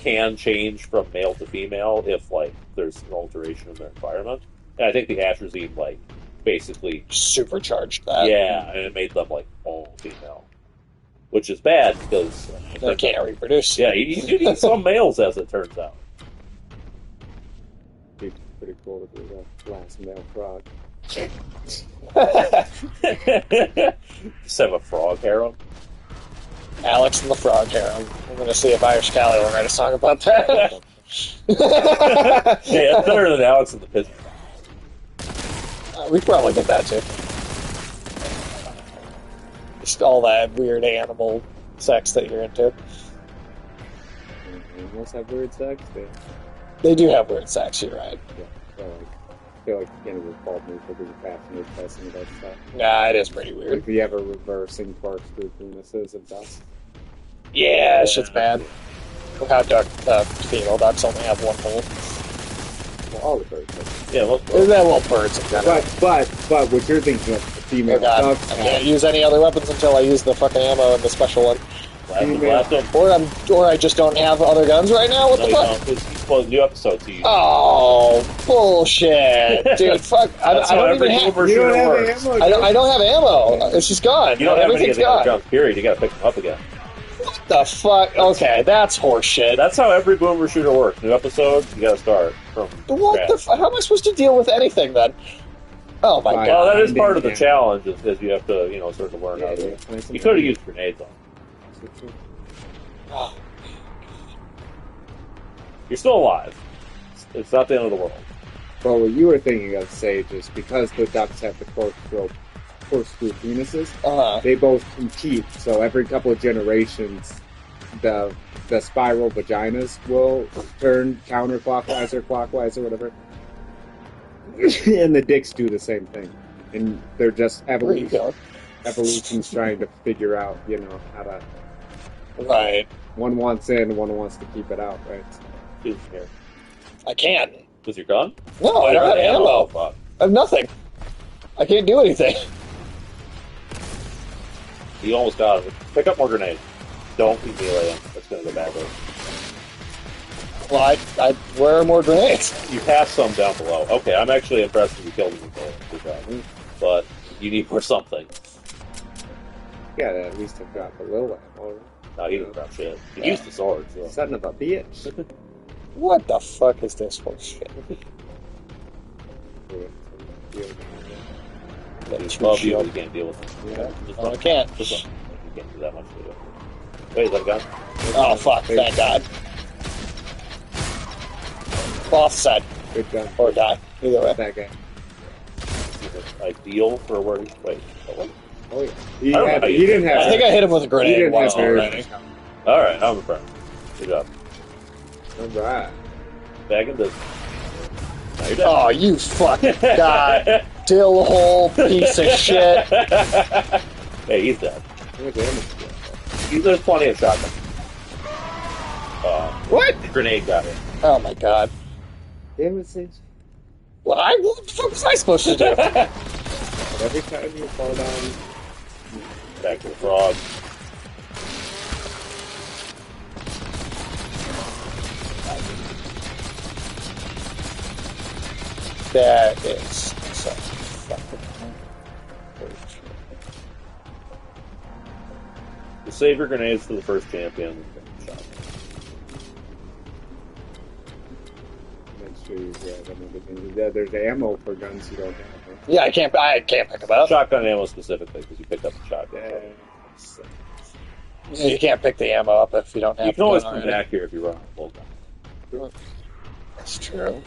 can change from male to female if there's an alteration in their environment. And I think the atrazine basically supercharged that. Yeah, and it made them all female, which is bad because they can't reproduce. Yeah, you need some males, as it turns out. It'd be pretty cool to be the last male frog. Just have a frog harem. Alex and the Frog Harem. I'm going to see if Irish Callie will write a song about that. Hey, that's better than Alex and the Pigeon. We probably get that too. Just all that weird animal sex that you're into. Animals have weird sex? They do have weird sex, you're right. Yeah, I feel like you can't even fault me for being fascinated by some of that stuff. Nah, it is pretty weird. Like the ever reversing corkscrew penises and stuff. Yeah, shit's bad. Look how female ducks only have one hole. Well, all the birds have. Yeah, They're little birds in general. But what you're thinking of, the female Oh god, ducks I can't use any other weapons until I use the fucking ammo and the special one. Blast him. Or I just don't have other guns right now. What No, the you fuck? don't. Well, new episode to you. Oh, bullshit, dude! Fuck, I That's how don't every even have. boomer You don't shooter have works. ammo. I don't have ammo. It's just gone. You don't have any of Everything's the other gone. guns, period. You gotta pick them up again. What the fuck? Okay, that's horseshit. That's how every boomer shooter works. New episode, you gotta start from What the? How am I supposed to deal with anything then? Oh my Fine. Well, god! that is part of the Yeah. challenge, is you have to, sort of learn how to. You could have used grenades on. Oh, You're still alive. It's not the end of the world. Well, what you were thinking of, Sage, is because the ducks have the corkscrew penises, they both compete. So every couple of generations, the spiral vaginas will turn counterclockwise or clockwise or whatever, and the dicks do the same thing. And they're just Where are you evolution. going? Evolution's trying to figure out, how to. Right. One wants in, one wants to keep it out, right? Dude, here. I can't. With your gun? No, I don't have ammo. Fuck. I have nothing. I can't do anything. You almost got it. Pick up more grenades. Don't be meleeing. That's gonna go badly. Well, where are more grenades? You have some down below. Okay, I'm actually impressed that you killed him. Good job. But you need more something. Yeah, at least have got the little ammo. No, he didn't drop shit. He used the sword, so. Son of a bitch. What the fuck is this for shit? He's above you, you can't deal with him. Yeah. Just No, I run. can't. Just run. You can't do that much to it. Wait, is that a gun? Oh fuck! Thank God. Offside Good gun. or die. Either way. That guy. Is it ideal for where he... Wait. What? Oh yeah. He, I don't know how you didn't do have. I think I hit him with a he grenade didn't once have very already. much. Alright, I'm impressed. Good job. All right. Back in business. Now you're dead. Oh, you fucking god, dill hole piece of shit. Hey, he's dead. How much ammo? There's plenty of shotgun. What? Grenade got it. Oh my god. Damn it, Sage. What the fuck was I supposed to do? Every time you fall down, Back to the frog. That is so fucking. You save your grenades for the first champion. Shotgun. make sure you grab everything. Yeah, there's ammo for guns you don't have. Huh? Yeah, I can't pick them up. Shotgun ammo specifically, because you picked up the shotgun. You can't pick the ammo up if you don't have. You can always the gun come already. back here if you run out of Boltgun. That's true.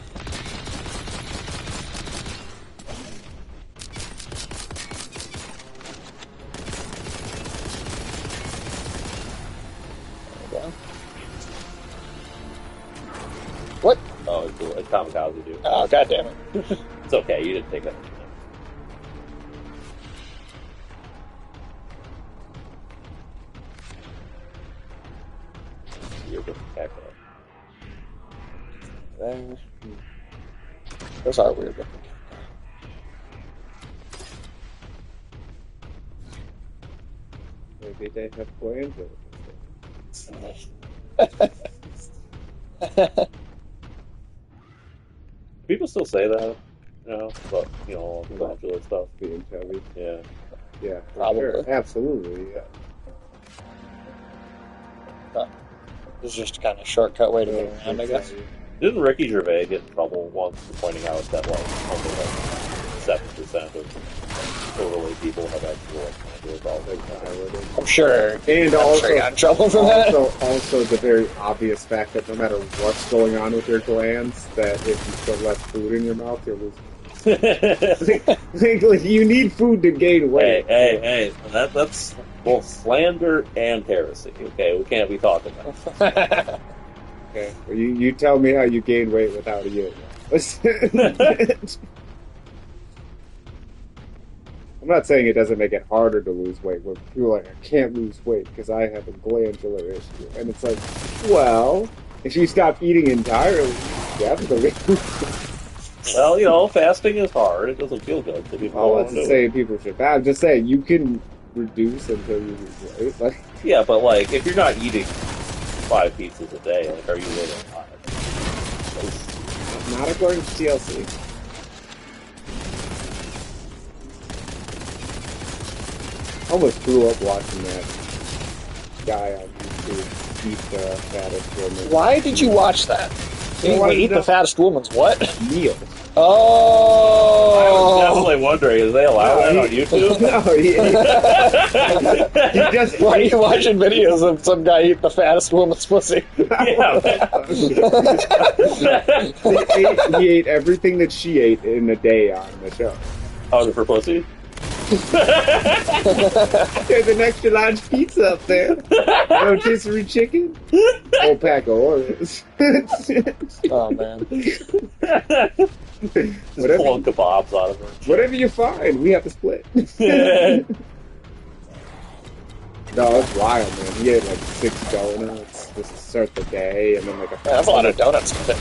There we go. What? Oh, it's kamikaze, dude. Oh, god damn it. It's okay, you didn't take that. You're good attack There. Those are weird looking. Maybe they have plans. People still say that, but modular stuff. Being heavy. Yeah. Yeah, for Probably. sure. Absolutely, yeah. It's just kind of a shortcut way to get around, I guess. Didn't Ricky Gervais get in trouble once for pointing out that only 7% of overweight people have actual Piloting. I'm sure. And I'm also, sure you got in trouble for that. also the very obvious fact that no matter what's going on with your glands, that if you put less food in your mouth, you're losing. Like, you need food to gain weight. Hey, that's both slander and heresy. Okay, we can't be talking about that. Okay, well, you tell me how you gain weight without a unit. I'm not saying it doesn't make it harder to lose weight when people are like, I can't lose weight because I have a glandular issue. And it's like, well, if you stop eating entirely, definitely. Well, fasting is hard. It doesn't feel good. So people I'm don't not do it. saying people should. I'm just saying you can reduce until you lose weight. Like, Yeah, but like, if you're not eating 5 pizzas a day, like, are you living alive? Not according to TLC. Almost threw up watching that guy on YouTube eat the fattest woman. Why did you watch that? Eat the fattest woman's what? Meal. Oh! I was definitely wondering, is they allow that on YouTube? No, he just Why are you watching videos of some guy eat the fattest woman's pussy? Yeah, he ate everything that she ate in a day on the show. Oh, for pussy? There's an extra large pizza up there. Rotisserie chicken. Whole pack of Oreos. Oh man. Just pulling kebabs out of her. Whatever you find, we have to split. No, it's wild, man. He ate like 6 donuts just to start the day, and then like That's a lot of donuts. a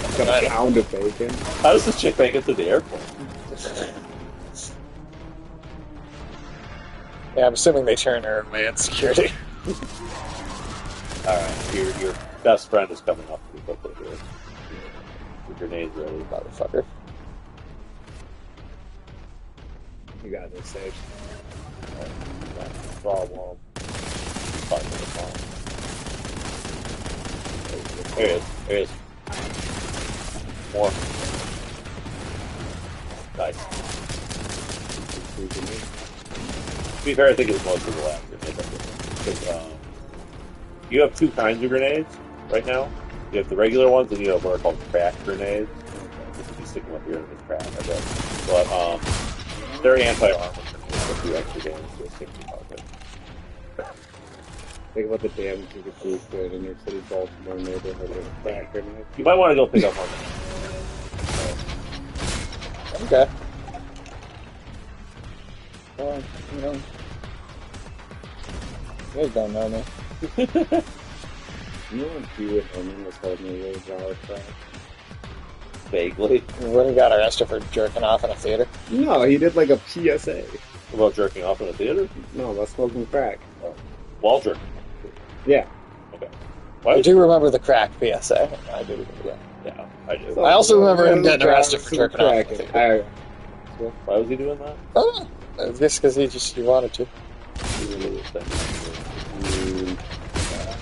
pound of bacon. How does this chick make it to the airport? Yeah, I'm assuming they turn her away at security. Alright, your best friend is coming up pretty quickly here. The grenade's ready. Motherfucker. You got this, Sage. Draw a wall. There he is. There he is. More. Nice. To be fair, I think it was most of the last grenade. Because you have 2 kinds of grenades right now. You have the regular ones, and you have what are called crack grenades. This would be sticking up here in this crack, I guess. But they're anti-armor grenades, so 2 extra damage to a sticky target. Think about the damage you could do to an inner city Baltimore neighborhood with a crack grenade. You might want to go pick up one. Okay. Well, you know. You guys don't know me. You know when Hewitt Herman was holding a little jar of crack? Vaguely. When he got arrested for jerking off in a theater. No, he did like a PSA. About jerking off in a theater? No, about smoking crack. Wall jerking. Yeah. Okay. I do remember the crack PSA. I do. Yeah. Yeah, I do. I also remember him getting arrested for jerking off in a theater. Why was he doing that? Oh, I guess because he wanted to.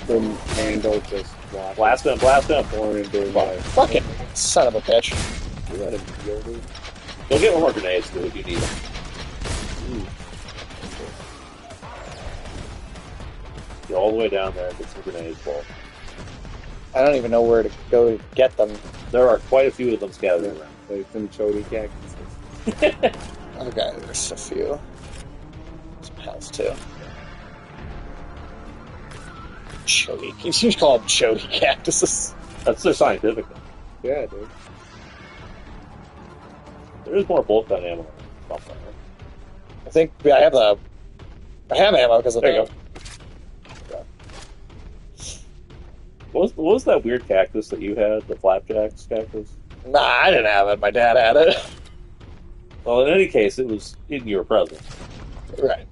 The handle just Blast him, blast him. born and doing life. Fucking son of a bitch. You let him feel it. Go get one more grenades, dude, if you need them. Get all the way down there and get some grenades, Paul. I don't even know where to go to get them. There are quite a few of them scattered around. Like some chody cactuses. Okay, there's a few. Some health too. Chody. You should call them chody cactuses. That's their scientific name. Yeah, dude. There is more Boltgun ammo. Somewhere. I think I have ammo because of There you the. go. What was that weird cactus that you had? The flapjacks cactus? Nah, I didn't have it. My dad had it. Well, in any case, it was in your presence. Right.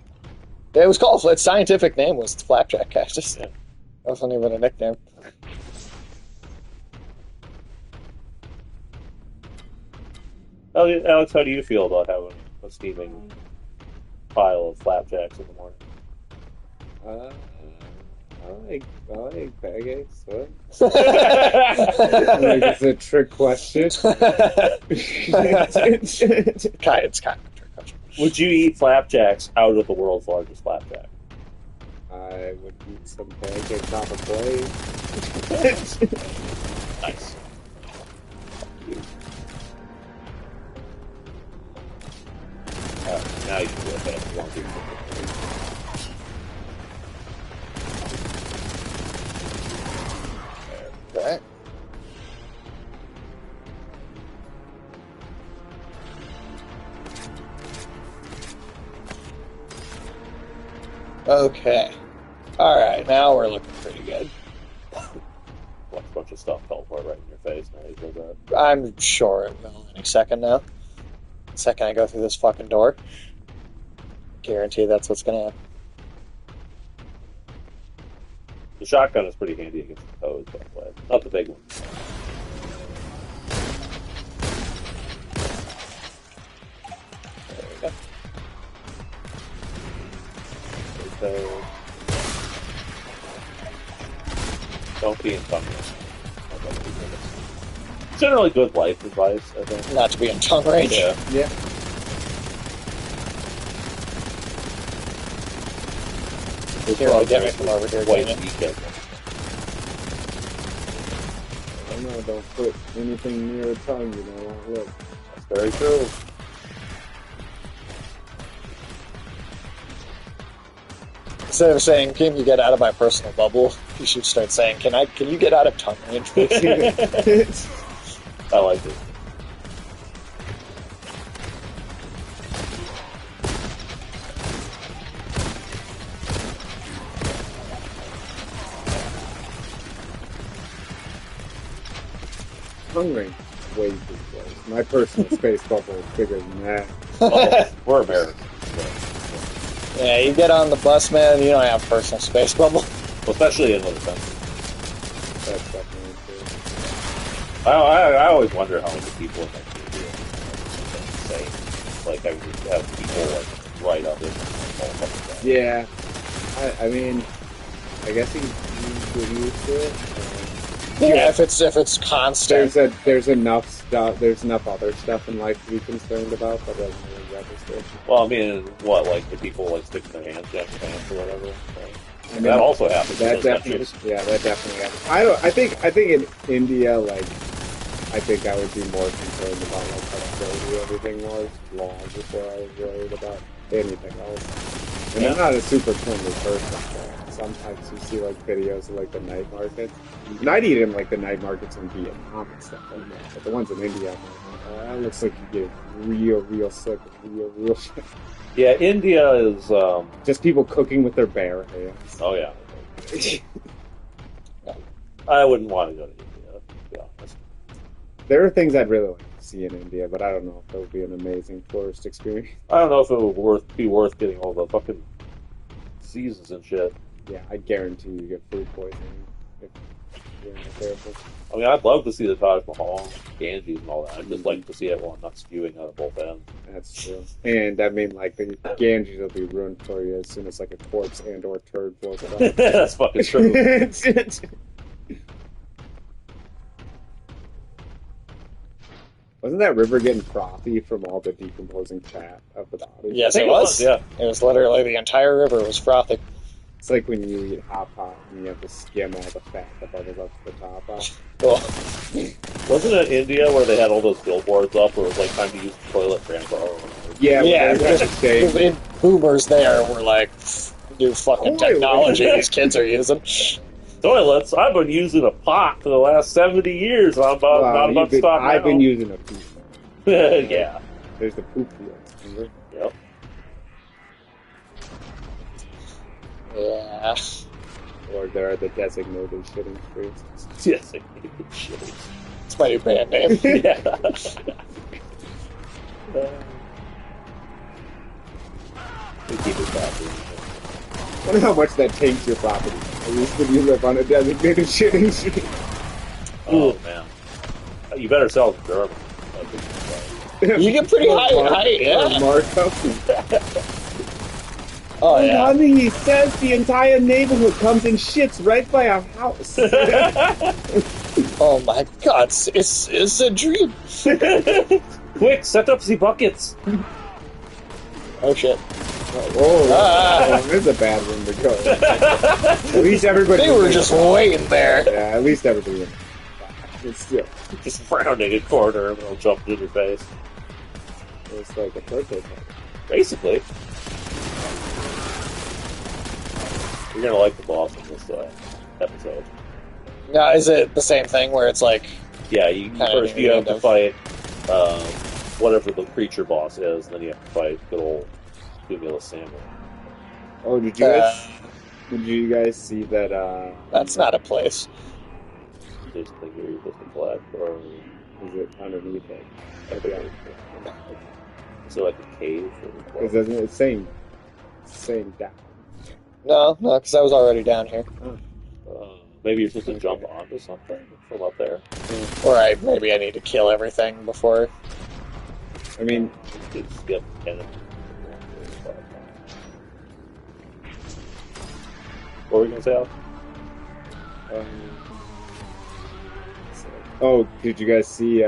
It was called. Its scientific name was flapjack cactus. Yeah. That wasn't even a nickname. Alex, how do you feel about having a steaming pile of flapjacks in the morning? I like pancakes. What? Like, it's a trick question. It's kind of a trick question. Would you eat flapjacks out of the world's largest flapjack? I would eat some pancakes off a plate. Nice. Now you can do it fast. You want to. Right. Okay. Alright, now we're looking pretty good. Watch a bunch of stuff teleport right in your face. Now you feel that. I'm sure it will any second now. The second I go through this fucking door. Guarantee that's what's gonna happen. The shotgun is pretty handy against the toads, by the way. Not the big one. There we go. So, don't be in tongue. Generally good life advice, I think. Not to be in tongue range. Yeah. Yeah. Here, I'll get me from over here. White Damien. weekend. I know, don't put anything near a tongue, you know, won't work. That's very true. Instead of saying, "Can you get out of my personal bubble?" you should start saying, "Can you get out of tongue range?" please?" I like it. Tongue range is way too close. My personal space bubble is bigger than that. Well, we're Americans. Yeah, you get on the bus, man. You don't have personal space bubble. Well, especially in other countries. That's definitely true. I always wonder how many people in Nigeria say, like, have people like right up in. Yeah. I mean, I guess you get used to it. Yeah, if it's constant. There's enough stuff. There's enough other stuff in life to be concerned about, but doesn't really register. Well, I mean, what, like the people like sticking their hands down your pants or whatever. Right? I mean, that also happens. in That those definitely, countries. yeah, that definitely happens. I think in India, like, I think I would be more concerned about like how dirty everything was long before I was worried about anything else. And I'm not a super cleanly person. But sometimes you see like videos of like the night markets. And I'd eat in like the night markets in Vietnam and stuff like that. But the ones in India, I'm like, oh, that looks like you get real sick, real shit. Yeah, India is. Just people cooking with their bare hands. Oh yeah. I wouldn't want to go to India, to be honest. There are things I'd really like to see in India, but I don't know if it would be an amazing tourist experience. I don't know if it would be worth getting all the fucking diseases and shit. Yeah, I guarantee you get food poisoning if you're not careful. I mean, I'd love to see the Taj Mahal, Ganges, and all that. I'd just like to see everyone not spewing out of both ends. That's true. And I mean, like, the Ganges will be ruined for you as soon as, like, a corpse and or turd floats up. That's fucking true. Wasn't that river getting frothy from all the decomposing fat of the body? Yes, I think it was. Yeah. It was literally the entire river was frothy. It's like when you eat hot pot and you have to skim all the fat that bubbles up to the top off. Cool. Wasn't it India where they had all those billboards up where it was like time to use the toilet grandpa or whatever? Yeah, Yeah, but just saying, boomers there were like, new fucking technology these kids are using. Toilets? I've been using a pot for the last 70 years. I'm not about to stop now. I've been using a poop. Yeah. There's the poop fields. Remember? Yep. Yeah. Or there are the designated shitting streets. Yes, shit. It's my new band name. Yeah. We keep it happy. I wonder how much that taints your property. At least when you live on a designated shitting street. Oh, man. You better sell it to Germany. You get pretty high, yeah. Markup. Oh, yeah. Honey, he says the entire neighborhood comes and shits right by our house. Oh my god, it's a dream. Quick, set up the buckets. Oh shit. There's a bad one to go. At least everybody. They were just waiting there. Yeah, at least everybody. It's still. Just frowning in a corner and they'll jump in your face. It's like a birthday party. Basically. You're gonna like the boss in this episode. Now, is it the same thing where it's like, Yeah, you first you have to fight whatever the creature boss is, and then you have to fight good old Cumulus Samuel. Oh, did you guys see that? that's not a place? There's a thing here you're supposed to collect, or Is it underneath it? is it like a cave? Because doesn't it saying down? No, because I was already down here. Maybe you're supposed to jump onto something from up there. Or maybe I need to kill everything before. I mean, You could skip Cannon. What were you gonna say, Al? oh, did you guys see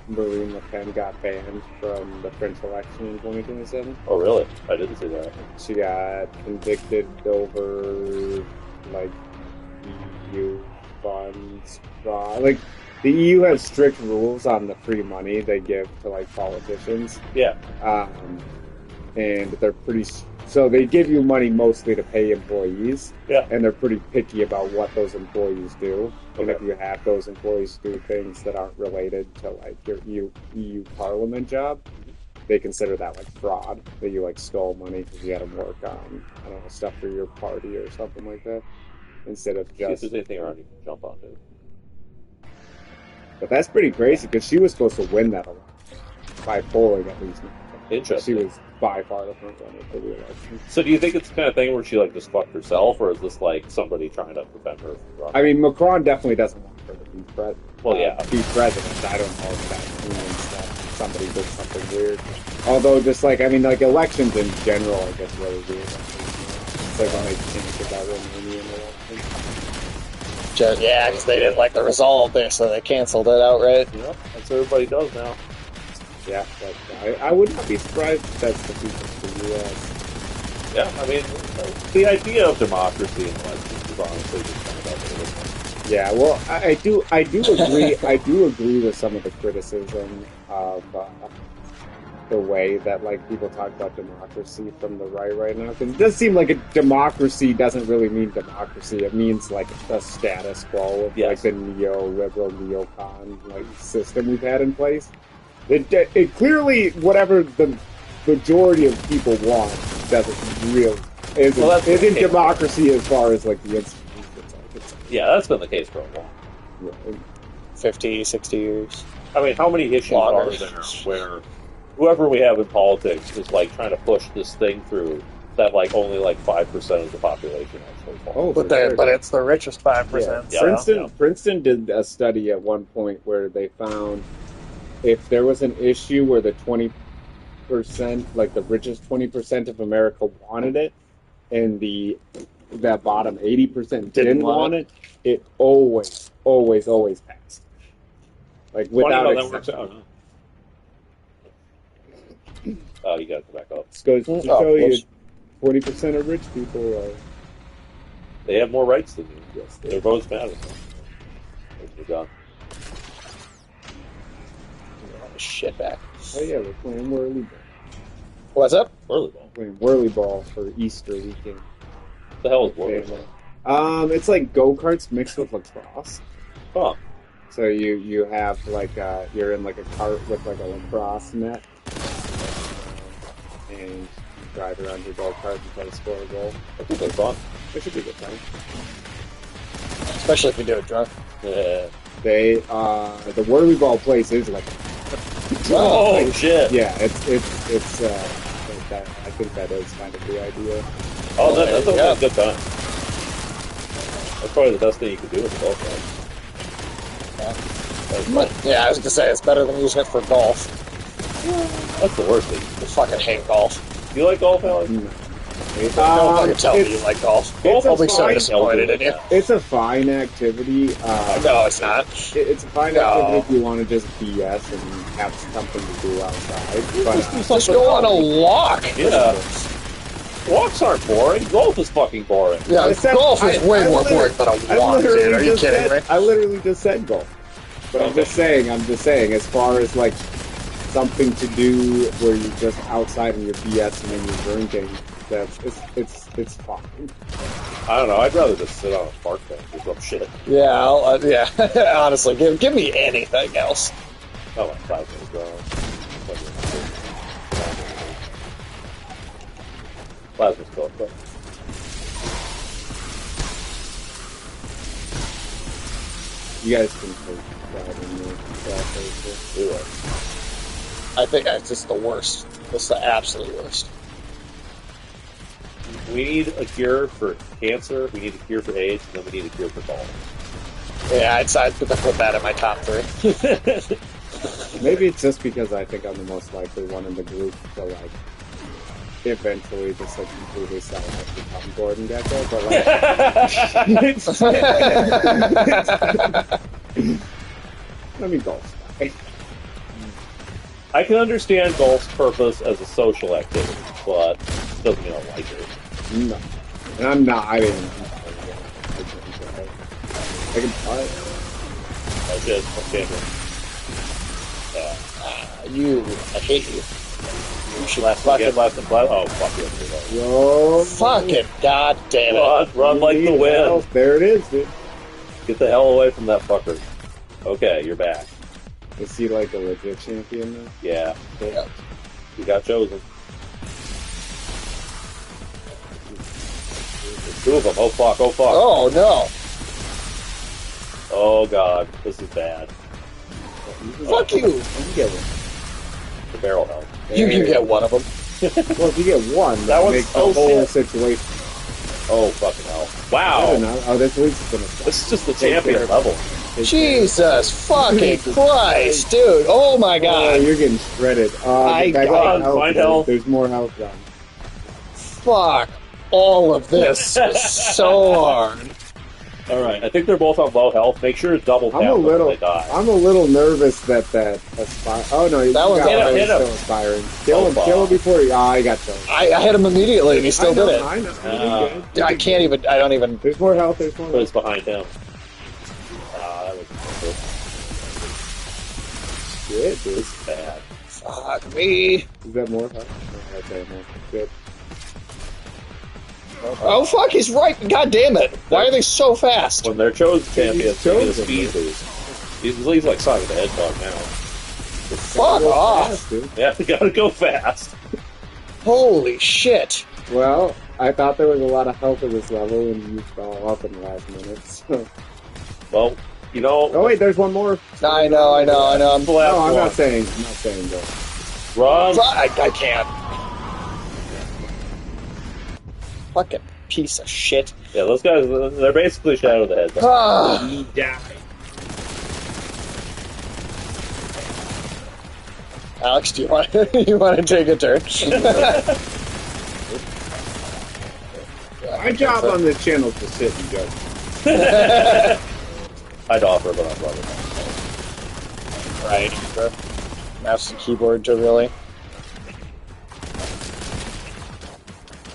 Marine Le Pen got banned from the French election in 2027? Oh, really? I didn't see that. She got convicted over like EU funds fraud. Like the EU has strict rules on the free money they give to like politicians. Yeah. And they're so they give you money mostly to pay employees. Yeah. And they're pretty picky about what those employees do. And if you have those employees do things that aren't related to like your EU Parliament job, they consider that like fraud, that you like stole money because you had to work on, I don't know, stuff for your party or something like that, instead of See if just. there's anything around you can jump onto. But that's pretty crazy because she was supposed to win that election by polling at least. Interesting. She was by far the front runner for the election. So do you think it's the kind of thing where she like just fucked herself, or is this like somebody trying to prevent her from running? I mean, Macron definitely doesn't want her to be president. Well, yeah. Be president. I don't know if that means that somebody did something weird. Although, just like, I mean, like elections in general, I guess, really weird. It's like when they changed that Romanian election. Yeah, because they didn't like the result there, so they canceled it outright. Yep, that's what everybody does now. Yeah, but I would not be surprised if that's the future for the U.S. Yeah, I mean, the idea of democracy in elections is honestly just kind of about Yeah, well, I do agree. I do agree with some of the criticism of the way that like people talk about democracy from the right now, because it does seem like a democracy doesn't really mean democracy. It means like a status quo of like the neoliberal neocon like system we've had in place. It clearly, whatever the majority of people want doesn't really isn't democracy as far as like the institutions. Yeah, that's been the case for a while. Yeah. 50, 60 years. I mean, how many issues are there where whoever we have in politics is like trying to push this thing through that like only like 5% of the population actually follows? But it's the richest 5%. Yeah. Princeton did a study at one point where they found if there was an issue where the 20%, like the richest 20% of America wanted it, and that bottom 80% didn't want it, it always passed. Like without exception. Oh, you gotta go back up. This goes to show you 20% of rich people they have more rights than you. Yes, their votes matter. You're done. Shit back. Oh yeah, we're playing Whirly Ball. What's up? Whirly Ball. Playing Whirly Ball for Easter weekend. What the hell is Whirly Ball? It's like go-karts mixed with lacrosse. Huh. So you have like you're in like a cart with like a lacrosse net, and you drive around your go-kart and try to score a goal. I think it's fun. It should be a good time. Especially if you do it drunk. Yeah. The Whirly Ball place is like. Oh shit! Yeah, it's I think that is kind of the idea. Oh, that's a good time. That's probably the best thing you could do with a golf ball. Yeah, I was gonna say it's better than using it for golf. That's the worst thing. I fucking hate golf. You like golf, Alex? No. Don't fucking tell me you like golf. I'll be so disappointed in you. It's a fine activity. No, it's not. It's a fine activity if you want to just BS and have something to do outside. But Let's go on a walk. Yeah. Walks aren't boring. Golf is fucking boring. Yeah, golf is way more boring than a walk, dude. Are you kidding me? I literally just said golf. But I'm just saying, as far as like something to do where you're just outside and you're BSing and you're drinking, it's fine. I don't know. I'd rather just sit on a park bench or some shit. Yeah, yeah. Honestly, give me anything else. Oh, like 5 minutes ago. Plasma's cool, but You guys can take that in the do it. I think it's just the worst. It's the absolute worst. We need a cure for cancer, we need a cure for AIDS, and then we need a cure for golf. Yeah, I'd put that in my top 3. Maybe it's just because I think I'm the most likely one in the group to like eventually just like completely sell out to become Gordon Gecko, but like let me golf. I can understand golf's purpose as a social activity, but it doesn't mean I like it. No. And I'm not, I didn't. I can try it. Oh shit, okay. I hate you. You should Left and left. Oh, fuck you. Yo. Fucking god damn it. Run like the wind. Help. There it is, dude. Get the hell away from that fucker. Okay, you're back. Is he like a legit champion now? Yeah. Yeah. You got chosen. There's 2 of them. Oh fuck, oh fuck. Oh no. Oh god, this is bad. Fuck you. You get one. The barrel health. You can get one of them. Well, if you get one, That that was- makes the oh, whole shit. situation. Oh fucking hell. I Wow. don't know. Oh, this week's gonna suck. This is just the champion level. Jesus fucking Christ, dude. Oh my Oh, god. you're getting shredded. I got got health, find dude. health. There's more health down. Fuck. All of this is so hard. Alright, I think they're both on low health. Make sure to double tap I'm a them little, when they die. I'm a little nervous that aspire. Oh no, you That one's got hit one, him. he's still aspiring. Kill him, kill him before you. I got killed. I hit him immediately and he still did it. I know. I can't even. I don't even. There's more health. There's more But it's health. behind him. That was Shit, dude. This is bad. Fuck me. Is that more health? No, okay, no. Good. Oh fuck, he's right. God damn it. Why are they so fast? When they're chosen champions, they get a chosen, speed dude. boost. He's like Sonic the Hedgehog now. Fuck off. Fast, dude. Yeah, they gotta go fast. Holy shit. Well, I thought there was a lot of health at this level, and you used all up in the last minute. So. Well, you know, Oh wait, there's one more. I know. I'm the last No, I'm one. not saying. Go. Run. I can't. Fucking piece of shit. Yeah, those guys, they're basically Shadow the Hedgehog. Ah. He died. Alex, do you want you want to take a turn? My job on this channel is to sit and judge. I'd offer, but I'm loving Right. Mouse and keyboard to really.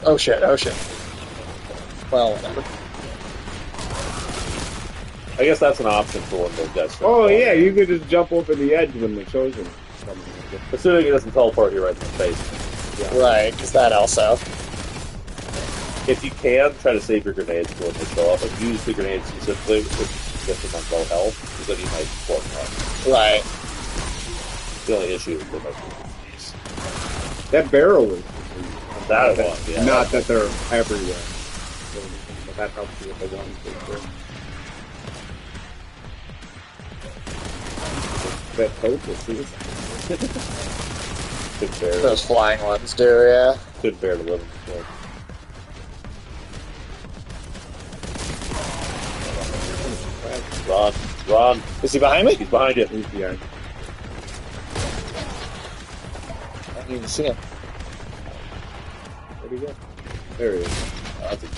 Oh shit, oh shit. Well, whatever. it. I guess that's an option for one of those guys. Oh yeah, you could just jump over the edge when the chosen come. Assuming he doesn't teleport you right in the face. Right, because that also. If you can, try to save your grenades for when they show up. Like, use the grenades specifically if you get them on low health, because then you might blow them up. Right. The only issue is they might be That barrel is that one, yeah. not that they're everywhere. But that helps you with the ones for sure. That focus is. Couldn't bear, Those flying ones do, yeah. couldn't bear to live in this world. Run. Is he behind me? He's behind you. He's behind. I don't even see him. Where'd he go? There he is. Oh, that's a good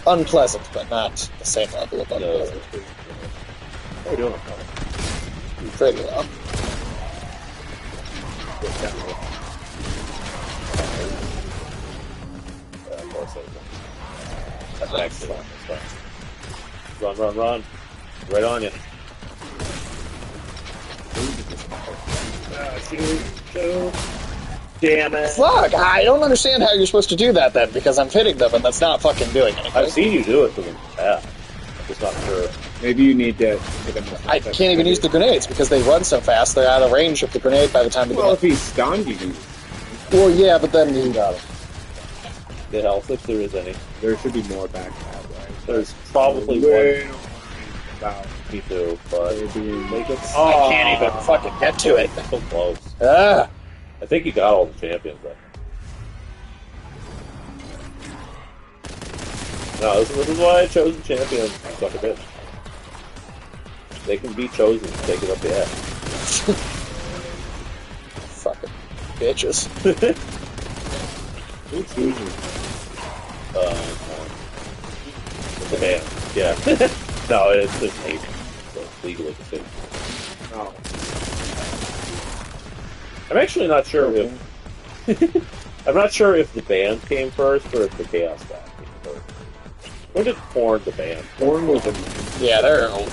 Unpleasant, but not the same level of unpleasant. How are we doing? Pretty well. That's excellent. Run. Right on you. Damn it. Fuck! I don't understand how you're supposed to do that then, because I'm hitting them and that's not fucking doing anything. I've seen you do it to them. Yeah. I'm just not sure. Maybe you need to hit him. I can't even use the grenades because they run so fast. They're out of range of the grenade by the time they Well, get if he's stunned, you can. Well, yeah, but then you got it. The health, if there is any. There should be more back that way. There's probably Way one. about Me too, but maybe make it. I can't even fucking get to it. So close. Ah! I think you got all the champions, though. No, this is why I chose the champions. Suck a bitch. They can be chosen to take it up the ass. Fucking bitches. Who chooses? The band. Yeah. No, it's hate. So it's legally distinct. Oh. I'm actually not sure if I'm not sure if the band came first or if the Chaos God came first. When did Korn the band? Born was a... Yeah,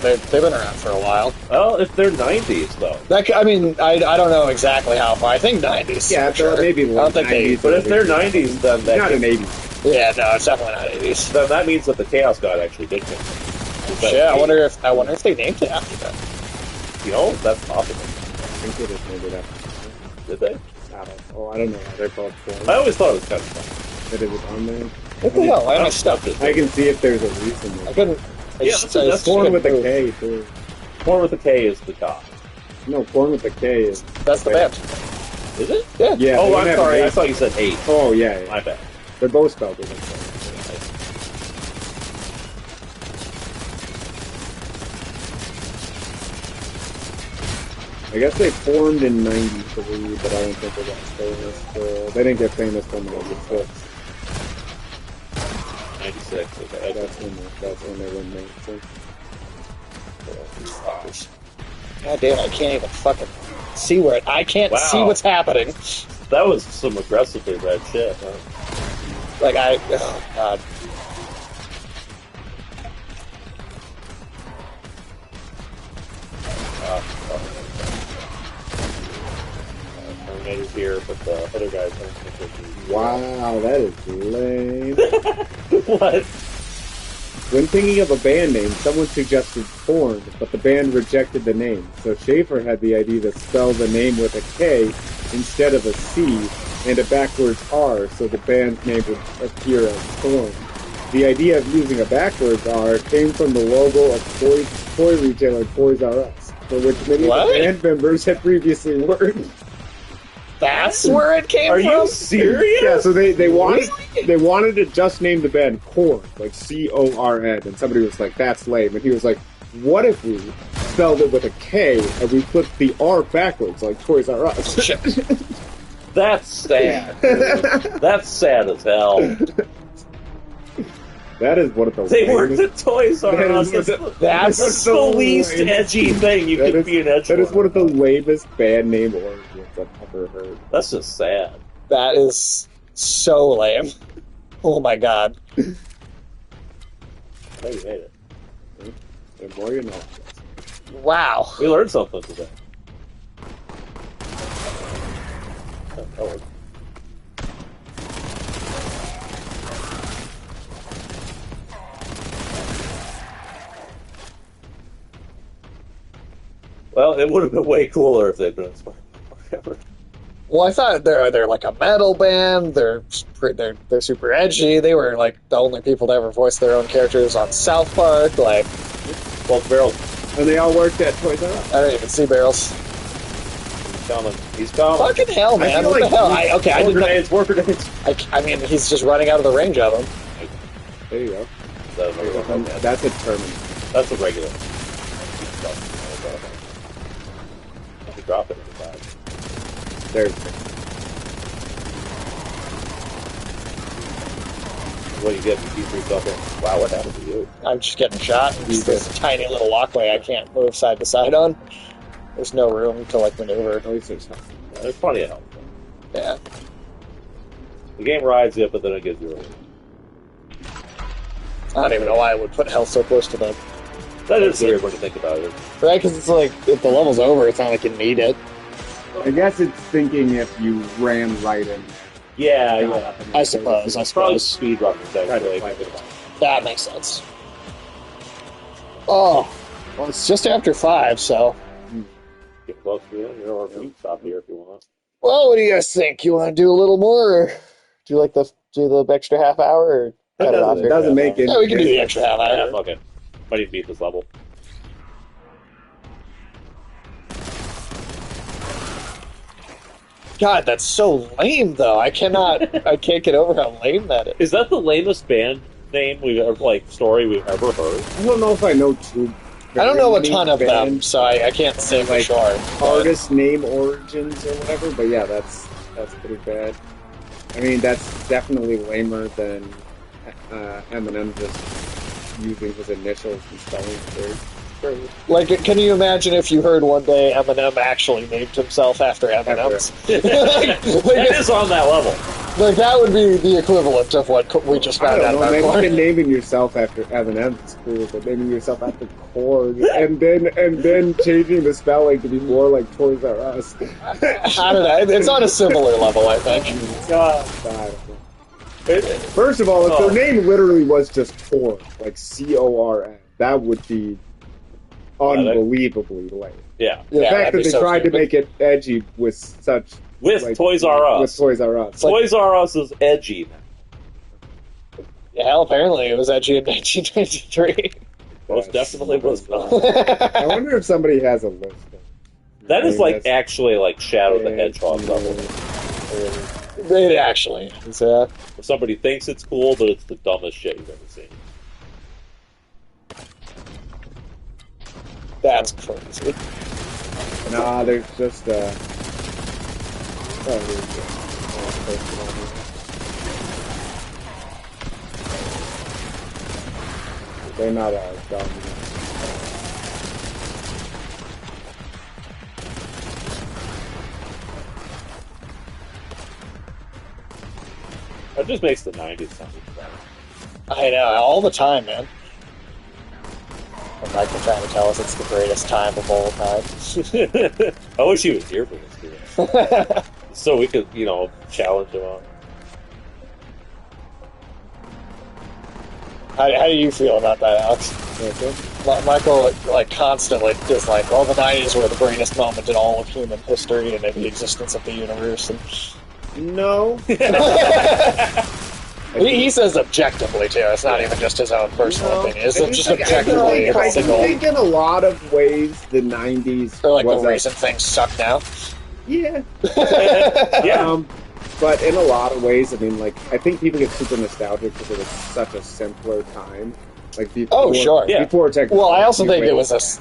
they've been around for a while. Well, if they're 90s though. I mean, I don't know exactly how far. I think 90s. Yeah, for sure. maybe I don't think 90s. But if they're 90s, then that Not an can- 80s. Yeah, no, it's definitely not 80s. then that means that the Chaos God actually did come. Yeah, I wonder if they named it after that. You know, that's possible. I think it is maybe that. Did they? I don't know. They're called Born. I always thought it was kind of fun. That it was on there. What the hell? Why am I stuck? I can see if there's a reason. I couldn't. Yeah, that's Born with a couldn't K, move. too. Korn with the K is the God. No, Born with a K is... That's the band. Is it? Yeah. Yeah. Oh, they I'm have sorry. an I H. thought you said 8. Oh, yeah. My bad. They're both spelled with a K. I guess they formed in 93, but I don't think they got famous. They didn't get famous till 96. 96. Okay. That's when they were made. So. Fuckers. God damn, I can't even fucking see where I can't Wow. see what's happening. That was some aggressively red shit. Huh? Like oh god. Terminator's here, but the other guys don't think they can. Wow, that is lame. What? When thinking of a band name, someone suggested Korn, but the band rejected the name. So Schaefer had the idea to spell the name with a K instead of a C and a backwards R, so the band's name would appear as Korn. The idea of using a backwards R came from the logo of toy retailer Toys R Us, for which many of What? the band members had previously worked. That's where it came Are from? you serious? Yeah, so they wanted to just name the band Korn, like Corn, and somebody was like, "That's lame," and he was like, "What if we spelled it with a K and we put the R backwards, like Toys R Us?" That's sad. Dude. That's sad as hell. That is one of the They worked lamest- at Toys R That Us. is That's the least edgy thing you That could is- be an edge That is for. one of the lamest band name origins I've ever heard. That's just sad. That is so lame. Oh my god. I know you made it. The more you know. Wow. We learned something today. That worked. Well, it would have been way cooler if they'd been inspired by Warhammer. Well, I thought they're like a metal band. They're super edgy. They were like the only people to ever voice their own characters on South Park. Like, Well, Barrel, And they all worked at Toys R Us. I don't even see barrels. he's coming. He's coming. Fucking hell, man! feel What like the hell? we- I War didn't. grenades, war grenades. I mean, he's just running out of the range of them. There you go. That's That's a term. a regular. I could drop it in the side. There's What do you get? You keep yourself in. Wow, what happened to you? I'm just getting shot. There's a tiny little walkway I can't move side to side on. There's no room to like maneuver. at least there's something. There's plenty of help. Yeah. The game rides you, but then it gives you a relief. I don't even know why I would put health so close to the That is weird when you think about it. right because it's like if the level's over, it's not like you need it. I guess it's thinking if you ran right in. Yeah, yeah. I suppose. It's probably speed runners, actually. That makes sense. Oh, well, it's just after 5, so. Get close to you, or you can stop here if you want. Well, what do you guys think? You want to do a little more, or do you like the extra half hour, or cut it off It here? doesn't make it. Yeah, we can do the extra half Yeah, hour. fuck it. Might even beat this level. God, that's so lame, though. I can't get over how lame that is. Is that the lamest band name we've ever, story we've ever heard? I don't know if I know too. I don't know a many ton of them, bands, so I can't say for sure. artist name origins or whatever. But yeah, that's pretty bad. I mean, that's definitely lamer than Eminem just using his initials and spelling words. Like, can you imagine if you heard one day Eminem actually named himself after Eminem's? That is on that level. Like, that would be the equivalent of what we just found out about Korn. Maybe naming yourself after Eminem is cool, but naming yourself after Korn and then changing the spelling to be more like Toys R Us. I don't know. It's on a similar level, I think. First of all, if their name literally was just Korn, like Corn, that would be unbelievably lame. Yeah. The fact that they tried to make it edgy with such... Toys R Us. With Toys R Us. Toys R Us is edgy now. Yeah, hell, apparently it was edgy in 1993. Most definitely was not. I wonder if somebody has a list. That is actually Shadow the Hedgehog level. It actually is. If somebody thinks it's cool, but it's the dumbest shit you've ever seen. That's crazy. Nah, there's just they're not as dumb. That just makes the 90s sound better. I know, all the time, man. And Michael trying to tell us it's the greatest time of all time. I wish he was here for this, dude. So we could, challenge him on. How do you feel about that, Alex? Michael, constantly is the 90s were the greatest moment in all of human history and in the existence of the universe. And... No. He says objectively, too. It's not even just his own personal opinion. It's just objectively. I think in a lot of ways, the 90s... Or the recent things suck now. Yeah. Yeah. But in a lot of ways, I mean, I think people get super nostalgic because it was such a simpler time. Before, sure. Yeah. Before technology. Well, I also think it was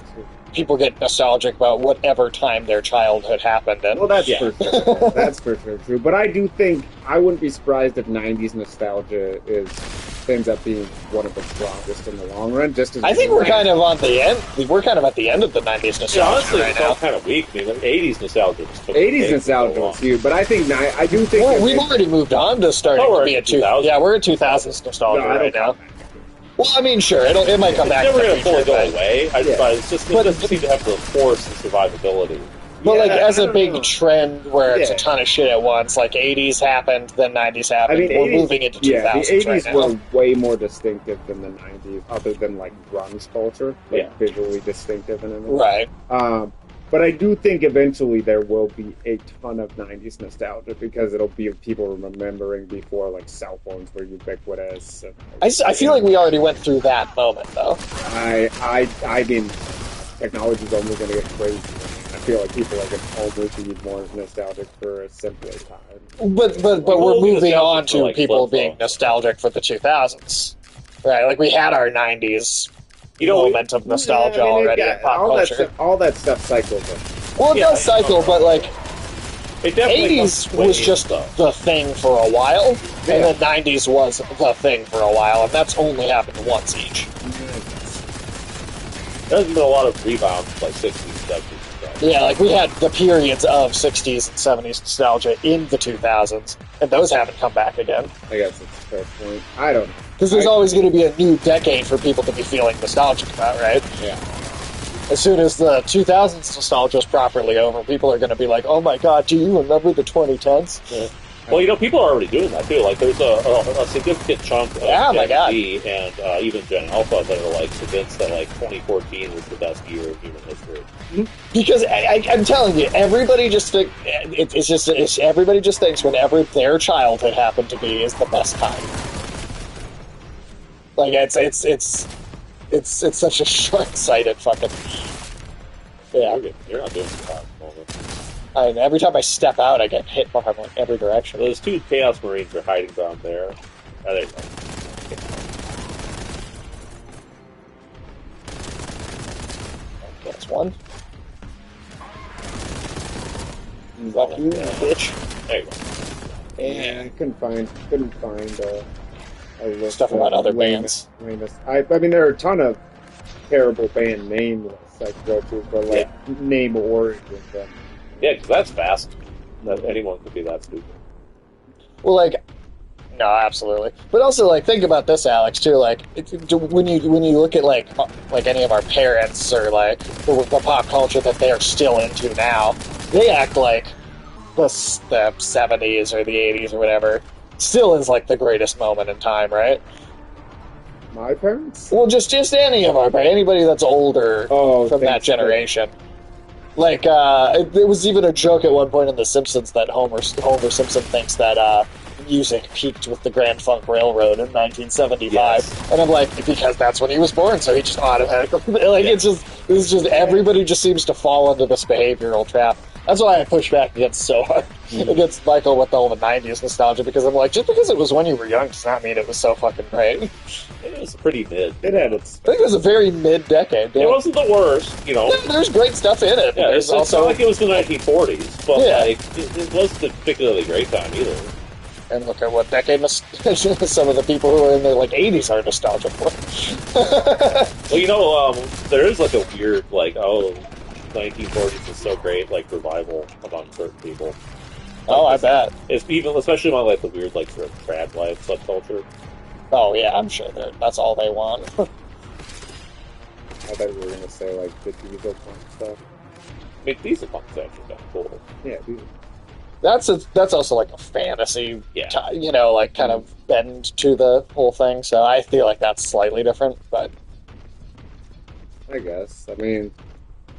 people get nostalgic about whatever time their childhood happened in. Well, that's for sure. That's for sure true. But I do think I wouldn't be surprised if 90s nostalgia ends up being one of the strongest in the long run. I think we're kind of on the end. We're kind of at the end of the 90s nostalgia honestly, right it's now. all kind of weak. I mean, 80s nostalgia just took 80s nostalgia was huge, but I think I do think we've already moved on to starting to be a 2000s. Yeah, we're in 2000s nostalgia right now. Well, I mean, sure, it might come back. It's never going to fully go away. But it doesn't seem to have the force and survivability. But as a big trend where it's a ton of shit at once, 80s happened, then 90s happened. I mean, we're moving into 2000s. Yeah, the 80s right now. were way more distinctive than the 90s, other than grunge culture, visually distinctive and everything. Right. But I do think eventually there will be a ton of 90s nostalgia because it'll be people remembering before cell phones were ubiquitous. And, I feel like we already went through that moment, though. I mean, technology's only going to get crazy. I feel like people are going to almost be more nostalgic for a simpler time. But we're moving on to people being nostalgic for the 2000s. Right, we had our 90s moment of nostalgia already in pop culture. All that stuff cycles in. Well, it does cycle, but it 80s was just the thing for a while, and then 90s was the thing for a while, and that's only happened once each. There's been a lot of rebounds 60s, 70s. Yeah, we had the periods of 60s and 70s nostalgia in the 2000s, and those haven't come back again. I guess it's a fair point. I don't know. Because there's always going to be a new decade for people to be feeling nostalgic about, right? Yeah. As soon as the 2000s nostalgia is properly over, people are going to be like, oh my god, do you remember the 2010s? Yeah. Well, people are already doing that, too. There's a significant chunk of Gen Z and even Gen Alpha that are, convinced that, 2014 was the best year of human history. Because I'm telling you, everybody just everybody just thinks whenever their childhood happened to be is the best time. It's such a short-sighted fucking... Yeah. You're not doing the time moment. And every time I step out, I get hit from like every direction. Those two Chaos Marines are hiding down there. Oh, there you go. That's one. Fuck you, bitch. There you go. Yeah, I couldn't find a list Stuff about other lamest- bands. lamest. I mean, there are a ton of terrible band name lists I could go to, but like name origins. Yeah, because that's fast. That anyone could be that stupid. Well, like, no, absolutely. But also, like, think about this, Alex, too. Like, when you look at like any of our parents or like the pop culture that they are still into now, they act like the 70s or the 80s or whatever still is like the greatest moment in time, right? My parents? Well, just any of our parents, anybody that's older from that thanks, generation. Like, there was even a joke at one point in The Simpsons that Homer Simpson thinks that music peaked with the Grand Funk Railroad in 1975, Yes. and I'm like, because that's when he was born, so he just automatically like it's just everybody just seems to fall into this behavioral trap. That's why I push back against so hard against Michael with all the '90s nostalgia, because I'm like, just because it was when you were young does not mean it was so fucking great. It was pretty mid. It had its. I think it was a very mid-decade. It wasn't the worst, you know. Yeah, there's great stuff in it. Yeah, There's it's also not like it was the 1940s, but Yeah. like it wasn't a particularly great time either. And look at what decade some of the people who are in their like 80s are nostalgic for. Well, you know, there is like a weird, like, 1940s is so great, like revival among certain people. Oh, I bet. It's even, especially among like the weird, like sort of trad life subculture. Oh yeah, I'm sure that's all they want. I thought we were gonna say like the diesel punk stuff. I mean, Diesel Punk's actually kind of cool. Yeah, diesel. That's also like a fantasy, Yeah. you know, like kind of bend to the whole thing. So I feel like that's slightly different, but I guess. I mean,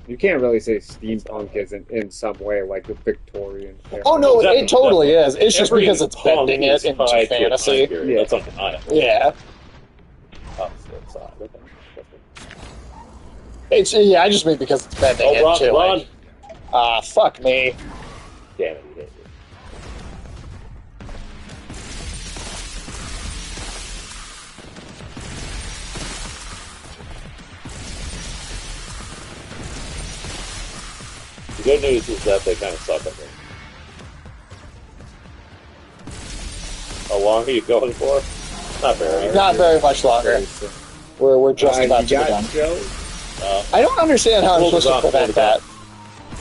you can't really say steampunk isn't in some way like the Victorian era. oh no, Definitely, it totally is. It's just Every because it's punk bending is it into tied to a time fantasy. period. Yeah. That's undeniable. Yeah, Oh, so it's okay. it's I just mean because it's bending Oh, into run! like fuck me. Damn it, he hit you. The good news is that they kind of suck at it. How long are you going for? Not very. Not very much longer. We're just about to be done. I don't understand how I'm Hold supposed to it on, prevent that.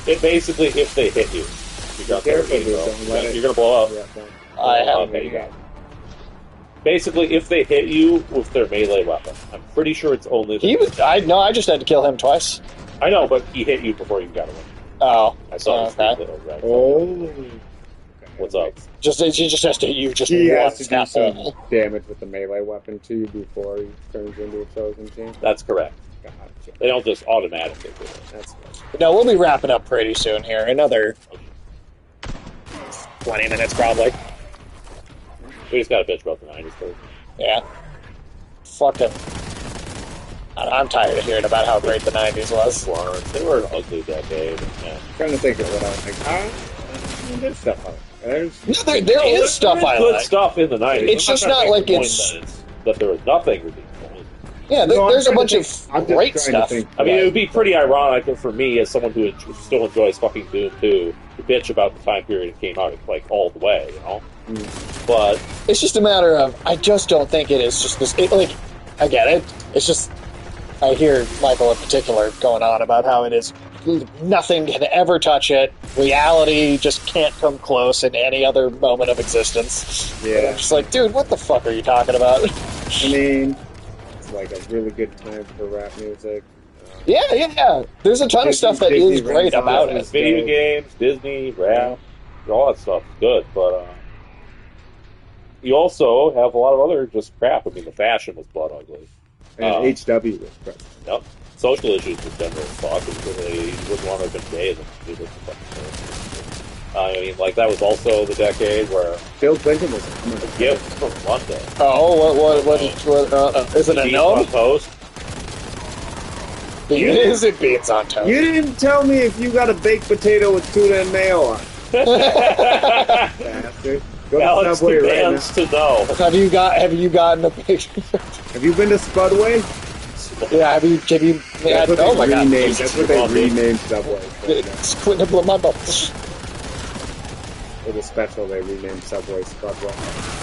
It basically, if they hit you, you got Careful, 30, dude, bro. don't let it- You're gonna blow up. Yeah, don't. I have. Okay, you got it. Basically, if they hit you with their melee weapon, I'm pretty sure it's only. I just had to kill him twice. I know, but he hit you before you got away. Oh, I saw his okay. little red. Oh. What's up? He just has to hit you just He has once. to do Not some all. damage with the melee weapon to you before he turns into a chosen team. That's correct. Gotcha. They don't just automatically do it. That's good. No, we'll be wrapping up pretty soon here. Another 20 minutes probably. We just got a bitch about the 90s first. Yeah. Fucking. I'm tired of hearing about how great the 90s was. They were an ugly decade. Yeah. Trying to think of what I was like. There's stuff on it. There's No, there is stuff I good like. stuff in the 90s. It's I'm just trying to not make like the point it's- that there was nothing ridiculous. Yeah, No, I'm there's a trying bunch to of think- I'm just great trying to stuff. think. I mean, it would be pretty ironic for me, as someone who still enjoys fucking Doom 2, to bitch about the time period it came out, like, all the way, you know? But, It's just a matter of, I just don't think it is just this, I get it. It's just, I hear Michael in particular going on about how it is, nothing can ever touch it. Reality just can't come close in any other moment of existence. Yeah. And I'm just like, dude, what the fuck are you talking about? I mean, it's like a really good time for rap music. Yeah. There's a ton of stuff that Disney is great about it. video games, Disney, rap, all that stuff is good, but, you also have a lot of other just crap. I mean, the fashion was blood ugly. And HW was present. Yep. Social issues was general fuck. He wouldn't want to have been gay than he was the fucking I mean, like, that was also the decade where Bill Clinton was a gift from London. Oh, what is it a Deep gnome? Front Post. It is in beans on toast. You didn't tell me if you got a baked potato with tuna and mayo on it. Bastard. Go to Alex Subway right demands now. to know. Have you gotten a big? Have you been to Spudway? Yeah, have you? That's what Oh they my god! renamed. That's what they renamed Subway. It's quit nibbling my butt. For the special, they renamed Subway Spudway.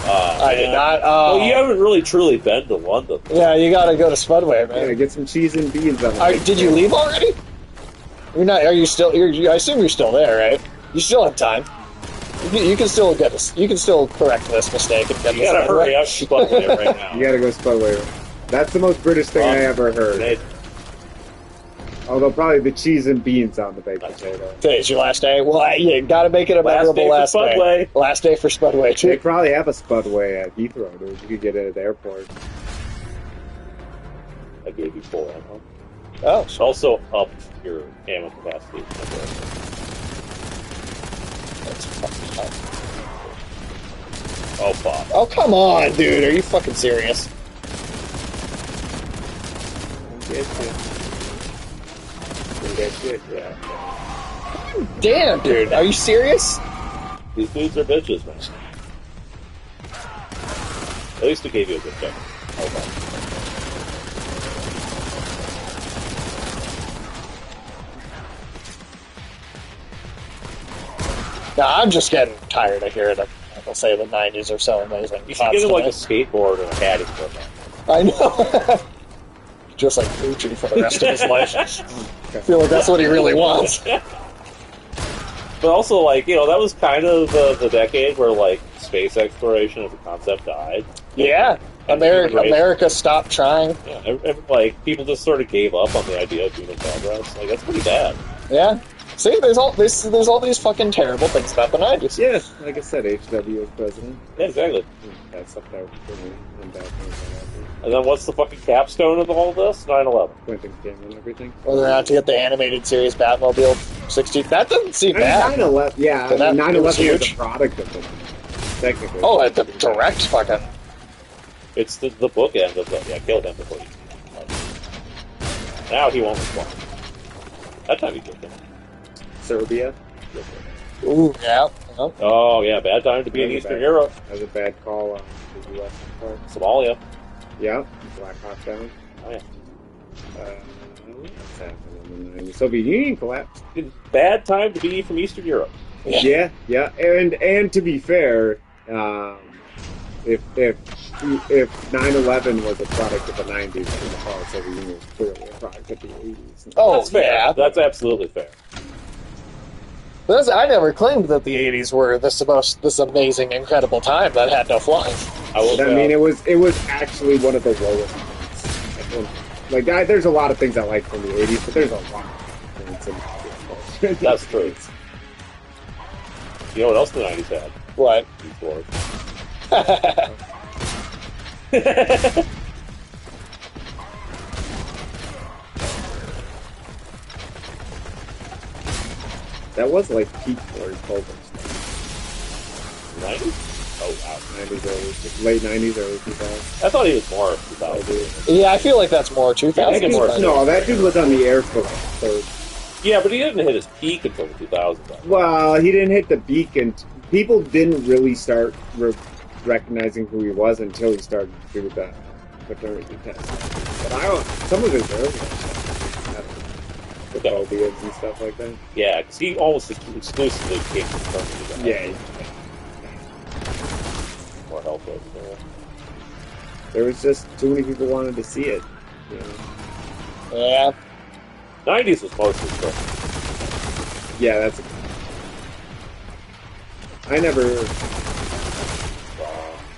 I did not. Well, you haven't really truly been to London. Yeah, you gotta go to Spudway, man. Yeah, get some cheese and beans on it. Did you leave already? You're not. Are you still? I assume you're still there, right? You still have time. You can still get this. You can still correct this mistake and get You this gotta hurry right. up Spudway right now. You gotta go Spudway. That's the most British thing I ever heard. Although probably the cheese and beans on the baked potato. Today's your last day. Well, you gotta make it a memorable last day. Last day for Spudway They too. probably have a Spudway at Heathrow, dude. You could get it at the airport. I gave you full ammo. Oh, It's also up your ammo capacity. that's fucking tough. Oh, fuck. Oh, come on, dude. Are you fucking serious? Yeah. Damn, dude. Are you serious? These dudes are bitches, man. At least it gave you a good check. Okay. No, I'm just getting tired of hearing them. I'll say the 90s are so amazing. You should give him like a skateboard or a caddy for that. I know. Just like Gucci for the rest of his life. I feel like that's what he really wants. But also, like, you know, that was kind of the decade where, like, space exploration as a concept died. Yeah. America stopped trying. Yeah, like, people just sort of gave up on the idea of human progress. Like, that's pretty bad. Yeah. See, there's all these fucking terrible things about the 90s. Yeah, like I said, HW was president. Yeah, exactly. That's up there for me. And back And then what's the fucking capstone of all this? 9/11. Quentin Kim and everything. Whether or not to get the animated series Batmobile 16, that doesn't seem bad. 9/11, yeah. But that- 9/11 it was was huge. a product of it, technically. Oh, at the direct fucking. It's the bookend of the... Yeah, kill him before you... Now he won't respond. That time he killed him. Serbia. Ooh, yeah. Uh-huh. Oh, yeah, bad time to be in Eastern Europe. That was a bad call on the U.S. part. Somalia. Yeah, Black Hawk Down. Oh, yeah. What's happening? The Soviet Union collapsed. Bad time to be from Eastern Europe. Yeah. And to be fair, if 9/11 was a product of the 90s, then the fall of the Soviet Union was clearly a product of the 80s. Oh, That's fair. yeah. That's absolutely fair. I never claimed that the 80s were this amazing, incredible time that had no flaws. I will I mean, it was actually one of the lowest points. Like, there's a lot of things I like from the 80s, but there's a lot of points in the That's true. You know what else the 90s had? What? These wars. That was like peak Lord Colbert. 90s? Oh, wow. 90s, late 90s, early 2000s. I thought he was more 2000. Yeah, I feel like that's more 2000s. think it's more- No, that dude was on the air for like third. Yeah, but he didn't hit his peak until the 2000s. Well, he didn't hit the beak, and people didn't really start recognizing who he was until he started to do the paternity test. But some of his early stuff, the phobias and stuff like that. Yeah, because he almost exclusively came from Germany. Yeah. More helpful. Yeah. There was just too many people wanted to see it. You know? Yeah. 90s was mostly stuff. Yeah, that's. I never.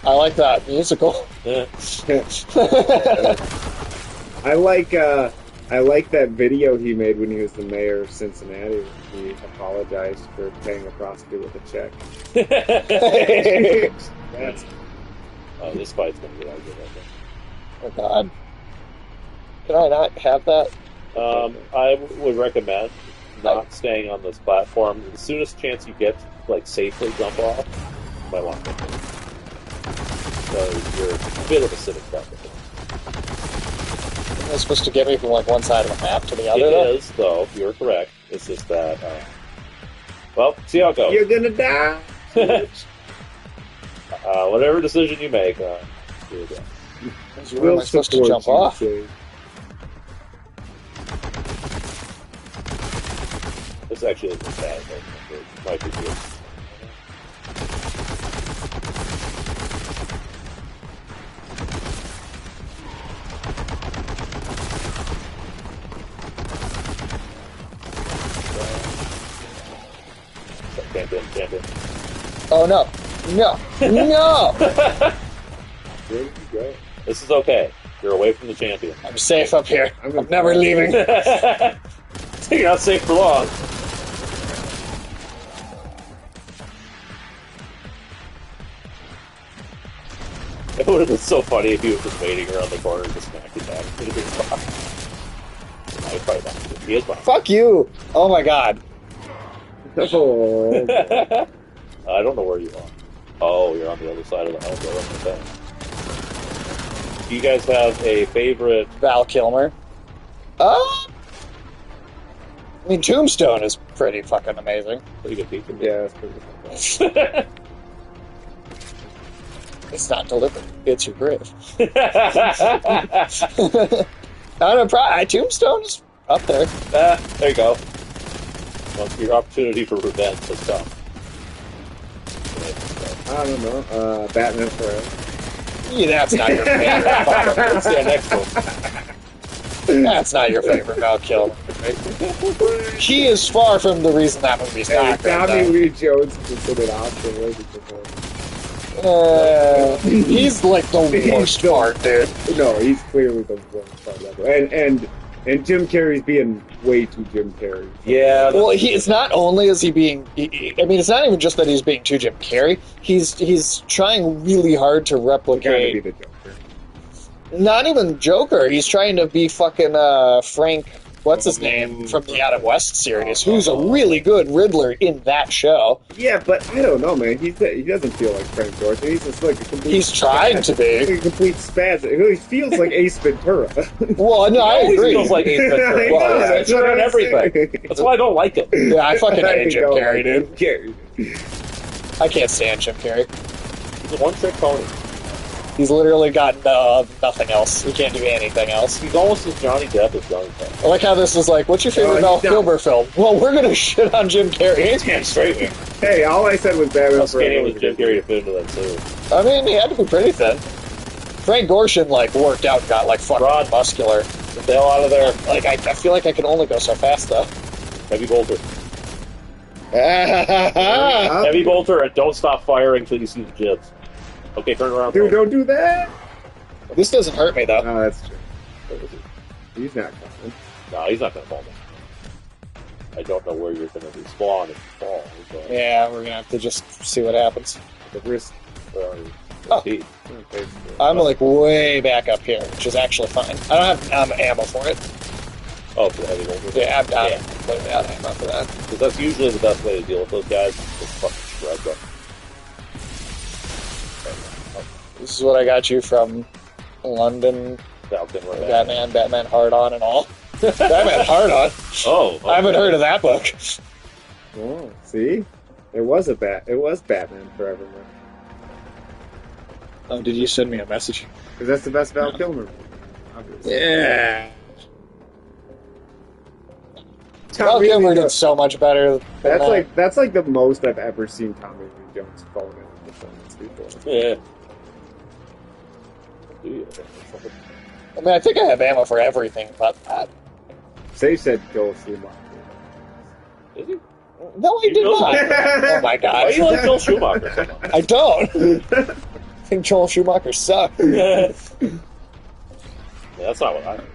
I like that musical. Yeah. I like that video he made when he was the mayor of Cincinnati. He apologized for paying a prostitute with a check. That's This fight's gonna be really good, I think. Oh, God. Can I not have that? I would recommend not staying on this platform. The soonest chance you get to, like, safely jump off, you might want to. So you're a bit of a civic problem. It's supposed to get me from like one side of the map to the It other. Though. is, though. You're correct. It's just that. Well, see how it goes. You're gonna die. Whatever decision you make, do it. Where am I supposed to jump off? This actually isn't bad. It might be good. Champion. Oh no! No! No! Where did you go? This is okay. You're away from the champion. I'm safe up here. I'm I'm never leaving. You're not safe for long. It would have been so funny if he was just waiting around the corner to smack you back. He'd have been fine. He's probably not. He is fine. Fuck you! Oh my god. Oh, I don't know where you are. Oh, you're on the other side of the house. Okay. Do you guys have a favorite? Val Kilmer. I mean, Tombstone is pretty fucking amazing. Pretty good pizza. yeah, that's pretty good. It's not delivered. It's your grave. Tombstone is up there. There you go. Well, your opportunity for revenge has come. I don't know. Batman Forever. Yeah, that's not your favorite. Let's see our next one. That's not your favorite Val Kilmer. He is far from the reason that movie's Hey, not Tommy great. Lee Jones considered Oscar worthy before. He's like the worst part, dude. No, he's clearly the worst part ever. And Jim Carrey's being way too Jim Carrey. Yeah. Well, it's not only is he being. I mean, it's not even just that he's being too Jim Carrey. He's trying really hard to Gotta be replicate. the Joker. Not even Joker. He's trying to be fucking Frank. What's his name from the Adam West series? Who's a really good Riddler in that show. Yeah, but I don't know, man. He doesn't feel like Frank Gorshin. He's just like a complete. He's trying to be. Like a complete spaz. He feels like Ace Ventura. Well, no, I Always agree. feels like Ace Ventura. I Well, know, Ace that's Ventura what and I'm everything. saying. That's why I don't like him. Yeah, I fucking hate Jim don't Carrey, like dude. Carrey. I can't stand Jim Carrey. He's a one-trick pony. He's literally got nothing else. He can't do anything else. He's almost as Johnny Depp as Johnny Depp. I like how this is like, what's your favorite Val he's not. Kilmer film? Well, we're gonna shit on Jim Carrey. Damn straight, man. Hey, all I said was Batman How skinny Forever. was Jim Carrey to fit into that suit? I mean, he had to be pretty thin. Frank Gorshin, like, worked out and got, like, fucking Rod. muscular. Get the hell out of there. Like, I feel like I can only go so fast, though. Heavy bolter. Up. Heavy bolter and don't stop firing until you see the jibs. Okay, turn around. Dude, don't do that. This doesn't hurt me, though. No, that's true. He's not coming. No, he's not going to fall down. I don't know where you're going to respawn if you fall. But Yeah, we're gonna have to just see what happens. The wrist. where are you? Oh. Feet. I'm, like, way back up here, which is actually fine. I don't have ammo for it. Oh, for the heavy bolter? Yeah, I'm down. Way out ammo for that. Because that's usually the best way to deal with those guys. Just fucking shred them. This is what I got you from London. Falcon, right? Batman Hard On and all. Batman Hard On? Oh. Okay. I haven't heard of that book. Oh, see? It was Batman Forever, man. Oh, did you send me a message? Because that's the best Val Kilmer movie, obviously. Yeah. Tom Val Lee Kilmer did Jones- so much better. Than That's like the most I've ever seen Tommy Lee Jones fall in a performance before. Yeah. Do you? I mean, I think I have ammo for everything but that. Safe said Joel Schumacher. Is he? No, I did not. Oh my Why god. do you like Joel Schumacher so much? I don't. I think Joel Schumacher sucked. Yeah, that's not what I heard.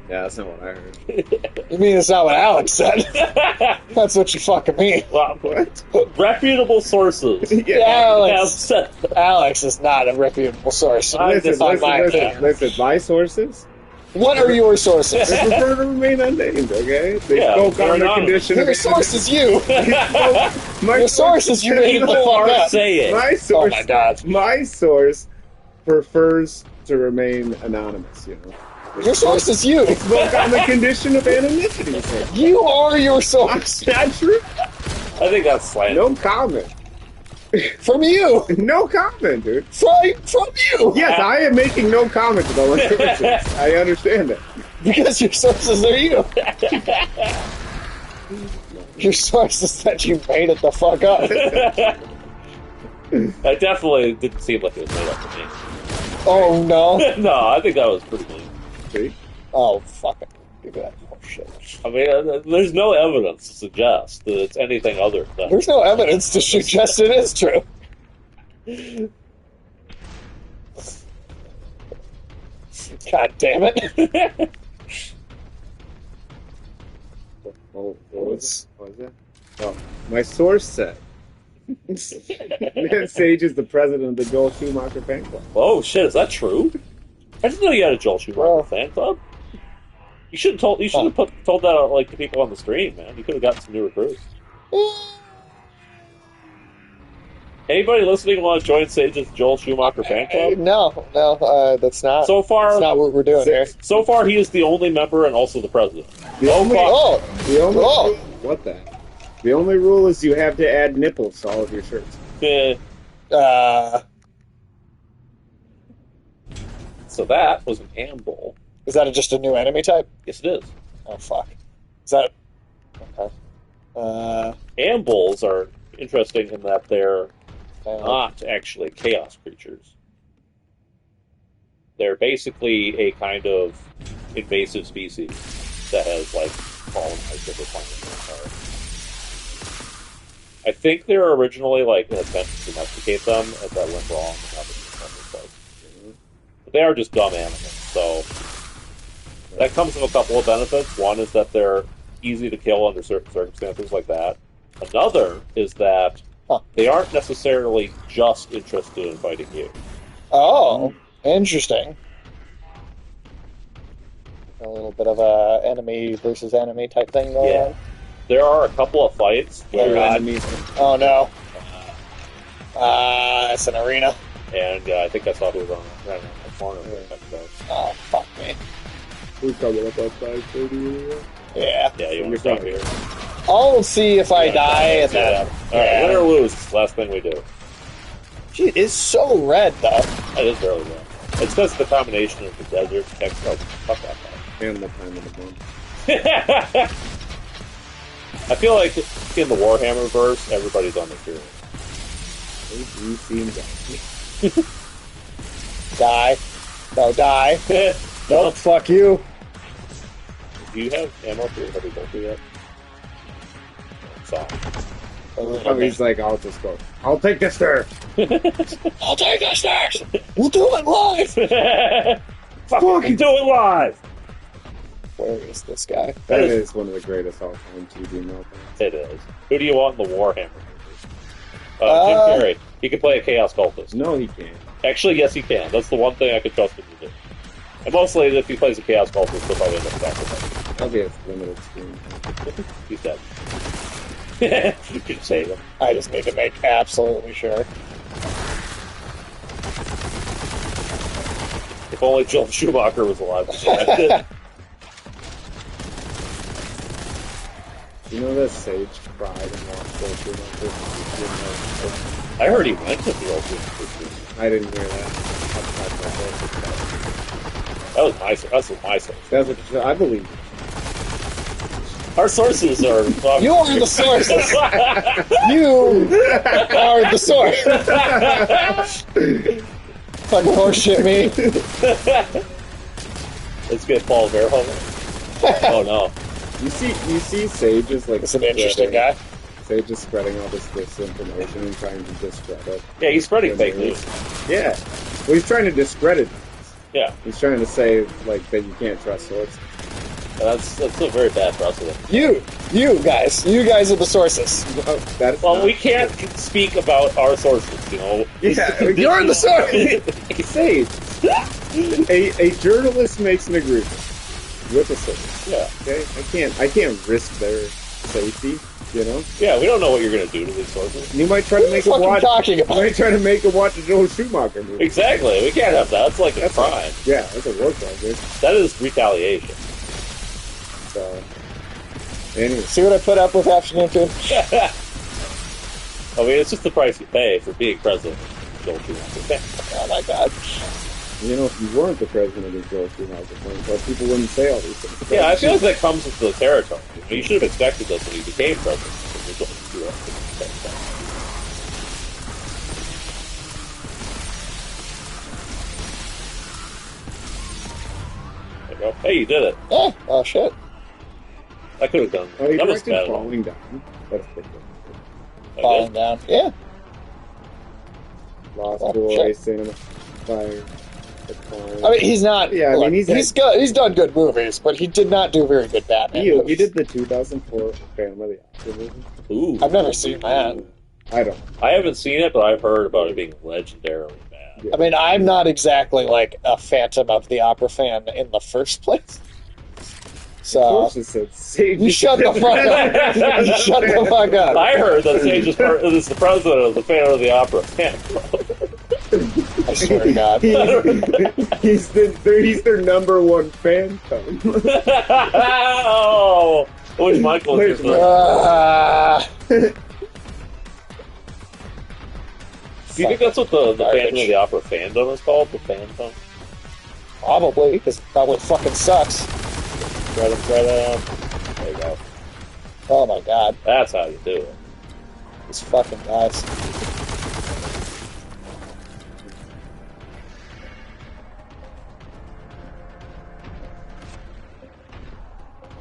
Yeah, that's not what I heard. You mean it's not what Alex said? That's what you fucking mean. Well, What? reputable sources have Alex, said Alex is not a reputable source. Listen, on my account. listen, my sources What are your sources? they prefer to remain unnamed, okay? They Yeah, spoke they're on the anonymous. condition Your of source is you. my Your source is you made the people fuck are up. saying. My Oh source, my god. my source prefers to remain anonymous, you know. Your source is you. It's built on the condition of anonymity. Sir. You are your source. Not true. I think that's slanted. No comment. From you. No comment, dude. From you. Yes, I am making no comment about my sources. I understand that. Because your sources are you. Your sources that you made it the fuck up. That definitely didn't seem like it was made up to me. Oh no. No, I think that was pretty clean. See? Oh fuck it. Give me that shit. I mean, there's no evidence to suggest that it's anything other than... There's no evidence to suggest it is true. God damn it. What was that? Oh, my source said Sage is the president of the Joel Schumacher fan club. Oh shit, is that true? I didn't know you had a Joel Schumacher fan club. You should have told. You should have told that out, like, to people on the stream, man. You could have gotten some new recruits. Anybody listening want to join Sage's Joel Schumacher fan club? No, that's not. So far, that's not what we're doing here. So far, he is the only member and also the president. The only Oh. What the? The only rule is you have to add nipples to all of your shirts. So that was an amble. Is that just a new enemy type? Yes, it is. Oh fuck. Is that okay? Ambles are interesting in that they're not actually chaos creatures. They're basically a kind of invasive species that has, like, colonized different planets. I think they were originally, like, an attempt to domesticate them, and that went wrong. But they are just dumb animals, so that comes with a couple of benefits. One is that they're easy to kill under certain circumstances like that. Another is that they aren't necessarily just interested in fighting you. Oh, interesting. A little bit of a enemy versus enemy type thing going on. There are a couple of fights where enemies. Oh no. It's an arena. And I think I saw who was on the corner. Oh, fuck me. We're coming up on 5:30. Yeah. Yeah, you want to stop here? I'll see if I die at that. Alright, win or lose, last thing we do. She is so red, though. That is really red. It's because of the combination of the desert text. Oh, fuck that guy. And the time of the month. I feel like in the Warhammer verse, everybody's on this hero. You seem Die. No, die. Nope, fuck you. Do you have ammo for your heavy bolter yet? So. Oh, he's like, I'll just go. I'll take this there. I'll take the stairs. We'll do it live. Fucking do it live. Where is this guy? That is one of the greatest all-time TV meltdowns. It is. Who do you want in the Warhammer movies? Jim Carrey. He can play a Chaos Cultist. No, he can't. Actually, yes, he can. That's the one thing I could trust him to do. And mostly, if he plays a Chaos Cultist, he'll probably end up sacrificing. I'll be at limited screen. He's dead. You can save him. I just need to make absolutely sure. If only Joel Schumacher was alive. You know that Sage cried and lost Joel Schumacher? I heard he went to the old Schumacher. I didn't hear that. That was my source. That's what I believe. Our sources are... You are the sources. You are the source. Fucking horseshit me. Let's get Paul Verhoeven. Oh no. You see Sage is like... It's an interesting guy. Sage is spreading all this disinformation and trying to discredit. Yeah, he's spreading fake news. Yeah. Well, he's trying to discredit. Yeah. He's trying to say, like, that you can't trust sources. That's a very bad precedent. You guys are the sources. Well, we can't speak about our sources, you know. Yeah, you're the source. Sage. A journalist makes an agreement with a source. Yeah. Okay, I can't risk their safety. You know? Yeah, we don't know what you're going to do to these sources. You might try to make him What are you watch. talking You about? might try to make him watch a Joel Schumacher movie. Exactly. We can't have that. That's like a crime. Yeah, that's a war crime, dude. That is retaliation. So, anyway. See what I put up with afternoon too? I mean, it's just the price you pay for being president. Joel Schumacher. Oh my god. You know, if you weren't the president of Joel Schumacher, well, people wouldn't say all these things. Yeah, I feel like that comes with the territory. I mean, you should have expected this when he became president. There you go. Hey, you did it. Yeah. Oh shit. I could have done Oh, you that. Was directed bad. Falling Down. That's pretty good. I Falling did. down. Yeah. Lost Oh, Boy, shit. Cinema, Fire, Decline. I mean, he's not. Yeah, I mean, look, he's he's good. He's done good movies, but he did not do very good Batman. You movies. did the 2004 Phantom of the Opera movie? Ooh. I've never seen that. I don't. I haven't seen it, but I've heard about it being legendarily bad. Yeah. I mean, I'm not exactly like a Phantom of the Opera fan in the first place. Of So course it said save you shut the fuck up. You shut the fuck up. I heard that Sage is the president of the Phantom of the Opera fan club. I swear to God. He's their number one fan club. Oh, which Michael is your Uh, Do you think that's what the Garbage. Phantom of the Opera fandom is called? The fandom? probably, because it probably fucking sucks. Try that. There you go. Oh my God. That's how you do it. These fucking guys.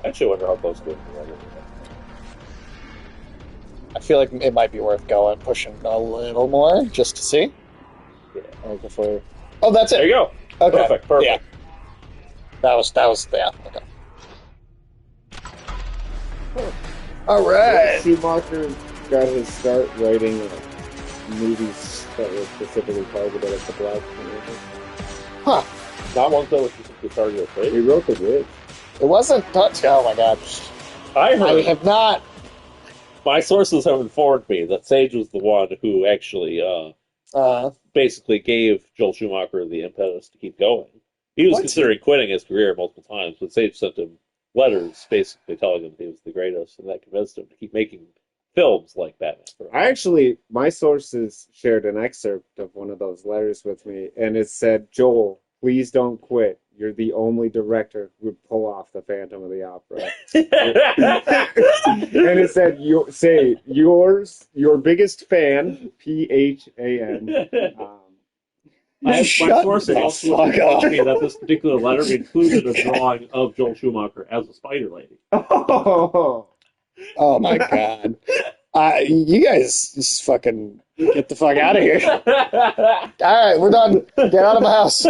I actually wonder how close to it is. I feel like it might be worth going, pushing a little more, just to see. Yeah. Like before. Oh, that's There it. you go. Okay. Perfect. Yeah. That was, yeah. Okay. All right. Schumacher got his start writing movies that were specifically targeted at the black community. Huh. Not one that was the target of He fate. wrote The Witch. It wasn't touch. Oh my God. I I heard. have not. My sources have informed me that Sage was the one who actually basically gave Joel Schumacher the impetus to keep going. He was What? considering quitting his career multiple times, but Sage sent him letters basically telling him he was the greatest, and that convinced him to keep making films like Batman. My sources shared an excerpt of one of those letters with me, and it said, "Joel, please don't quit. You're the only director who would pull off the Phantom of the Opera." And it said, your biggest fan, PHAN. My Shut sources the also fuck informed up. me that this particular letter included a drawing of Joel Schumacher as a Spider Lady. Oh, Oh my God. You guys just fucking get the fuck out of here. All right, we're done. Get out of my house.